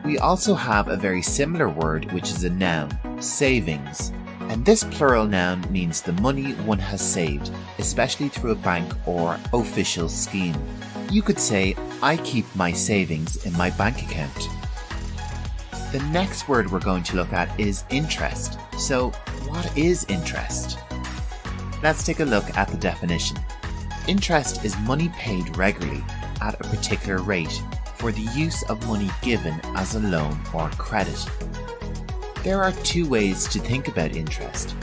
We also have a very similar word, which is a noun, savings. And this plural noun means the money one has saved, especially through a bank or official scheme. You could say, I keep my savings in my bank account. The next word we're going to look at is interest. So, what is interest? Let's take a look at the definition. Interest is money paid regularly at a particular rate for the use of money given as a loan or credit. There are two ways to think about interest.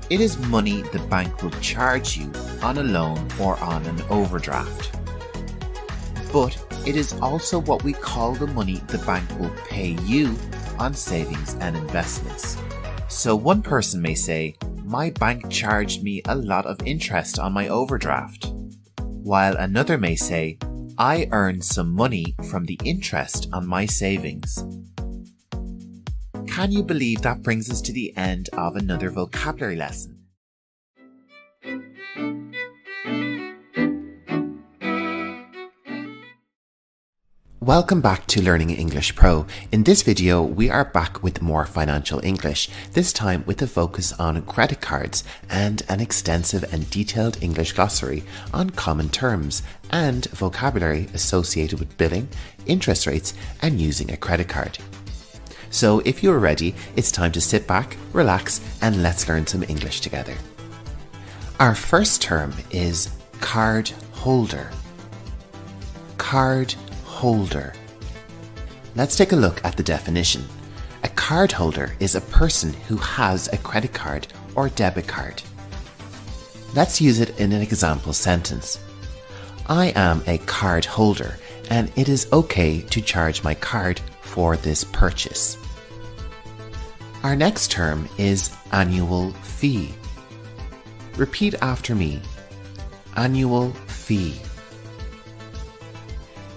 It is money the bank will charge you on a loan or on an overdraft. But it is also what we call the money the bank will pay you on savings and investments. So one person may say, my bank charged me a lot of interest on my overdraft, while another may say, I earned some money from the interest on my savings. Can you believe that brings us to the end of another vocabulary lesson? Welcome back to Learning English Pro. In this video, we are back with more financial English, this time with a focus on credit cards and an extensive and detailed English glossary on common terms and vocabulary associated with billing, interest rates, and using a credit card. So if you're ready, it's time to sit back, relax, and let's learn some English together. Our first term is card holder. Card holder. Let's take a look at the definition. A card holder is a person who has a credit card or debit card. Let's use it in an example sentence. I am a card holder and it is okay to charge my card for this purchase. Our next term is annual fee. Repeat after me. Annual fee.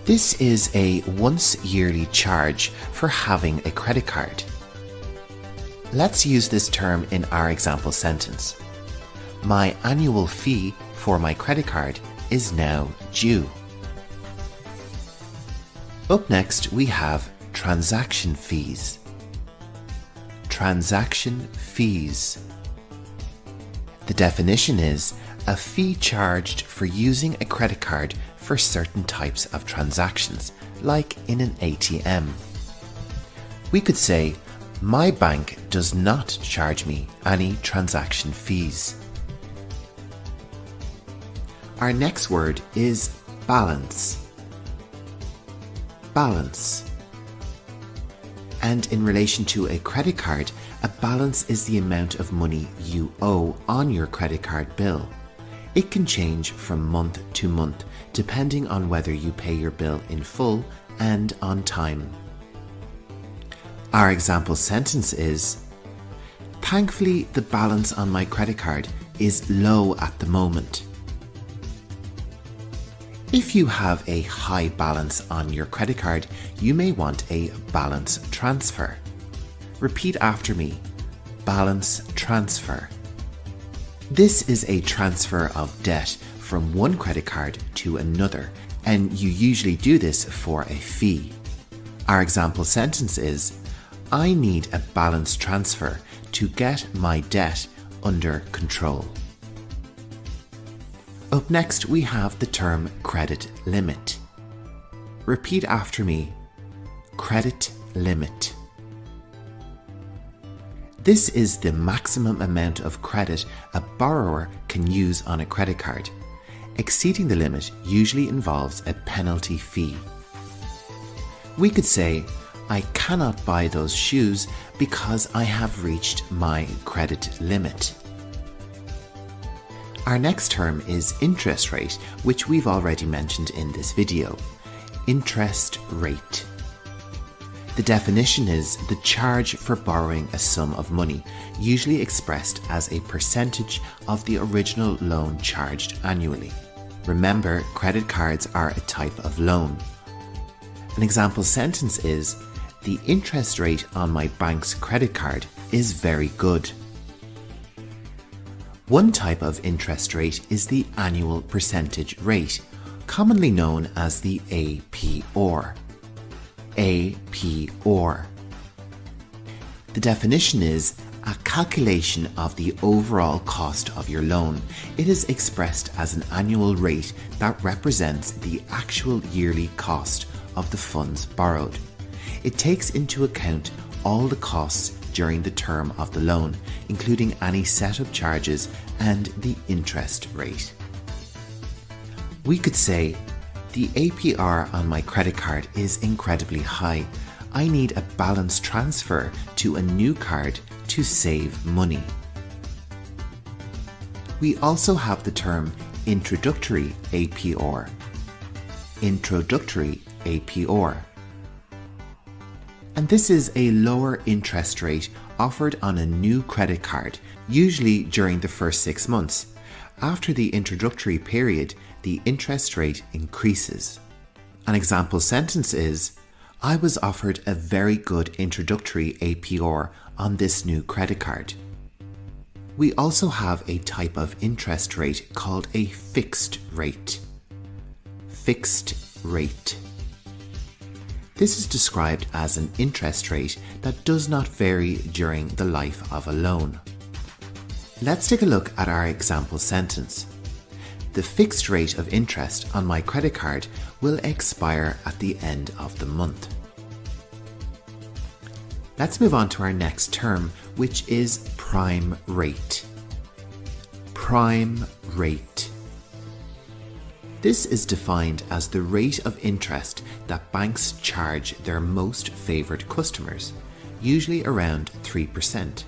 This is a once yearly charge for having a credit card. Let's use this term in our example sentence. My annual fee for my credit card is now due. Up next, we have transaction fees. Transaction fees. The definition is a fee charged for using a credit card for certain types of transactions, like in an ATM. We could say, my bank does not charge me any transaction fees. Our next word is balance. Balance. And in relation to a credit card, a balance is the amount of money you owe on your credit card bill. It can change from month to month depending on whether you pay your bill in full and on time. Our example sentence is, thankfully the balance on my credit card is low at the moment. If you have a high balance on your credit card, you may want a balance transfer. Repeat after me. Balance transfer. This is a transfer of debt from one credit card to another, and you usually do this for a fee. Our example sentence is, I need a balance transfer to get my debt under control. Up next, we have the term credit limit. Repeat after me. Credit limit. This is the maximum amount of credit a borrower can use on a credit card. Exceeding the limit usually involves a penalty fee. We could say, I cannot buy those shoes because I have reached my credit limit. Our next term is interest rate, which we've already mentioned in this video. Interest rate. The definition is the charge for borrowing a sum of money, usually expressed as a percentage of the original loan charged annually. Remember, credit cards are a type of loan. An example sentence is, the interest rate on my bank's credit card is very good. One type of interest rate is the annual percentage rate, commonly known as the APR. APR. The definition is a calculation of the overall cost of your loan. It is expressed as an annual rate that represents the actual yearly cost of the funds borrowed. It takes into account all the costs during the term of the loan, including any setup charges and the interest rate. We could say, the APR on my credit card is incredibly high. I need a balance transfer to a new card to save money. We also have the term introductory APR. Introductory APR. And this is a lower interest rate offered on a new credit card, usually during the first 6 months. After the introductory period, the interest rate increases. An example sentence is, I was offered a very good introductory APR on this new credit card. We also have a type of interest rate called a fixed rate. Fixed rate. This is described as an interest rate that does not vary during the life of a loan. Let's take a look at our example sentence. The fixed rate of interest on my credit card will expire at the end of the month. Let's move on to our next term, which is prime rate. Prime rate. This is defined as the rate of interest that banks charge their most favoured customers, usually around 3%.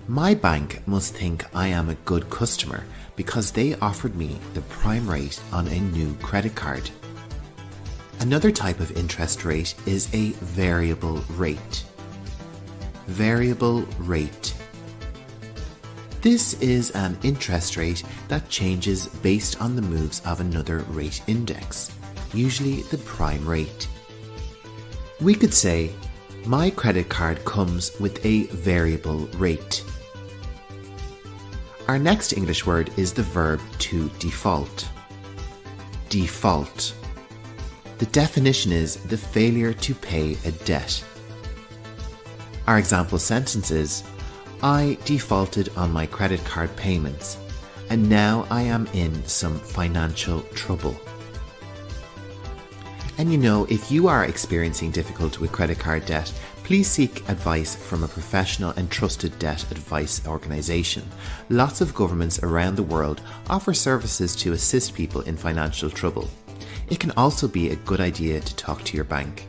My bank must think I am a good customer because they offered me the prime rate on a new credit card. Another type of interest rate is a variable rate. Variable rate. This is an interest rate that changes based on the moves of another rate index, usually the prime rate. We could say, my credit card comes with a variable rate. Our next English word is the verb to default. Default. The definition is the failure to pay a debt. Our example sentence is, I defaulted on my credit card payments, and now I am in some financial trouble. And you know, if you are experiencing difficulty with credit card debt, please seek advice from a professional and trusted debt advice organisation. Lots of governments around the world offer services to assist people in financial trouble. It can also be a good idea to talk to your bank.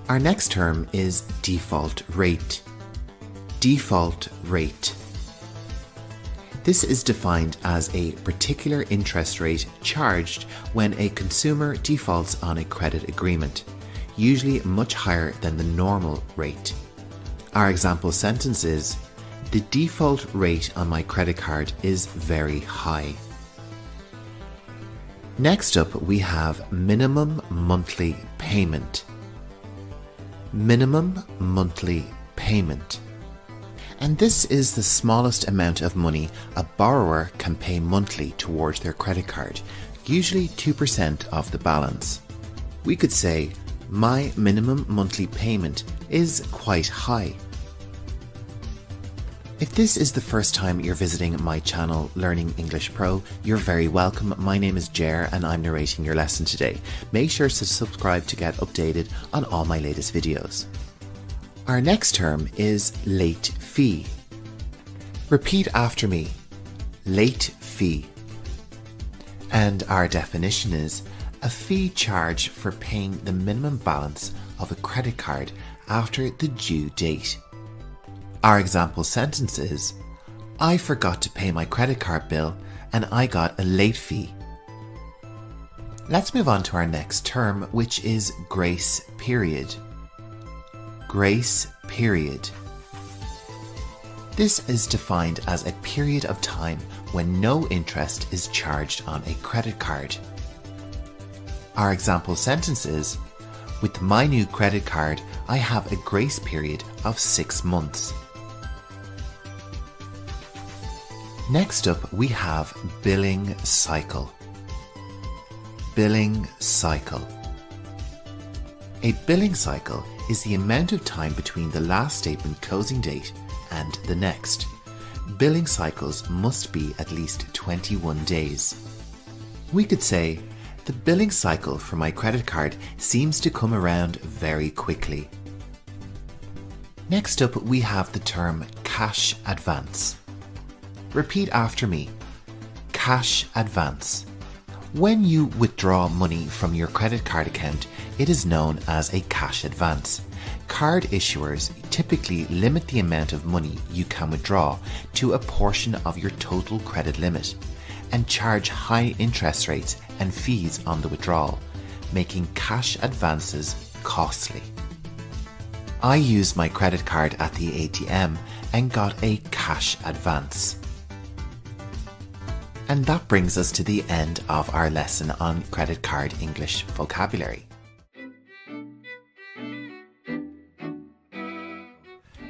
Our next term is default rate. Default rate. This is defined as a particular interest rate charged when a consumer defaults on a credit agreement, usually much higher than the normal rate. Our example sentence is, the default rate on my credit card is very high. Next up, we have minimum monthly payment. Minimum monthly payment. And this is the smallest amount of money a borrower can pay monthly towards their credit card, usually 2% of the balance. We could say, my minimum monthly payment is quite high. If this is the first time you're visiting my channel, Learning English Pro, you're very welcome. My name is Jer and I'm narrating your lesson today. Make sure to subscribe to get updated on all my latest videos. Our next term is late fee. Repeat after me. Late fee. And our definition is a fee charged for paying the minimum balance of a credit card after the due date. Our example sentence is, I forgot to pay my credit card bill and I got a late fee. Let's move on to our next term, which is grace period. Grace period. This is defined as a period of time when no interest is charged on a credit card. Our example sentence is, with my new credit card, I have a grace period of 6 months. Next up, we have billing cycle. Billing cycle. A billing cycle is the amount of time between the last statement closing date and the next. Billing cycles must be at least 21 days. We could say, the billing cycle for my credit card seems to come around very quickly. Next up, we have the term cash advance. Repeat after me. Cash advance. When you withdraw money from your credit card account, it is known as a cash advance. Card issuers typically limit the amount of money you can withdraw to a portion of your total credit limit and charge high interest rates and fees on the withdrawal, making cash advances costly. I used my credit card at the ATM and got a cash advance. And that brings us to the end of our lesson on credit card English vocabulary.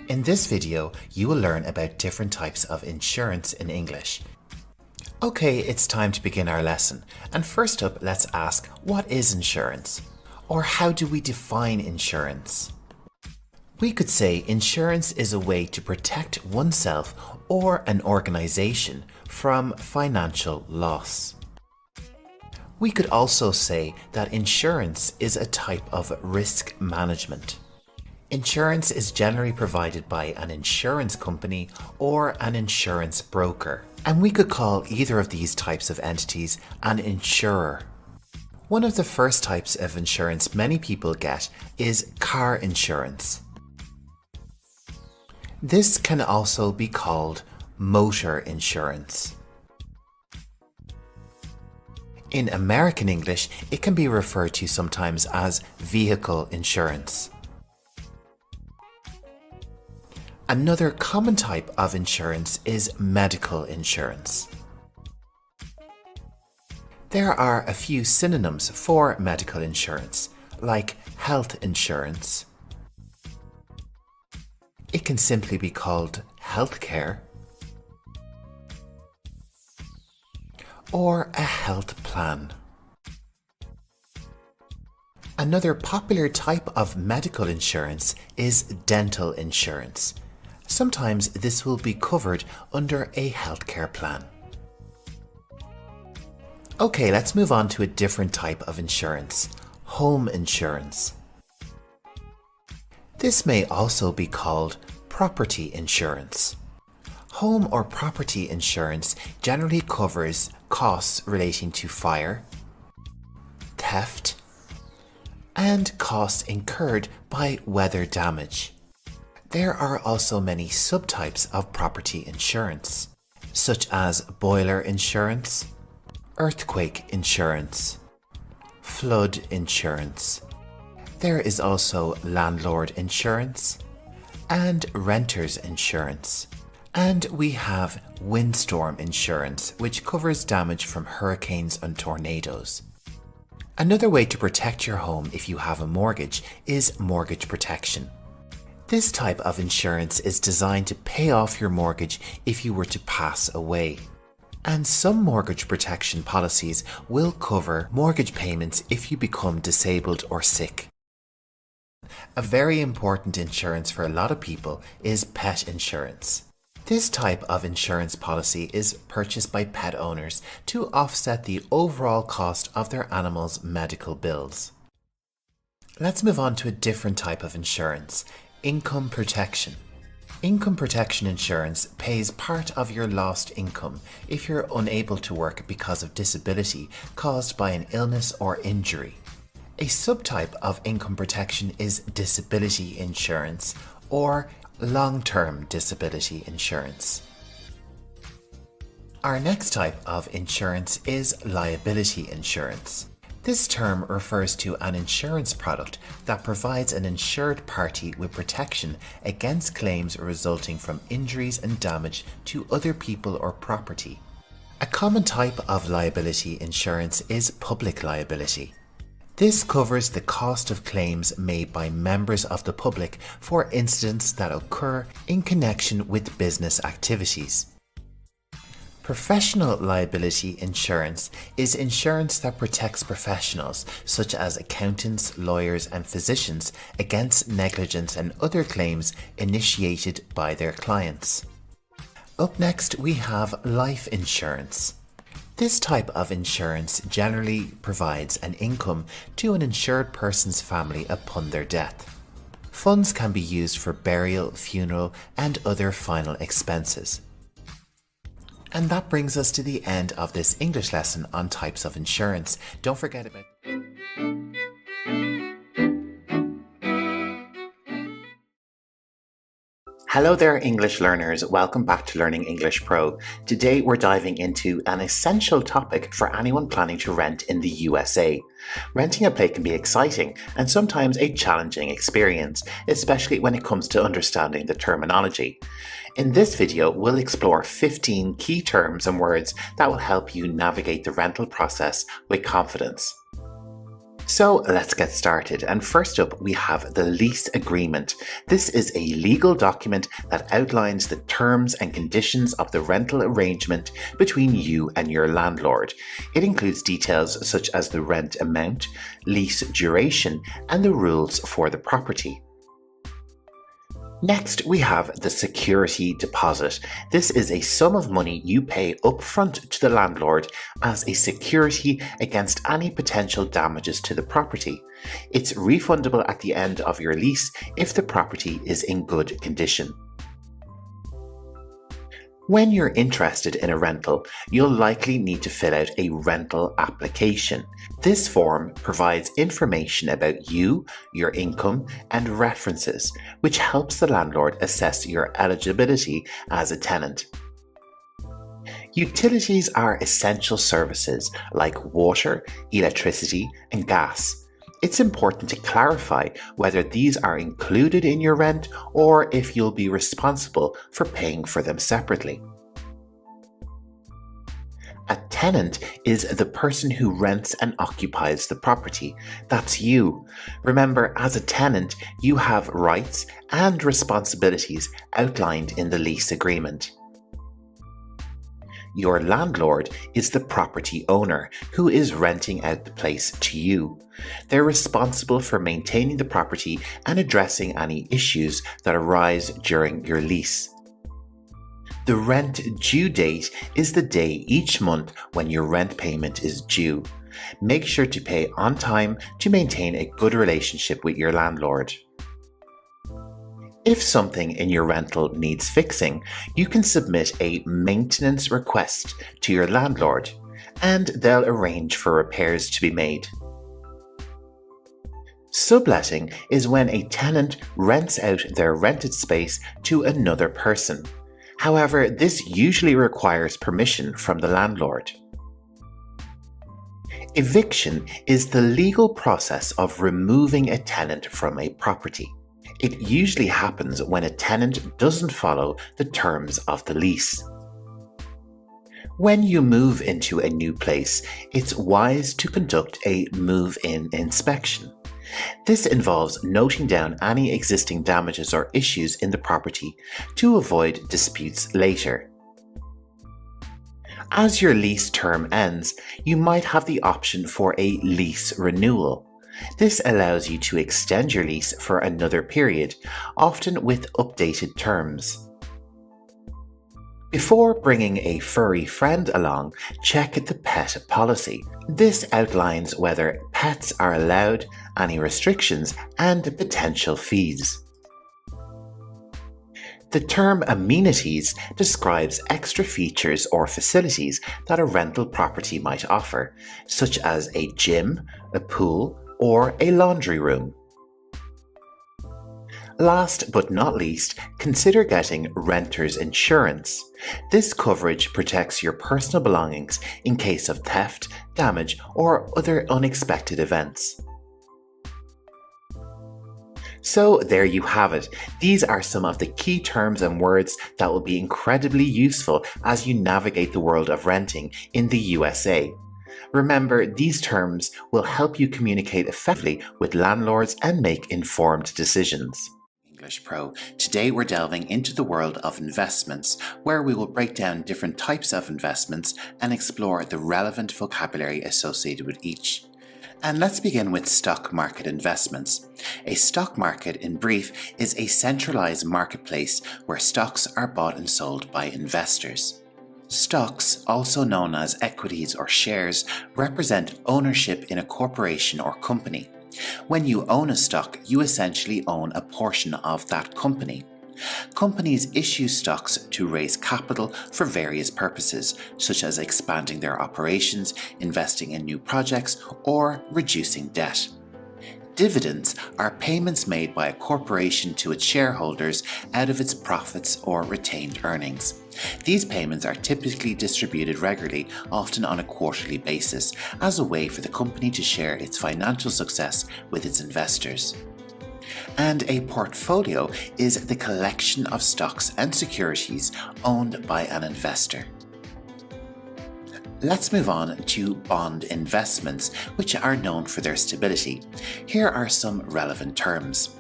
In this video, you will learn about different types of insurance in English. Okay, it's time to begin our lesson. And first up, let's ask, what is insurance? Or how do we define insurance? We could say insurance is a way to protect oneself or an organization from financial loss. We could also say that insurance is a type of risk management. Insurance is generally provided by an insurance company or an insurance broker, and we could call either of these types of entities an insurer. One of the first types of insurance many people get is car insurance. This can also be called motor insurance. In American English, it can be referred to sometimes as vehicle insurance. Another common type of insurance is medical insurance. There are a few synonyms for medical insurance, like health insurance. It can simply be called healthcare. or a health plan. Another popular type of medical insurance is dental insurance. Sometimes this will be covered under a healthcare plan. Okay, let's move on to a different type of insurance, home insurance. This may also be called property insurance. Home or property insurance generally covers costs relating to fire, theft, and costs incurred by weather damage. There are also many subtypes of property insurance, such as boiler insurance, earthquake insurance, flood insurance. There is also landlord insurance and renters insurance. And we have windstorm insurance, which covers damage from hurricanes and tornadoes. Another way to protect your home if you have a mortgage is mortgage protection. This type of insurance is designed to pay off your mortgage if you were to pass away. And some mortgage protection policies will cover mortgage payments if you become disabled or sick. A very important insurance for a lot of people is pet insurance. This type of insurance policy is purchased by pet owners to offset the overall cost of their animals' medical bills. Let's move on to a different type of insurance, income protection. Income protection insurance pays part of your lost income if you're unable to work because of disability caused by an illness or injury. A subtype of income protection is disability insurance or long-term disability insurance. Our next type of insurance is liability insurance. This term refers to an insurance product that provides an insured party with protection against claims resulting from injuries and damage to other people or property. A common type of liability insurance is public liability. This covers the cost of claims made by members of the public for incidents that occur in connection with business activities. Professional liability insurance is insurance that protects professionals such as accountants, lawyers, and physicians against negligence and other claims initiated by their clients. Up next, we have life insurance. This type of insurance generally provides an income to an insured person's family upon their death. Funds can be used for burial, funeral, and other final expenses. And that brings us to the end of this English lesson on types of insurance. Don't forget about Hello there, English learners. Welcome back to Learning English Pro. Today we're diving into an essential topic for anyone planning to rent in the USA. Renting a place can be exciting and sometimes a challenging experience, especially when it comes to understanding the terminology. In this video, we'll explore 15 key terms and words that will help you navigate the rental process with confidence. So let's get started, and first up we have the lease agreement. This is a legal document that outlines the terms and conditions of the rental arrangement between you and your landlord. It includes details such as the rent amount, lease duration, and the rules for the property. Next, we have the security deposit. This is a sum of money you pay upfront to the landlord as a security against any potential damages to the property. It's refundable at the end of your lease if the property is in good condition. When you're interested in a rental, you'll likely need to fill out a rental application. This form provides information about you, your income, and references, which helps the landlord assess your eligibility as a tenant. Utilities are essential services like water, electricity, and gas. It's important to clarify whether these are included in your rent or if you'll be responsible for paying for them separately. A tenant is the person who rents and occupies the property. That's you. Remember, as a tenant, you have rights and responsibilities outlined in the lease agreement. Your landlord is the property owner who is renting out the place to you. They're responsible for maintaining the property and addressing any issues that arise during your lease. The rent due date is the day each month when your rent payment is due. Make sure to pay on time to maintain a good relationship with your landlord. If something in your rental needs fixing, you can submit a maintenance request to your landlord, and they'll arrange for repairs to be made. Subletting is when a tenant rents out their rented space to another person. However, this usually requires permission from the landlord. Eviction is the legal process of removing a tenant from a property. It usually happens when a tenant doesn't follow the terms of the lease. When you move into a new place, it's wise to conduct a move-in inspection. This involves noting down any existing damages or issues in the property to avoid disputes later. As your lease term ends, you might have the option for a lease renewal. This allows you to extend your lease for another period, often with updated terms. Before bringing a furry friend along, check the pet policy. This outlines whether pets are allowed, any restrictions, and potential fees. The term amenities describes extra features or facilities that a rental property might offer, such as a gym, a pool, or a laundry room. Last but not least, consider getting renter's insurance. This coverage protects your personal belongings in case of theft, damage, or other unexpected events. So there you have it. These are some of the key terms and words that will be incredibly useful as you navigate the world of renting in the USA. Remember, these terms will help you communicate effectively with landlords and make informed decisions. English Pro. Today we're delving into the world of investments, where we will break down different types of investments and explore the relevant vocabulary associated with each. And let's begin with stock market investments. A stock market, in brief, is a centralized marketplace where stocks are bought and sold by investors. Stocks, also known as equities or shares, represent ownership in a corporation or company. When you own a stock, you essentially own a portion of that company. Companies issue stocks to raise capital for various purposes, such as expanding their operations, investing in new projects, or reducing debt. Dividends are payments made by a corporation to its shareholders out of its profits or retained earnings. These payments are typically distributed regularly, often on a quarterly basis, as a way for the company to share its financial success with its investors. And a portfolio is the collection of stocks and securities owned by an investor. Let's move on to bond investments, which are known for their stability. Here are some relevant terms.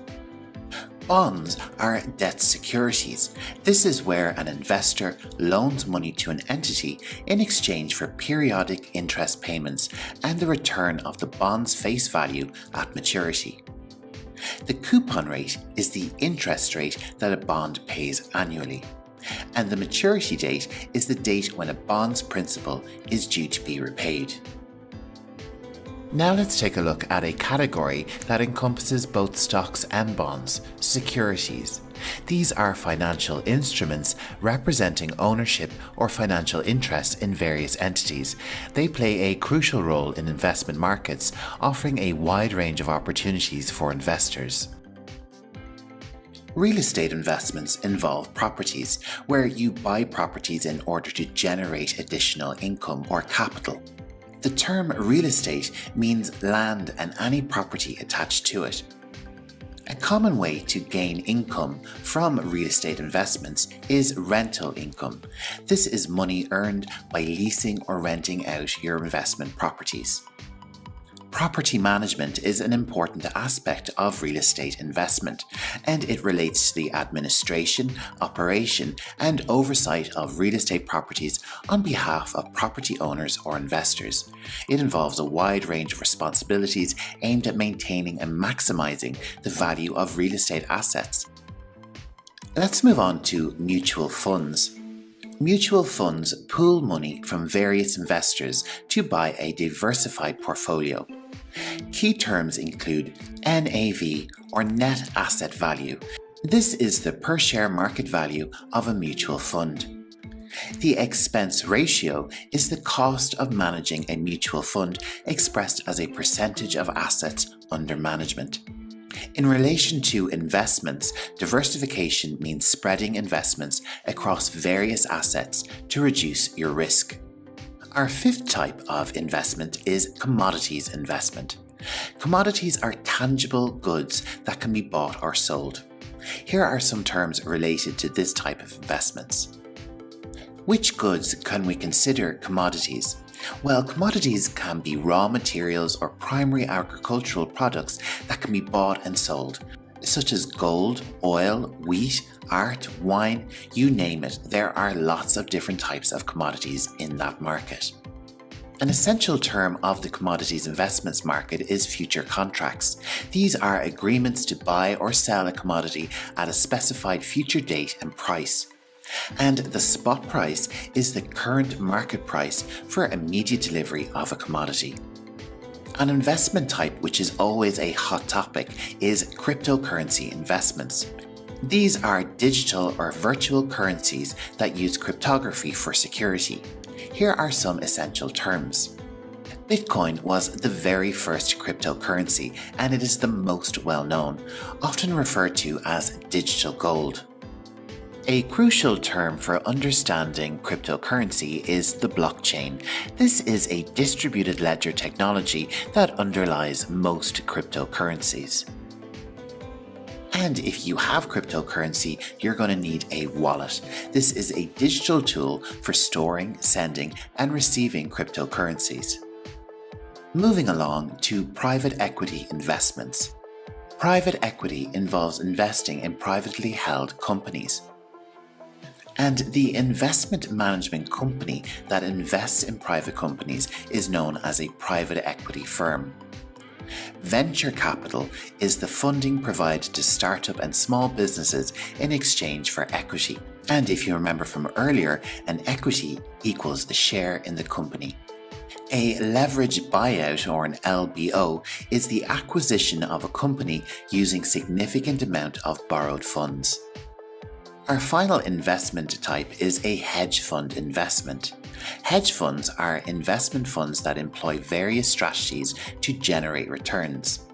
Bonds are debt securities. This is where an investor loans money to an entity in exchange for periodic interest payments and the return of the bond's face value at maturity. The coupon rate is the interest rate that a bond pays annually, and the maturity date is the date when a bond's principal is due to be repaid. Now let's take a look at a category that encompasses both stocks and bonds, securities. These are financial instruments representing ownership or financial interest in various entities. They play a crucial role in investment markets, offering a wide range of opportunities for investors. Real estate investments involve properties, where you buy properties in order to generate additional income or capital. The term real estate means land and any property attached to it. A common way to gain income from real estate investments is rental income. This is money earned by leasing or renting out your investment properties. Property management is an important aspect of real estate investment, and it relates to the administration, operation, and oversight of real estate properties on behalf of property owners or investors. It involves a wide range of responsibilities aimed at maintaining and maximizing the value of real estate assets. Let's move on to mutual funds. Mutual funds pool money from various investors to buy a diversified portfolio. Key terms include NAV or net asset value. This is the per share market value of a mutual fund. The expense ratio is the cost of managing a mutual fund expressed as a percentage of assets under management. In relation to investments, diversification means spreading investments across various assets to reduce your risk. Our fifth type of investment is commodities investment. Commodities are tangible goods that can be bought or sold. Here are some terms related to this type of investments. Which goods can we consider commodities? Well, commodities can be raw materials or primary agricultural products that can be bought and sold, such as gold, oil, wheat, art, wine, you name it. There are lots of different types of commodities in that market. An essential term of the commodities investments market is future contracts. These are agreements to buy or sell a commodity at a specified future date and price. And the spot price is the current market price for immediate delivery of a commodity. An investment type which is always a hot topic is cryptocurrency investments. These are digital or virtual currencies that use cryptography for security. Here are some essential terms. Bitcoin was the very first cryptocurrency, and it is the most well known, often referred to as digital gold. A crucial term for understanding cryptocurrency is the blockchain. This is a distributed ledger technology that underlies most cryptocurrencies. And if you have cryptocurrency, you're going to need a wallet. This is a digital tool for storing, sending, and receiving cryptocurrencies. Moving along to private equity investments. Private equity involves investing in privately held companies. And the investment management company that invests in private companies is known as a private equity firm. Venture capital is the funding provided to startup and small businesses in exchange for equity. And if you remember from earlier, an equity equals a share in the company. A leveraged buyout, or an LBO, is the acquisition of a company using significant amount of borrowed funds. Our final investment type is a hedge fund investment. Hedge funds are investment funds that employ various strategies to generate returns.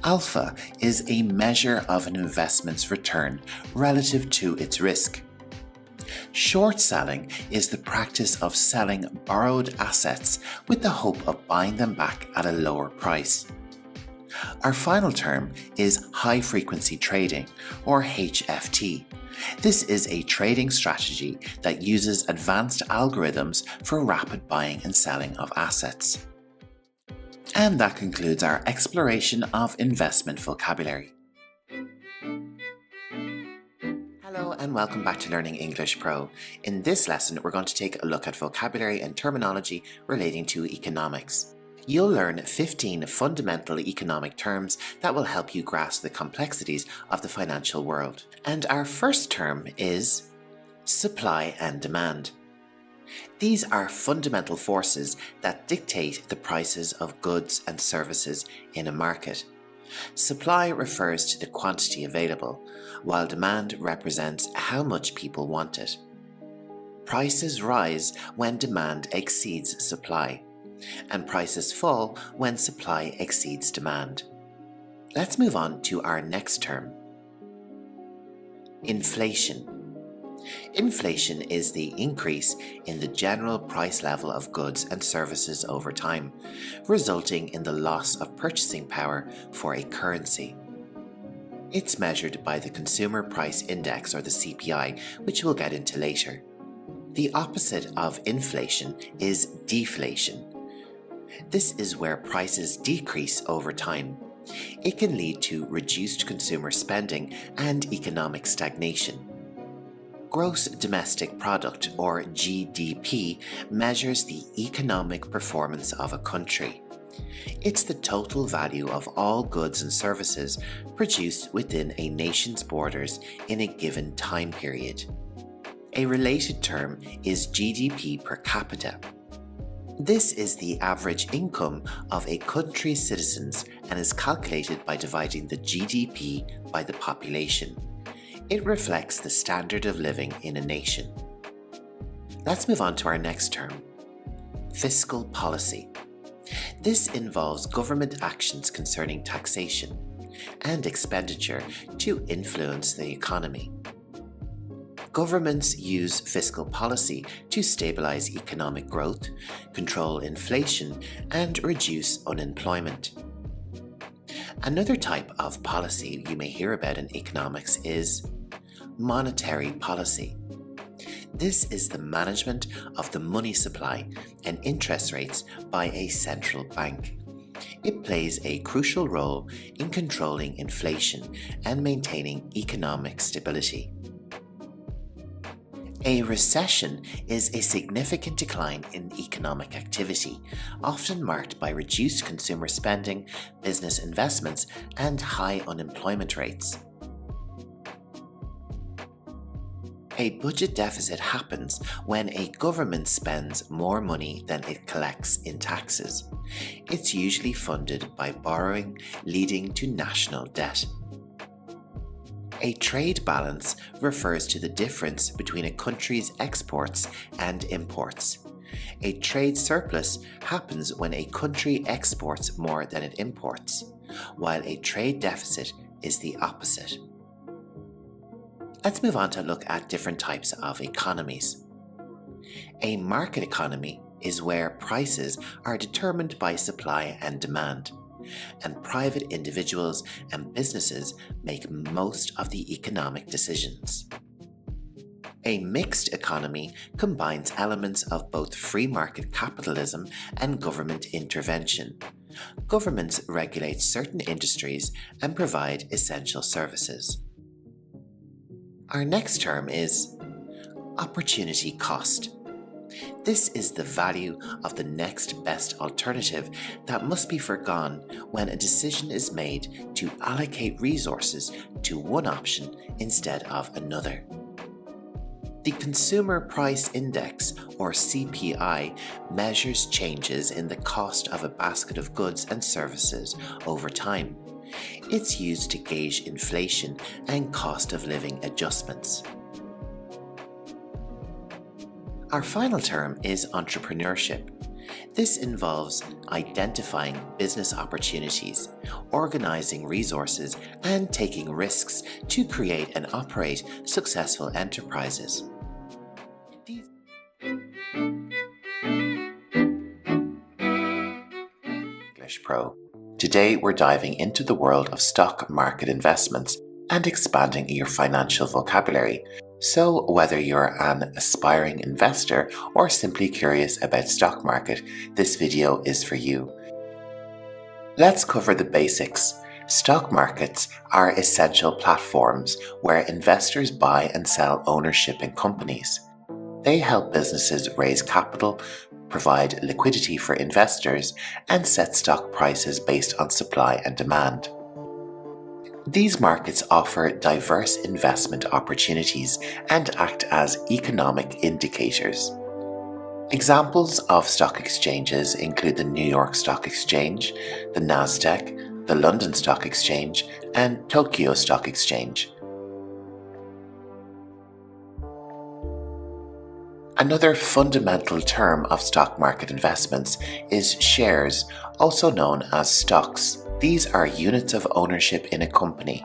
Alpha is a measure of an investment's return relative to its risk. Short selling is the practice of selling borrowed assets with the hope of buying them back at a lower price. Our final term is high frequency trading, or HFT. This is a trading strategy that uses advanced algorithms for rapid buying and selling of assets. And that concludes our exploration of investment vocabulary. Hello and welcome back to Learning English Pro. In this lesson, we're going to take a look at vocabulary and terminology relating to economics. You'll learn 15 fundamental economic terms that will help you grasp the complexities of the financial world. And our first term is supply and demand. These are fundamental forces that dictate the prices of goods and services in a market. Supply refers to the quantity available, while demand represents how much people want it. Prices rise when demand exceeds supply, and prices fall when supply exceeds demand. Let's move on to our next term. Inflation. Inflation is the increase in the general price level of goods and services over time, resulting in the loss of purchasing power for a currency. It's measured by the Consumer Price Index, or the CPI, which we'll get into later. The opposite of inflation is deflation. This is where prices decrease over time. It can lead to reduced consumer spending and economic stagnation. Gross Domestic Product, or GDP, measures the economic performance of a country. It's the total value of all goods and services produced within a nation's borders in a given time period. A related term is GDP per capita. This is the average income of a country's citizens and is calculated by dividing the GDP by the population. It reflects the standard of living in a nation. Let's move on to our next term, fiscal policy. This involves government actions concerning taxation and expenditure to influence the economy. Governments use fiscal policy to stabilize economic growth, control inflation, and reduce unemployment. Another type of policy you may hear about in economics is monetary policy. This is the management of the money supply and interest rates by a central bank. It plays a crucial role in controlling inflation and maintaining economic stability. A recession is a significant decline in economic activity, often marked by reduced consumer spending, business investments, and high unemployment rates. A budget deficit happens when a government spends more money than it collects in taxes. It's usually funded by borrowing, leading to national debt. A trade balance refers to the difference between a country's exports and imports. A trade surplus happens when a country exports more than it imports, while a trade deficit is the opposite. Let's move on to look at different types of economies. A market economy is where prices are determined by supply and demand, and private individuals and businesses make most of the economic decisions. A mixed economy combines elements of both free market capitalism and government intervention. Governments regulate certain industries and provide essential services. Our next term is opportunity cost. This is the value of the next best alternative that must be forgone when a decision is made to allocate resources to one option instead of another. The Consumer Price Index, or CPI, measures changes in the cost of a basket of goods and services over time. It's used to gauge inflation and cost of living adjustments. Our final term is entrepreneurship. This involves identifying business opportunities, organizing resources, and taking risks to create and operate successful enterprises. English Pro. Today we're diving into the world of stock market investments and expanding your financial vocabulary. So whether you're an aspiring investor or simply curious about stock market, this video is for you. Let's cover the basics. Stock markets are essential platforms where investors buy and sell ownership in companies. They help businesses raise capital, provide liquidity for investors, and set stock prices based on supply and demand. These markets offer diverse investment opportunities and act as economic indicators. Examples of stock exchanges include the New York Stock Exchange, the Nasdaq, the London Stock Exchange, and Tokyo Stock Exchange. Another fundamental term of stock market investments is shares, also known as stocks. These are units of ownership in a company.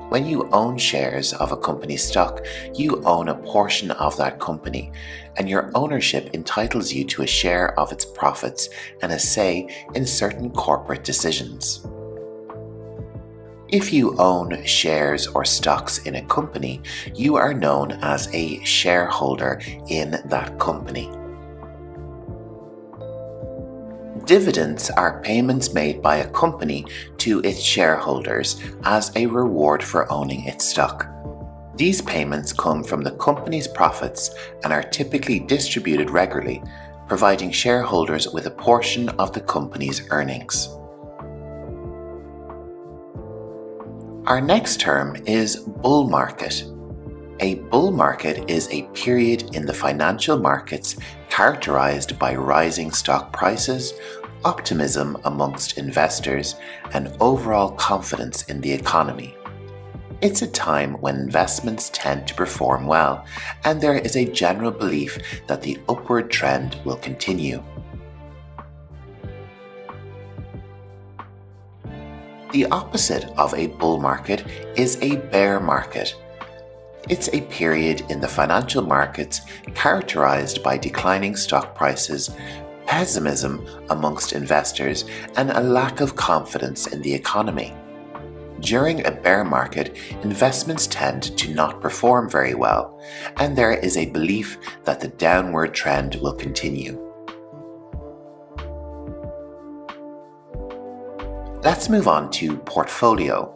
When you own shares of a company's stock, you own a portion of that company, and your ownership entitles you to a share of its profits and a say in certain corporate decisions. If you own shares or stocks in a company, you are known as a shareholder in that company. Dividends are payments made by a company to its shareholders as a reward for owning its stock. These payments come from the company's profits and are typically distributed regularly, providing shareholders with a portion of the company's earnings. Our next term is bull market. A bull market is a period in the financial markets characterized by rising stock prices, optimism amongst investors, and overall confidence in the economy. It's a time when investments tend to perform well, and there is a general belief that the upward trend will continue. The opposite of a bull market is a bear market. It's a period in the financial markets characterized by declining stock prices, pessimism amongst investors, and a lack of confidence in the economy. During a bear market, investments tend to not perform very well, and there is a belief that the downward trend will continue. Let's move on to portfolio.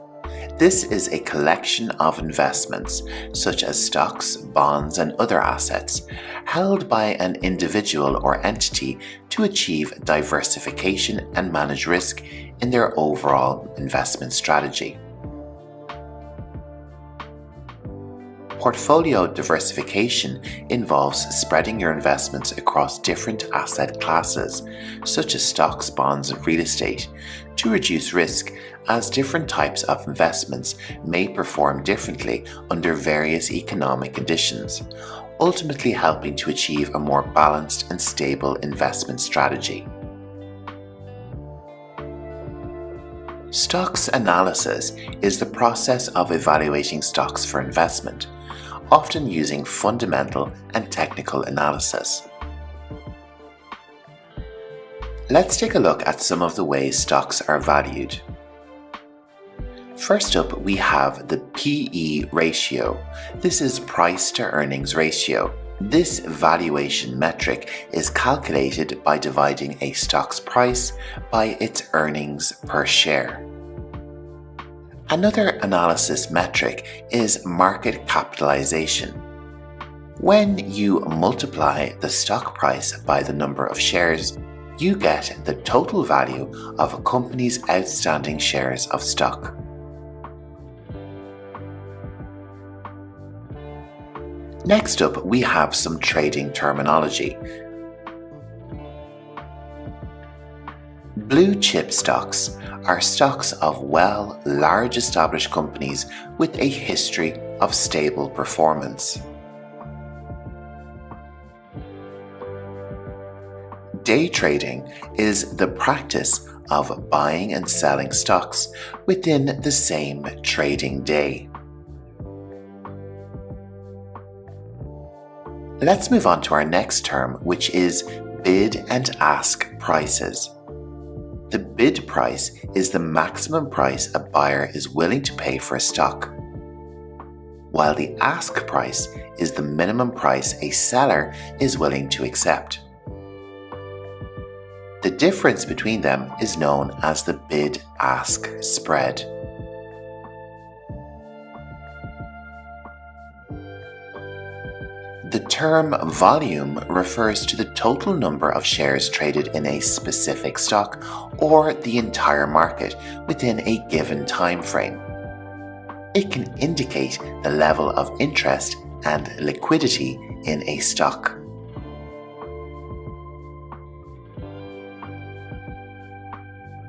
This is a collection of investments, such as stocks, bonds, and other assets, held by an individual or entity to achieve diversification and manage risk in their overall investment strategy. Portfolio diversification involves spreading your investments across different asset classes, such as stocks, bonds, and real estate, to reduce risk, as different types of investments may perform differently under various economic conditions, ultimately helping to achieve a more balanced and stable investment strategy. Stocks analysis is the process of evaluating stocks for investment, often using fundamental and technical analysis. Let's take a look at some of the ways stocks are valued. First up, we have the PE ratio. This is price to earnings ratio. This valuation metric is calculated by dividing a stock's price by its earnings per share. Another analysis metric is market capitalization. When you multiply the stock price by the number of shares, you get the total value of a company's outstanding shares of stock. Next up, we have some trading terminology. Blue chip stocks are stocks of large established companies with a history of stable performance. Day trading is the practice of buying and selling stocks within the same trading day. Let's move on to our next term, which is bid and ask prices. The bid price is the maximum price a buyer is willing to pay for a stock, while the ask price is the minimum price a seller is willing to accept. The difference between them is known as the bid-ask spread. The term volume refers to the total number of shares traded in a specific stock or the entire market within a given time frame. It can indicate the level of interest and liquidity in a stock.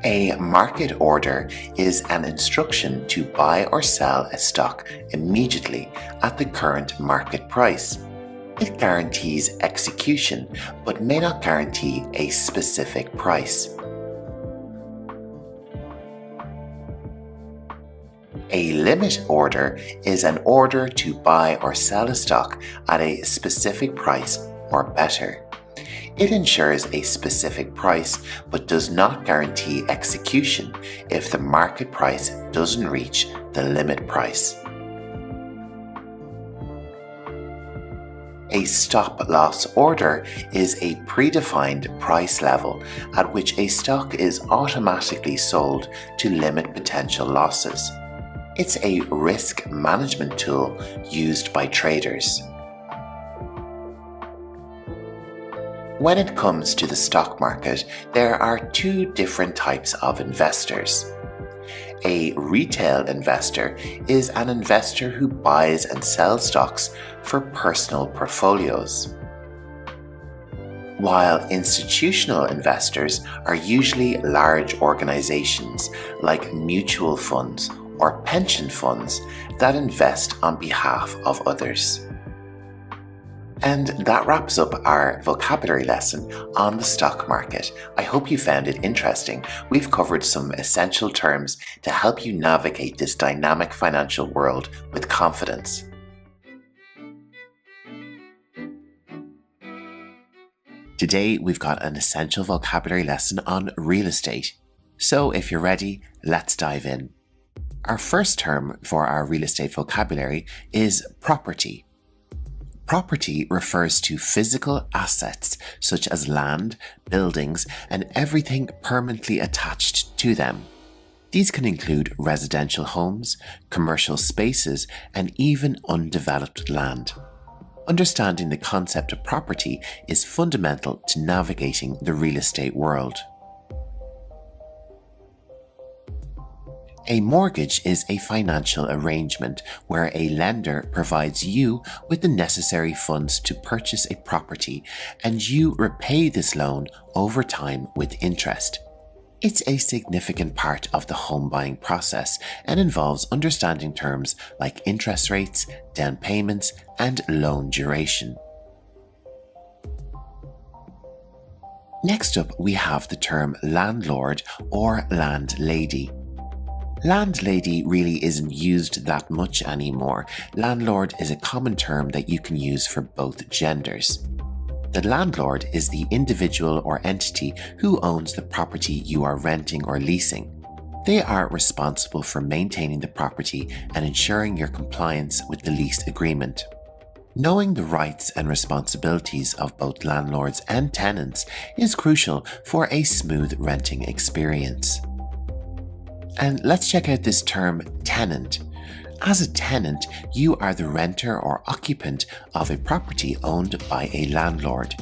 A market order is an instruction to buy or sell a stock immediately at the current market price. It guarantees execution, but may not guarantee a specific price. A limit order is an order to buy or sell a stock at a specific price or better. It ensures a specific price but does not guarantee execution if the market price doesn't reach the limit price. A stop-loss order is a predefined price level at which a stock is automatically sold to limit potential losses. It's a risk management tool used by traders. When it comes to the stock market, there are two different types of investors. A retail investor is an investor who buys and sells stocks for personal portfolios, while institutional investors are usually large organizations like mutual funds or pension funds that invest on behalf of others. And that wraps up our vocabulary lesson on the stock market. I hope you found it interesting. We've covered some essential terms to help you navigate this dynamic financial world with confidence. Today, we've got an essential vocabulary lesson on real estate. So if you're ready, let's dive in. Our first term for our real estate vocabulary is property. Property refers to physical assets such as land, buildings, and everything permanently attached to them. These can include residential homes, commercial spaces, and even undeveloped land. Understanding the concept of property is fundamental to navigating the real estate world. A mortgage is a financial arrangement where a lender provides you with the necessary funds to purchase a property and you repay this loan over time with interest. It's a significant part of the home buying process and involves understanding terms like interest rates, down payments, and loan duration. Next up, we have the term landlord or landlady. Landlady really isn't used that much anymore. Landlord is a common term that you can use for both genders. The landlord is the individual or entity who owns the property you are renting or leasing. They are responsible for maintaining the property and ensuring your compliance with the lease agreement. Knowing the rights and responsibilities of both landlords and tenants is crucial for a smooth renting experience. And let's check out this term tenant. As a tenant, you are the renter or occupant of a property owned by a landlord.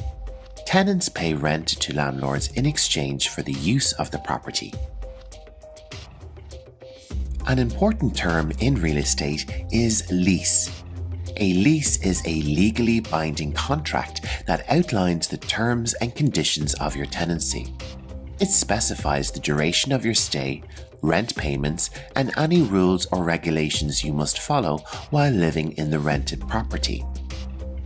Tenants pay rent to landlords in exchange for the use of the property. An important term in real estate is lease. A lease is a legally binding contract that outlines the terms and conditions of your tenancy. It specifies the duration of your stay, rent payments, and any rules or regulations you must follow while living in the rented property.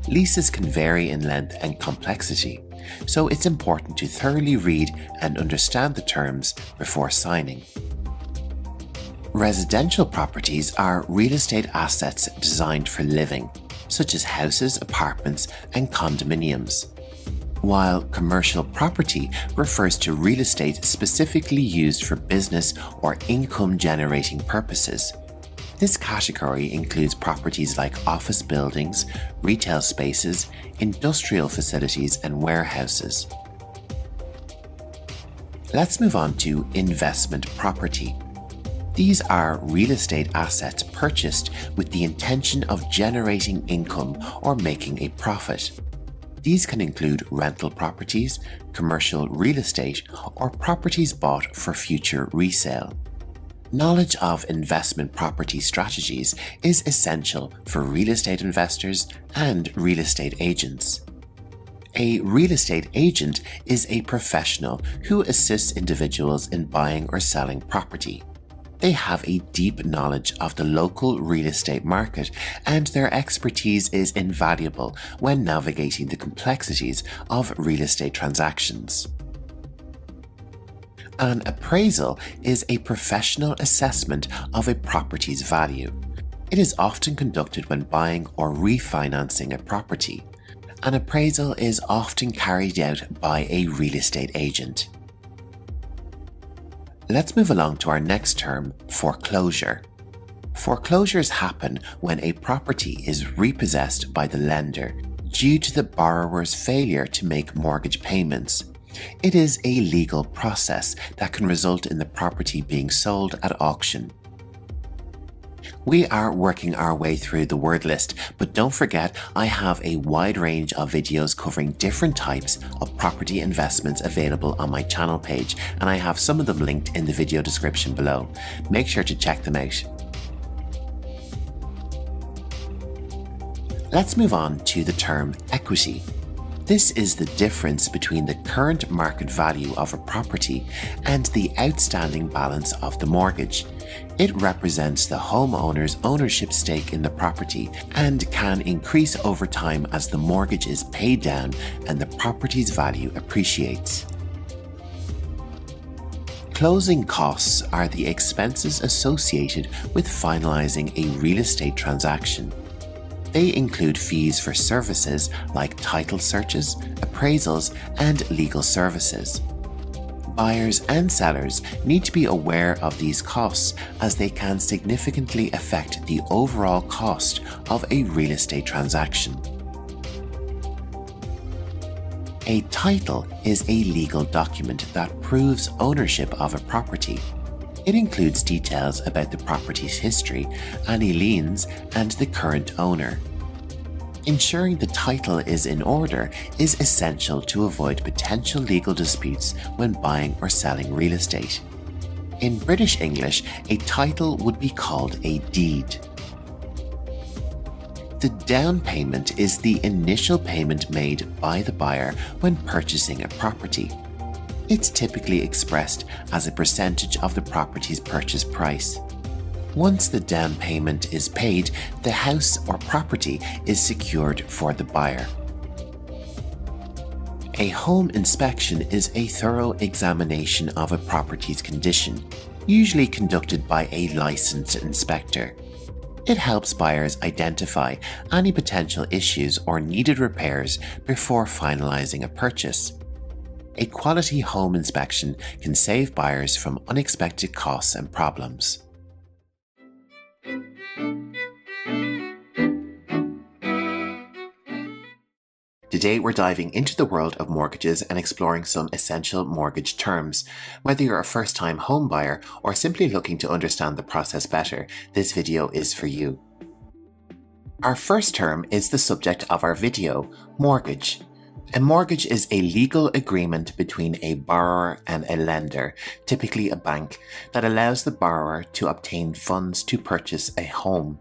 Leases can vary in length and complexity, so it's important to thoroughly read and understand the terms before signing. Residential properties are real estate assets designed for living, such as houses, apartments, and condominiums. While commercial property refers to real estate specifically used for business or income-generating purposes. This category includes properties like office buildings, retail spaces, industrial facilities, and warehouses. Let's move on to investment property. These are real estate assets purchased with the intention of generating income or making a profit. These can include rental properties, commercial real estate, or properties bought for future resale. Knowledge of investment property strategies is essential for real estate investors and real estate agents. A real estate agent is a professional who assists individuals in buying or selling property. They have a deep knowledge of the local real estate market, and their expertise is invaluable when navigating the complexities of real estate transactions. An appraisal is a professional assessment of a property's value. It is often conducted when buying or refinancing a property. An appraisal is often carried out by a real estate agent. Let's move along to our next term, foreclosure. Foreclosures happen when a property is repossessed by the lender due to the borrower's failure to make mortgage payments. It is a legal process that can result in the property being sold at auction. We are working our way through the word list, but don't forget I have a wide range of videos covering different types of property investments available on my channel page, and I have some of them linked in the video description below. Make sure to check them out. Let's move on to the term equity. This is the difference between the current market value of a property and the outstanding balance of the mortgage. It represents the homeowner's ownership stake in the property and can increase over time as the mortgage is paid down and the property's value appreciates. Closing costs are the expenses associated with finalizing a real estate transaction. They include fees for services like title searches, appraisals, and legal services. Buyers and sellers need to be aware of these costs as they can significantly affect the overall cost of a real estate transaction. A title is a legal document that proves ownership of a property. It includes details about the property's history, any liens, and the current owner. Ensuring the title is in order is essential to avoid potential legal disputes when buying or selling real estate. In British English, a title would be called a deed. The down payment is the initial payment made by the buyer when purchasing a property. It's typically expressed as a percentage of the property's purchase price. Once the down payment is paid, the house or property is secured for the buyer. A home inspection is a thorough examination of a property's condition, usually conducted by a licensed inspector. It helps buyers identify any potential issues or needed repairs before finalizing a purchase. A quality home inspection can save buyers from unexpected costs and problems. Today we're diving into the world of mortgages and exploring some essential mortgage terms. Whether you're a first-time home buyer or simply looking to understand the process better, this video is for you. Our first term is the subject of our video, mortgage. A mortgage is a legal agreement between a borrower and a lender, typically a bank, that allows the borrower to obtain funds to purchase a home.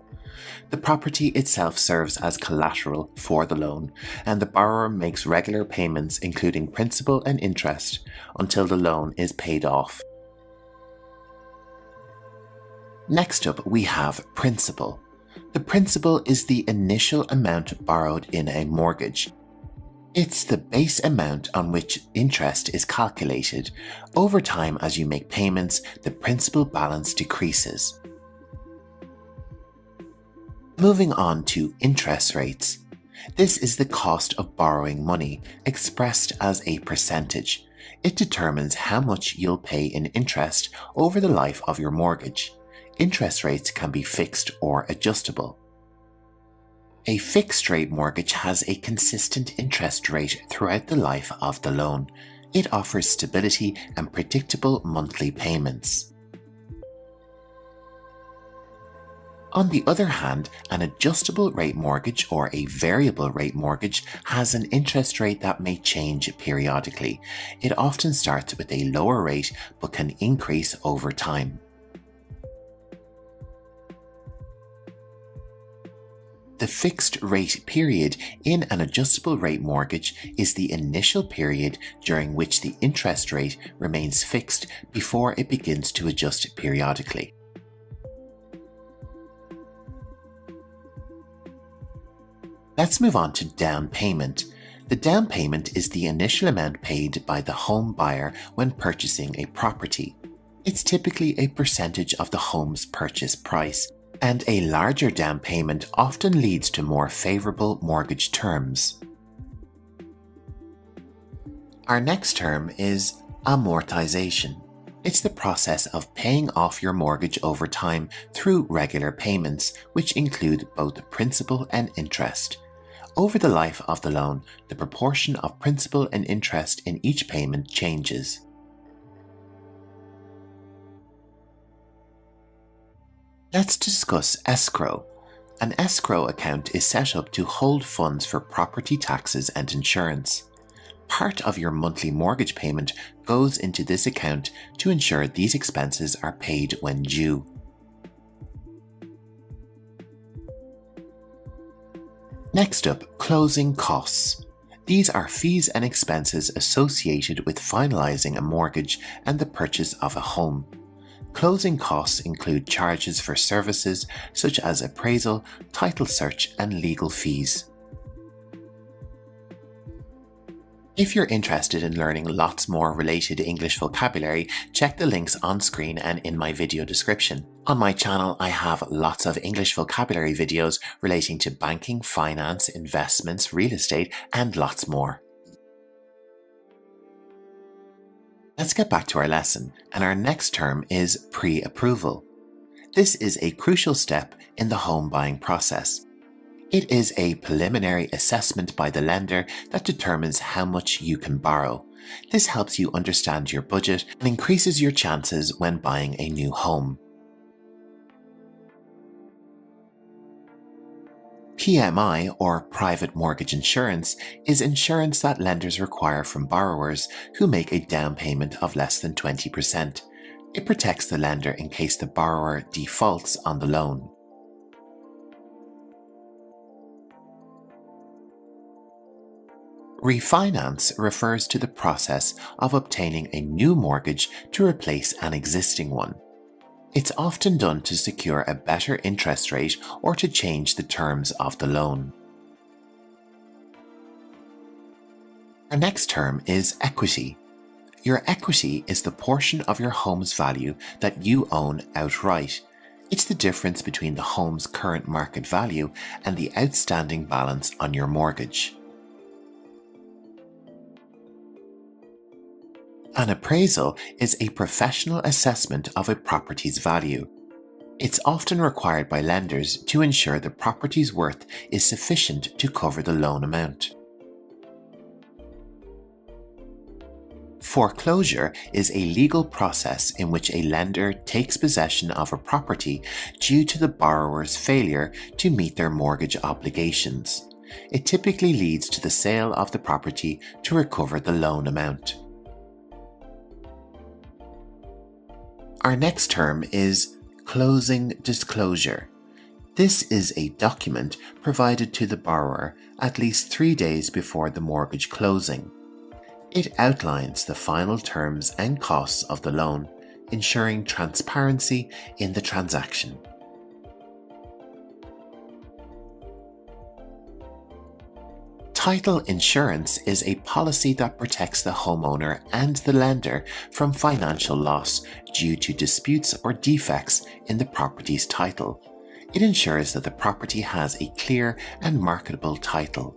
The property itself serves as collateral for the loan, and the borrower makes regular payments including principal and interest until the loan is paid off. Next up, we have principal. The principal is the initial amount borrowed in a mortgage. It's the base amount on which interest is calculated. Over time, as you make payments, the principal balance decreases. Moving on to interest rates. This is the cost of borrowing money, expressed as a percentage. It determines how much you'll pay in interest over the life of your mortgage. Interest rates can be fixed or adjustable. A fixed-rate mortgage has a consistent interest rate throughout the life of the loan. It offers stability and predictable monthly payments. On the other hand, an adjustable rate mortgage or a variable rate mortgage has an interest rate that may change periodically. It often starts with a lower rate but can increase over time. The fixed rate period in an adjustable rate mortgage is the initial period during which the interest rate remains fixed before it begins to adjust periodically. Let's move on to down payment. The down payment is the initial amount paid by the home buyer when purchasing a property. It's typically a percentage of the home's purchase price, and a larger down payment often leads to more favorable mortgage terms. Our next term is amortization. It's the process of paying off your mortgage over time through regular payments, which include both principal and interest. Over the life of the loan, the proportion of principal and interest in each payment changes. Let's discuss escrow. An escrow account is set up to hold funds for property taxes and insurance. Part of your monthly mortgage payment goes into this account to ensure these expenses are paid when due. Next up, closing costs. These are fees and expenses associated with finalizing a mortgage and the purchase of a home. Closing costs include charges for services such as appraisal, title search, and legal fees. If you're interested in learning lots more related English vocabulary, check the links on screen and in my video description. On my channel, I have lots of English vocabulary videos relating to banking, finance, investments, real estate, and lots more. Let's get back to our lesson, and our next term is pre-approval. This is a crucial step in the home buying process. It is a preliminary assessment by the lender that determines how much you can borrow. This helps you understand your budget and increases your chances when buying a new home. PMI, or private mortgage insurance, is insurance that lenders require from borrowers who make a down payment of less than 20%. It protects the lender in case the borrower defaults on the loan. Refinance refers to the process of obtaining a new mortgage to replace an existing one. It's often done to secure a better interest rate or to change the terms of the loan. Our next term is equity. Your equity is the portion of your home's value that you own outright. It's the difference between the home's current market value and the outstanding balance on your mortgage. An appraisal is a professional assessment of a property's value. It's often required by lenders to ensure the property's worth is sufficient to cover the loan amount. Foreclosure is a legal process in which a lender takes possession of a property due to the borrower's failure to meet their mortgage obligations. It typically leads to the sale of the property to recover the loan amount. Our next term is closing disclosure. This is a document provided to the borrower at least 3 days before the mortgage closing. It outlines the final terms and costs of the loan, ensuring transparency in the transaction. Title insurance is a policy that protects the homeowner and the lender from financial loss due to disputes or defects in the property's title. It ensures that the property has a clear and marketable title.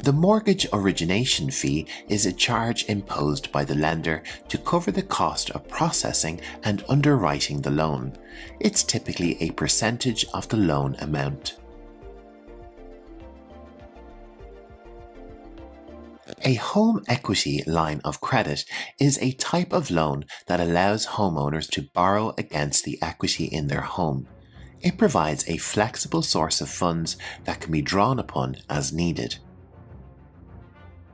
The mortgage origination fee is a charge imposed by the lender to cover the cost of processing and underwriting the loan. It's typically a percentage of the loan amount. A home equity line of credit is a type of loan that allows homeowners to borrow against the equity in their home. It provides a flexible source of funds that can be drawn upon as needed.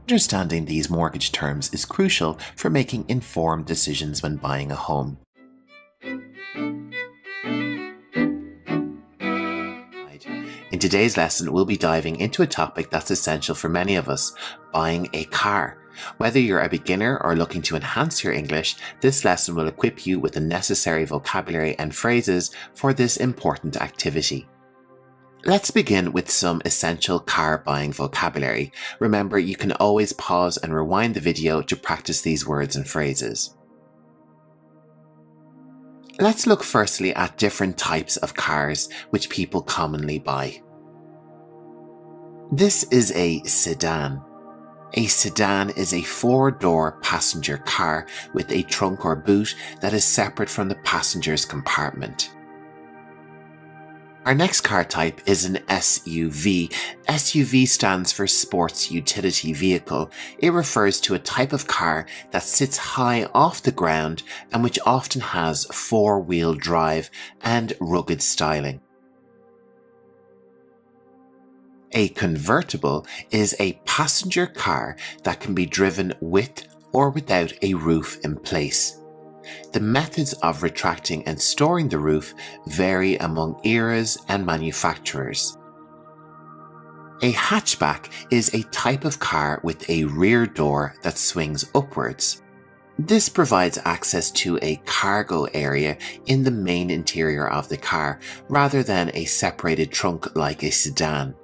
Understanding these mortgage terms is crucial for making informed decisions when buying a home. In today's lesson, we'll be diving into a topic that's essential for many of us, buying a car. Whether you're a beginner or looking to enhance your English, this lesson will equip you with the necessary vocabulary and phrases for this important activity. Let's begin with some essential car buying vocabulary. Remember, you can always pause and rewind the video to practice these words and phrases. Let's look firstly at different types of cars which people commonly buy. This is a sedan. A sedan is a 4-door passenger car with a trunk or boot that is separate from the passenger's compartment. Our next car type is an SUV. SUV stands for Sports Utility Vehicle. It refers to a type of car that sits high off the ground and which often has four-wheel drive and rugged styling. A convertible is a passenger car that can be driven with or without a roof in place. The methods of retracting and storing the roof vary among eras and manufacturers. A hatchback is a type of car with a rear door that swings upwards. This provides access to a cargo area in the main interior of the car rather than a separated trunk like a sedan.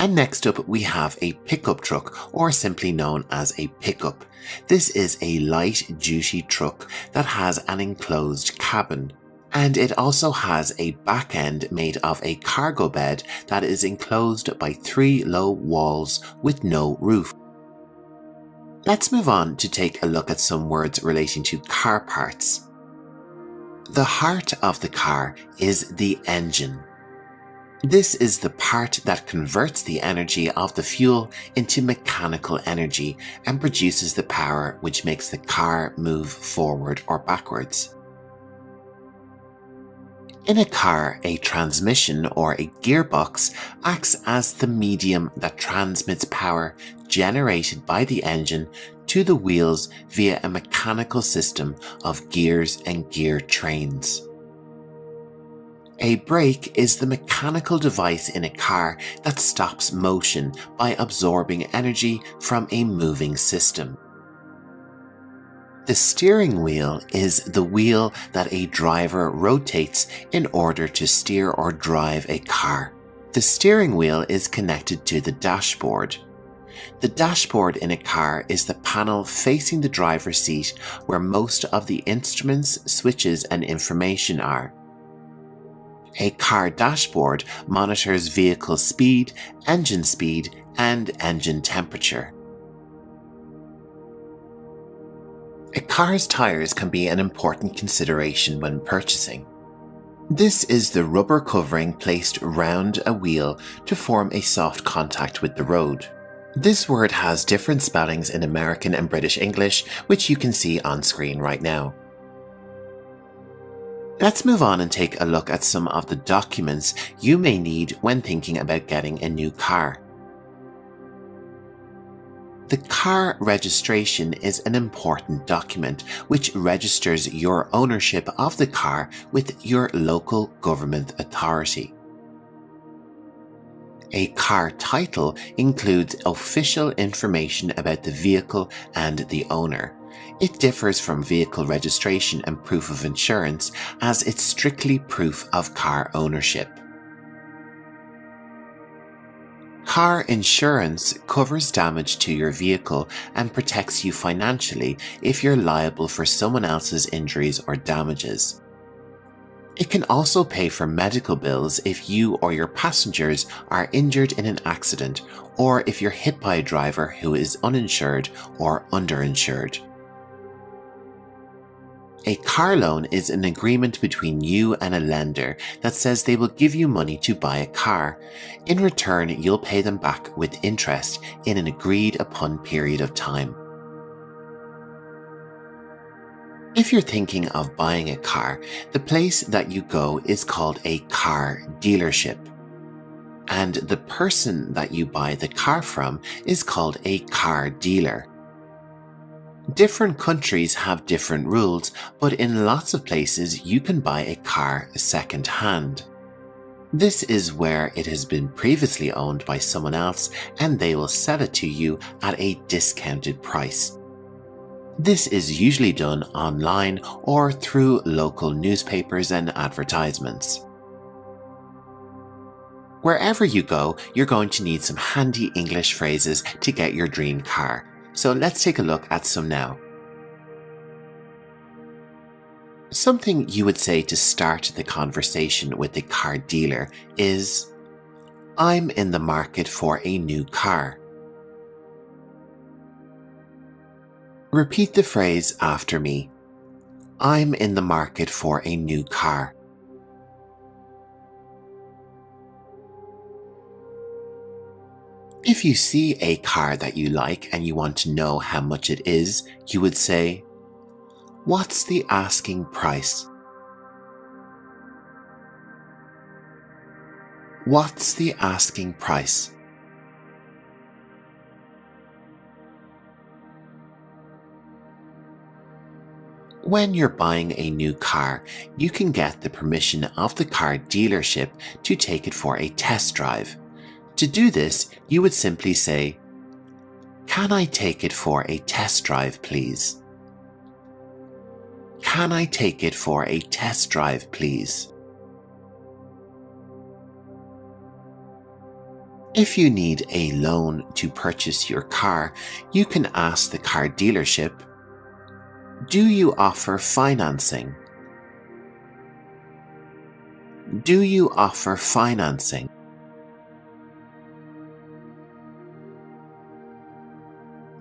And next up we have a pickup truck, or simply known as a pickup. This is a light-duty truck that has an enclosed cabin. And it also has a back end made of a cargo bed that is enclosed by 3 low walls with no roof. Let's move on to take a look at some words relating to car parts. The heart of the car is the engine. This is the part that converts the energy of the fuel into mechanical energy and produces the power which makes the car move forward or backwards. In a car, a transmission or a gearbox acts as the medium that transmits power generated by the engine to the wheels via a mechanical system of gears and gear trains. A brake is the mechanical device in a car that stops motion by absorbing energy from a moving system. The steering wheel is the wheel that a driver rotates in order to steer or drive a car. The steering wheel is connected to the dashboard. The dashboard in a car is the panel facing the driver's seat where most of the instruments, switches, and information are. A car dashboard monitors vehicle speed, and engine temperature. A car's tires can be an important consideration when purchasing. This is the rubber covering placed round a wheel to form a soft contact with the road. This word has different spellings in American and British English, which you can see on screen right now. Let's move on and take a look at some of the documents you may need when thinking about getting a new car. The car registration is an important document which registers your ownership of the car with your local government authority. A car title includes official information about the vehicle and the owner. It differs from vehicle registration and proof of insurance as it's strictly proof of car ownership. Car insurance covers damage to your vehicle and protects you financially if you're liable for someone else's injuries or damages. It can also pay for medical bills if you or your passengers are injured in an accident or if you're hit by a driver who is uninsured or underinsured. A car loan is an agreement between you and a lender that says they will give you money to buy a car. In return, you'll pay them back with interest in an agreed upon period of time. If you're thinking of buying a car, the place that you go is called a car dealership. And the person that you buy the car from is called a car dealer. Different countries have different rules, but in lots of places you can buy a car second hand. This is where it has been previously owned by someone else and they will sell it to you at a discounted price. This is usually done online or through local newspapers and advertisements. Wherever you go, you're going to need some handy English phrases to get your dream car. So let's take a look at some now. Something you would say to start the conversation with a car dealer is, "I'm in the market for a new car." Repeat the phrase after me. I'm in the market for a new car. If you see a car that you like and you want to know how much it is, you would say, "What's the asking price?" What's the asking price? When you're buying a new car, you can get the permission of the car dealership to take it for a test drive. To do this, you would simply say, "Can I take it for a test drive, please?" Can I take it for a test drive, please? If you need a loan to purchase your car, you can ask the car dealership, "Do you offer financing?" Do you offer financing?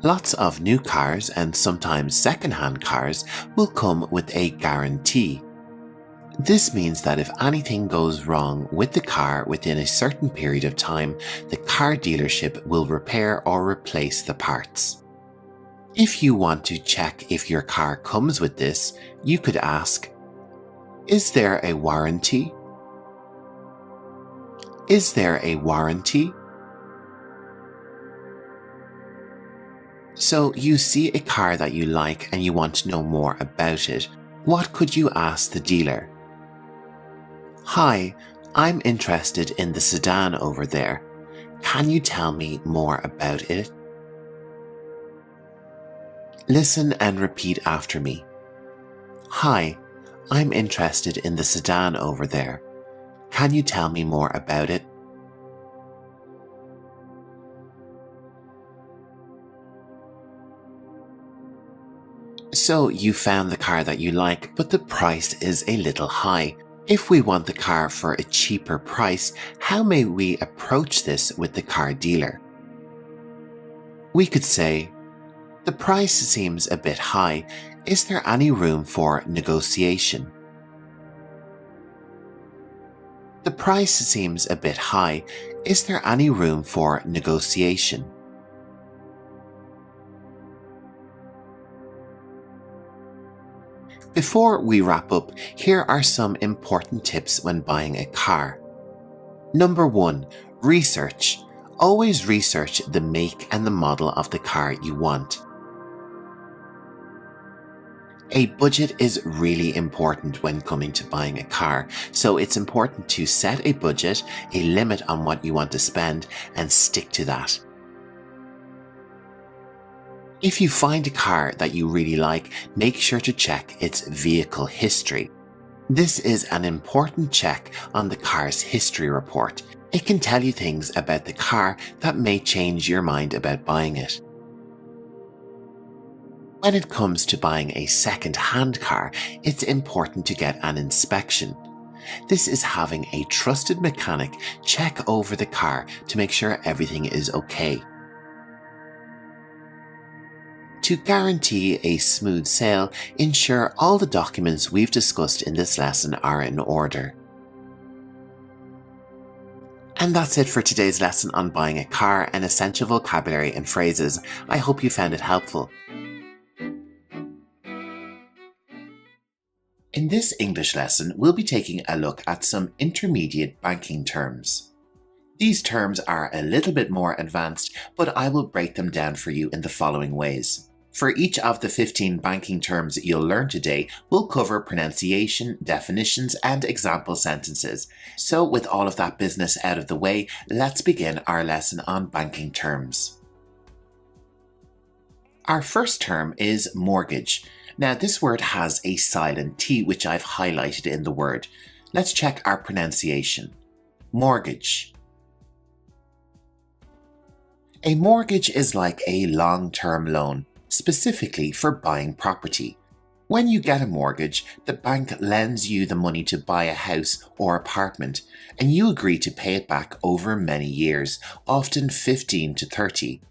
Lots of new cars and sometimes second-hand cars will come with a guarantee. This means that if anything goes wrong with the car within a certain period of time, the car dealership will repair or replace the parts. If you want to check if your car comes with this, you could ask, "Is there a warranty?" Is there a warranty? So you see a car that you like and you want to know more about it. What could you ask the dealer? "Hi, I'm interested in the sedan over there. Can you tell me more about it?" Listen and repeat after me. "Hi, I'm interested in the sedan over there. Can you tell me more about it?" So you found the car that you like, but the price is a little high. If we want the car for a cheaper price, how may we approach this with the car dealer? We could say, "The price seems a bit high. Is there any room for negotiation?" The price seems a bit high. Is there any room for negotiation? Before we wrap up, here are some important tips when buying a car. Number 1. Research. Always research the make and the model of the car you want. A budget is really important when coming to buying a car, so it's important to set a budget, a limit on what you want to spend, and stick to that. If you find a car that you really like, make sure to check its vehicle history. This is an important check on the car's history report. It can tell you things about the car that may change your mind about buying it. When it comes to buying a second-hand car, it's important to get an inspection. This is having a trusted mechanic check over the car to make sure everything is okay. To guarantee a smooth sale, ensure all the documents we've discussed in this lesson are in order. And that's it for today's lesson on buying a car and essential vocabulary and phrases. I hope you found it helpful. In this English lesson, we'll be taking a look at some intermediate banking terms. These terms are a little bit more advanced, but I will break them down for you in the following ways. For each of the 15 banking terms that you'll learn today, we'll cover pronunciation, definitions, and example sentences. So with all of that business out of the way, let's begin our lesson on banking terms. Our first term is mortgage. Now this word has a silent T, which I've highlighted in the word. Let's check our pronunciation. Mortgage. A mortgage is like a long-term loan, specifically for buying property. When you get a mortgage, the bank lends you the money to buy a house or apartment, and you agree to pay it back over many years, often 15 to 30.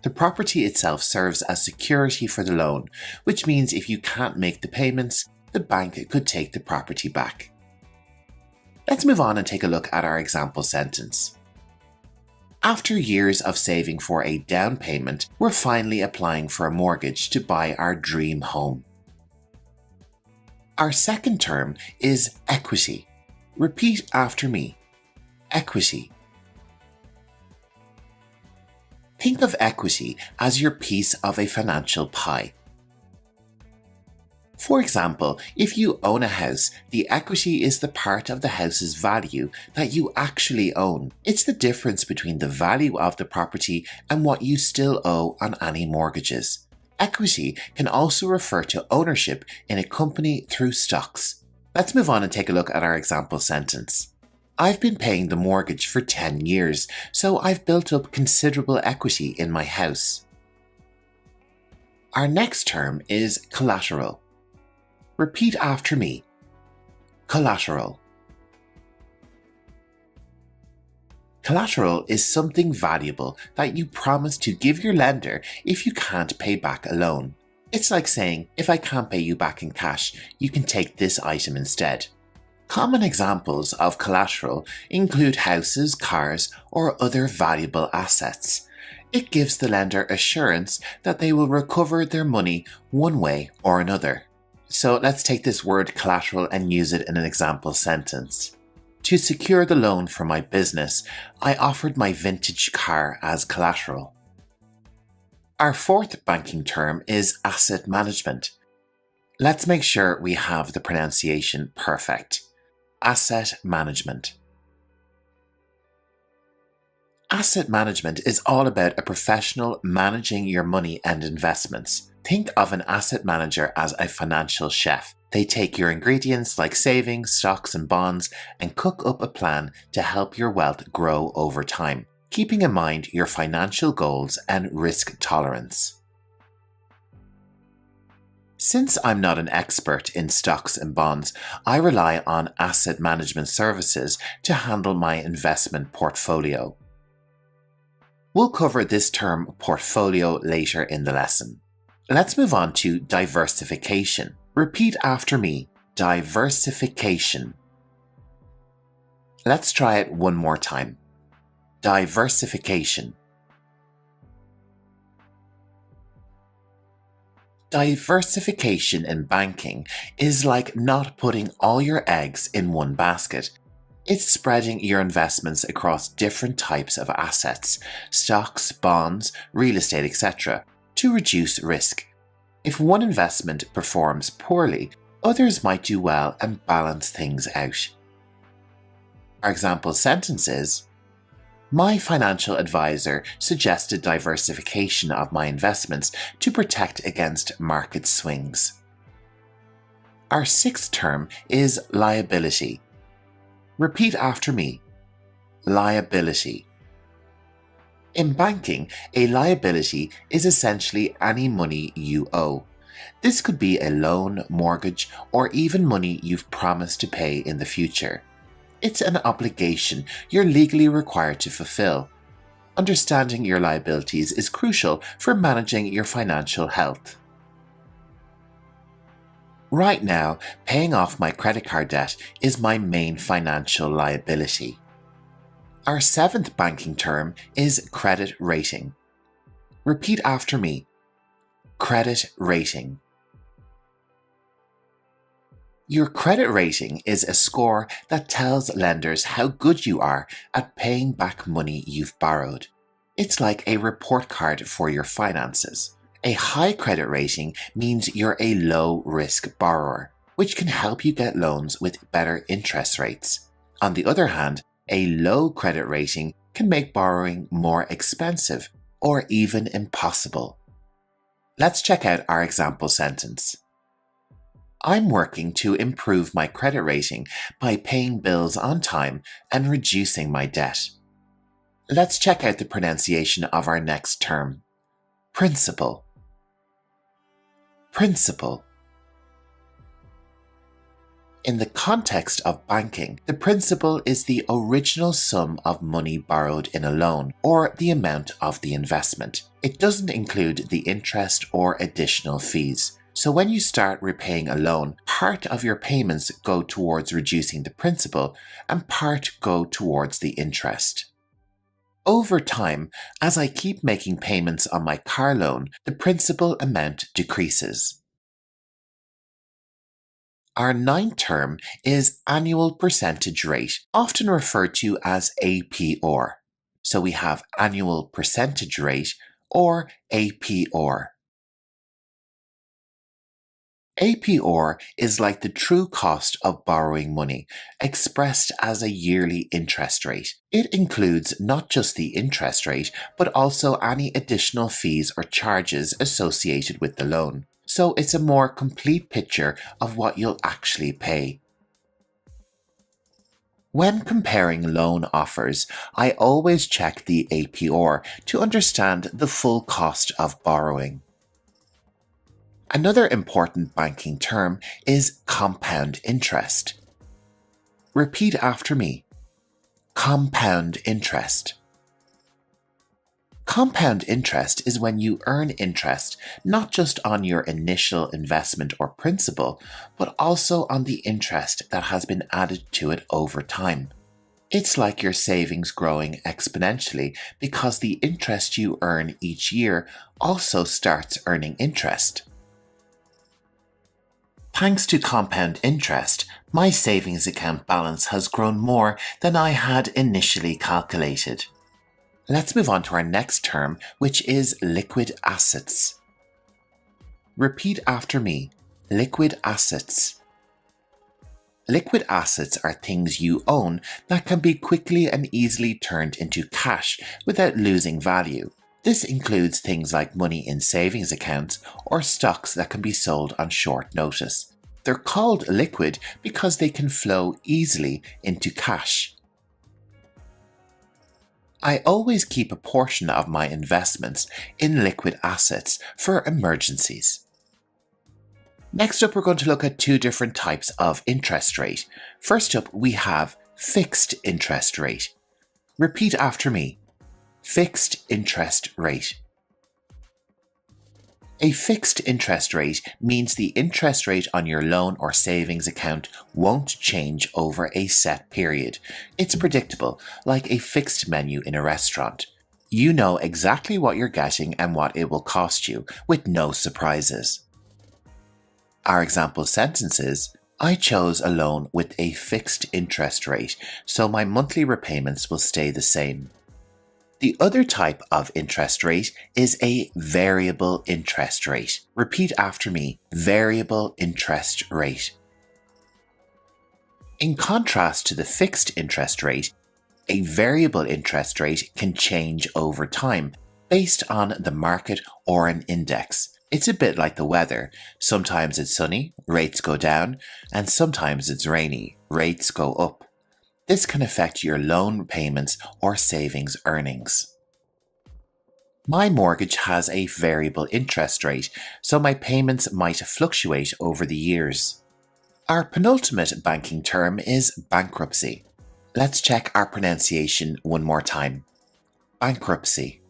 The property itself serves as security for the loan, which means if you can't make the payments, the bank could take the property back. Let's move on and take a look at our example sentence. After years of saving for a down payment, we're finally applying for a mortgage to buy our dream home. Our second term is equity. Repeat after me. Equity. Think of equity as your piece of a financial pie. For example, if you own a house, the equity is the part of the house's value that you actually own. It's the difference between the value of the property and what you still owe on any mortgages. Equity can also refer to ownership in a company through stocks. Let's move on and take a look at our example sentence. I've been paying the mortgage for 10 years, so I've built up considerable equity in my house. Our next term is collateral. Repeat after me. Collateral. Collateral is something valuable that you promise to give your lender if you can't pay back a loan. It's like saying, if I can't pay you back in cash, you can take this item instead. Common examples of collateral include houses, cars, or other valuable assets. It gives the lender assurance that they will recover their money one way or another. So let's take this word collateral and use it in an example sentence. To secure the loan for my business, I offered my vintage car as collateral. Our fourth banking term is asset management. Let's make sure we have the pronunciation perfect. Asset management. Asset management is all about a professional managing your money and investments. Think of an asset manager as a financial chef. They take your ingredients like savings, stocks, and bonds and cook up a plan to help your wealth grow over time, keeping in mind your financial goals and risk tolerance. Since I'm not an expert in stocks and bonds, I rely on asset management services to handle my investment portfolio. We'll cover this term portfolio later in the lesson. Let's move on to diversification. Repeat after me. Diversification. Let's try it one more time. Diversification. Diversification in banking is like not putting all your eggs in one basket. It's spreading your investments across different types of assets, stocks, bonds, real estate, etc., to reduce risk. If one investment performs poorly, others might do well and balance things out. Our example sentence is, my financial advisor suggested diversification of my investments to protect against market swings. Our sixth term is liability. Repeat after me. Liability. In banking, a liability is essentially any money you owe. This could be a loan, mortgage, or even money you've promised to pay in the future. It's an obligation you're legally required to fulfill. Understanding your liabilities is crucial for managing your financial health. Right now, paying off my credit card debt is my main financial liability. Our seventh banking term is credit rating. Repeat after me. Credit rating. Your credit rating is a score that tells lenders how good you are at paying back money you've borrowed. It's like a report card for your finances. A high credit rating means you're a low-risk borrower, which can help you get loans with better interest rates. On the other hand, a low credit rating can make borrowing more expensive or even impossible. Let's check out our example sentence. I'm working to improve my credit rating by paying bills on time and reducing my debt. Let's check out the pronunciation of our next term. Principal. Principal. In the context of banking, the principal is the original sum of money borrowed in a loan or the amount of the investment. It doesn't include the interest or additional fees. So when you start repaying a loan, part of your payments go towards reducing the principal and part go towards the interest. Over time, as I keep making payments on my car loan, the principal amount decreases. Our ninth term is annual percentage rate, often referred to as APR. So we have annual percentage rate or APR. APR is like the true cost of borrowing money, expressed as a yearly interest rate. It includes not just the interest rate, but also any additional fees or charges associated with the loan. So it's a more complete picture of what you'll actually pay. When comparing loan offers, I always check the APR to understand the full cost of borrowing. Another important banking term is compound interest. Repeat after me. Compound interest. Compound interest is when you earn interest not just on your initial investment or principal, but also on the interest that has been added to it over time. It's like your savings growing exponentially because the interest you earn each year also starts earning interest. Thanks to compound interest, my savings account balance has grown more than I had initially calculated. Let's move on to our next term, which is liquid assets. Repeat after me. Liquid assets. Liquid assets are things you own that can be quickly and easily turned into cash without losing value. This includes things like money in savings accounts or stocks that can be sold on short notice. They're called liquid because they can flow easily into cash. I always keep a portion of my investments in liquid assets for emergencies. Next up, we're going to look at two different types of interest rate. First up, we have fixed interest rate. Repeat after me. Fixed interest rate. A fixed interest rate means the interest rate on your loan or savings account won't change over a set period. It's predictable, like a fixed menu in a restaurant. You know exactly what you're getting and what it will cost you, with no surprises. Our example sentence is, I chose a loan with a fixed interest rate, so my monthly repayments will stay the same. The other type of interest rate is a variable interest rate. Repeat after me, variable interest rate. In contrast to the fixed interest rate, a variable interest rate can change over time based on the market or an index. It's a bit like the weather. Sometimes it's sunny, rates go down, and sometimes it's rainy, rates go up. This can affect your loan payments or savings earnings. My mortgage has a variable interest rate, so my payments might fluctuate over the years. Our penultimate banking term is bankruptcy. Let's check our pronunciation one more time. Bankruptcy.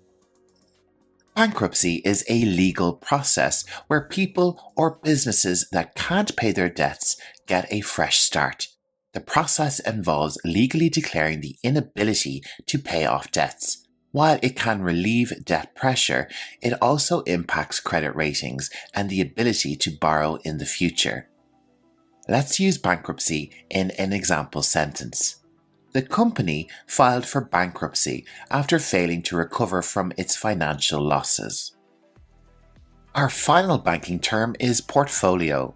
Bankruptcy is a legal process where people or businesses that can't pay their debts get a fresh start. The process involves legally declaring the inability to pay off debts. While it can relieve debt pressure, it also impacts credit ratings and the ability to borrow in the future. Let's use bankruptcy in an example sentence. The company filed for bankruptcy after failing to recover from its financial losses. Our final banking term is portfolio.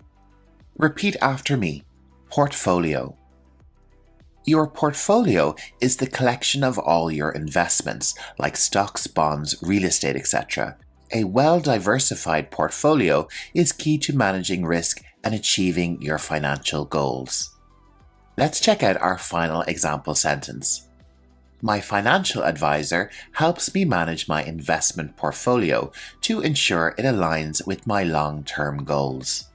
Repeat after me. Portfolio. Your portfolio is the collection of all your investments, like stocks, bonds, real estate, etc. A well-diversified portfolio is key to managing risk and achieving your financial goals. Let's check out our final example sentence. My financial advisor helps me manage my investment portfolio to ensure it aligns with my long-term goals.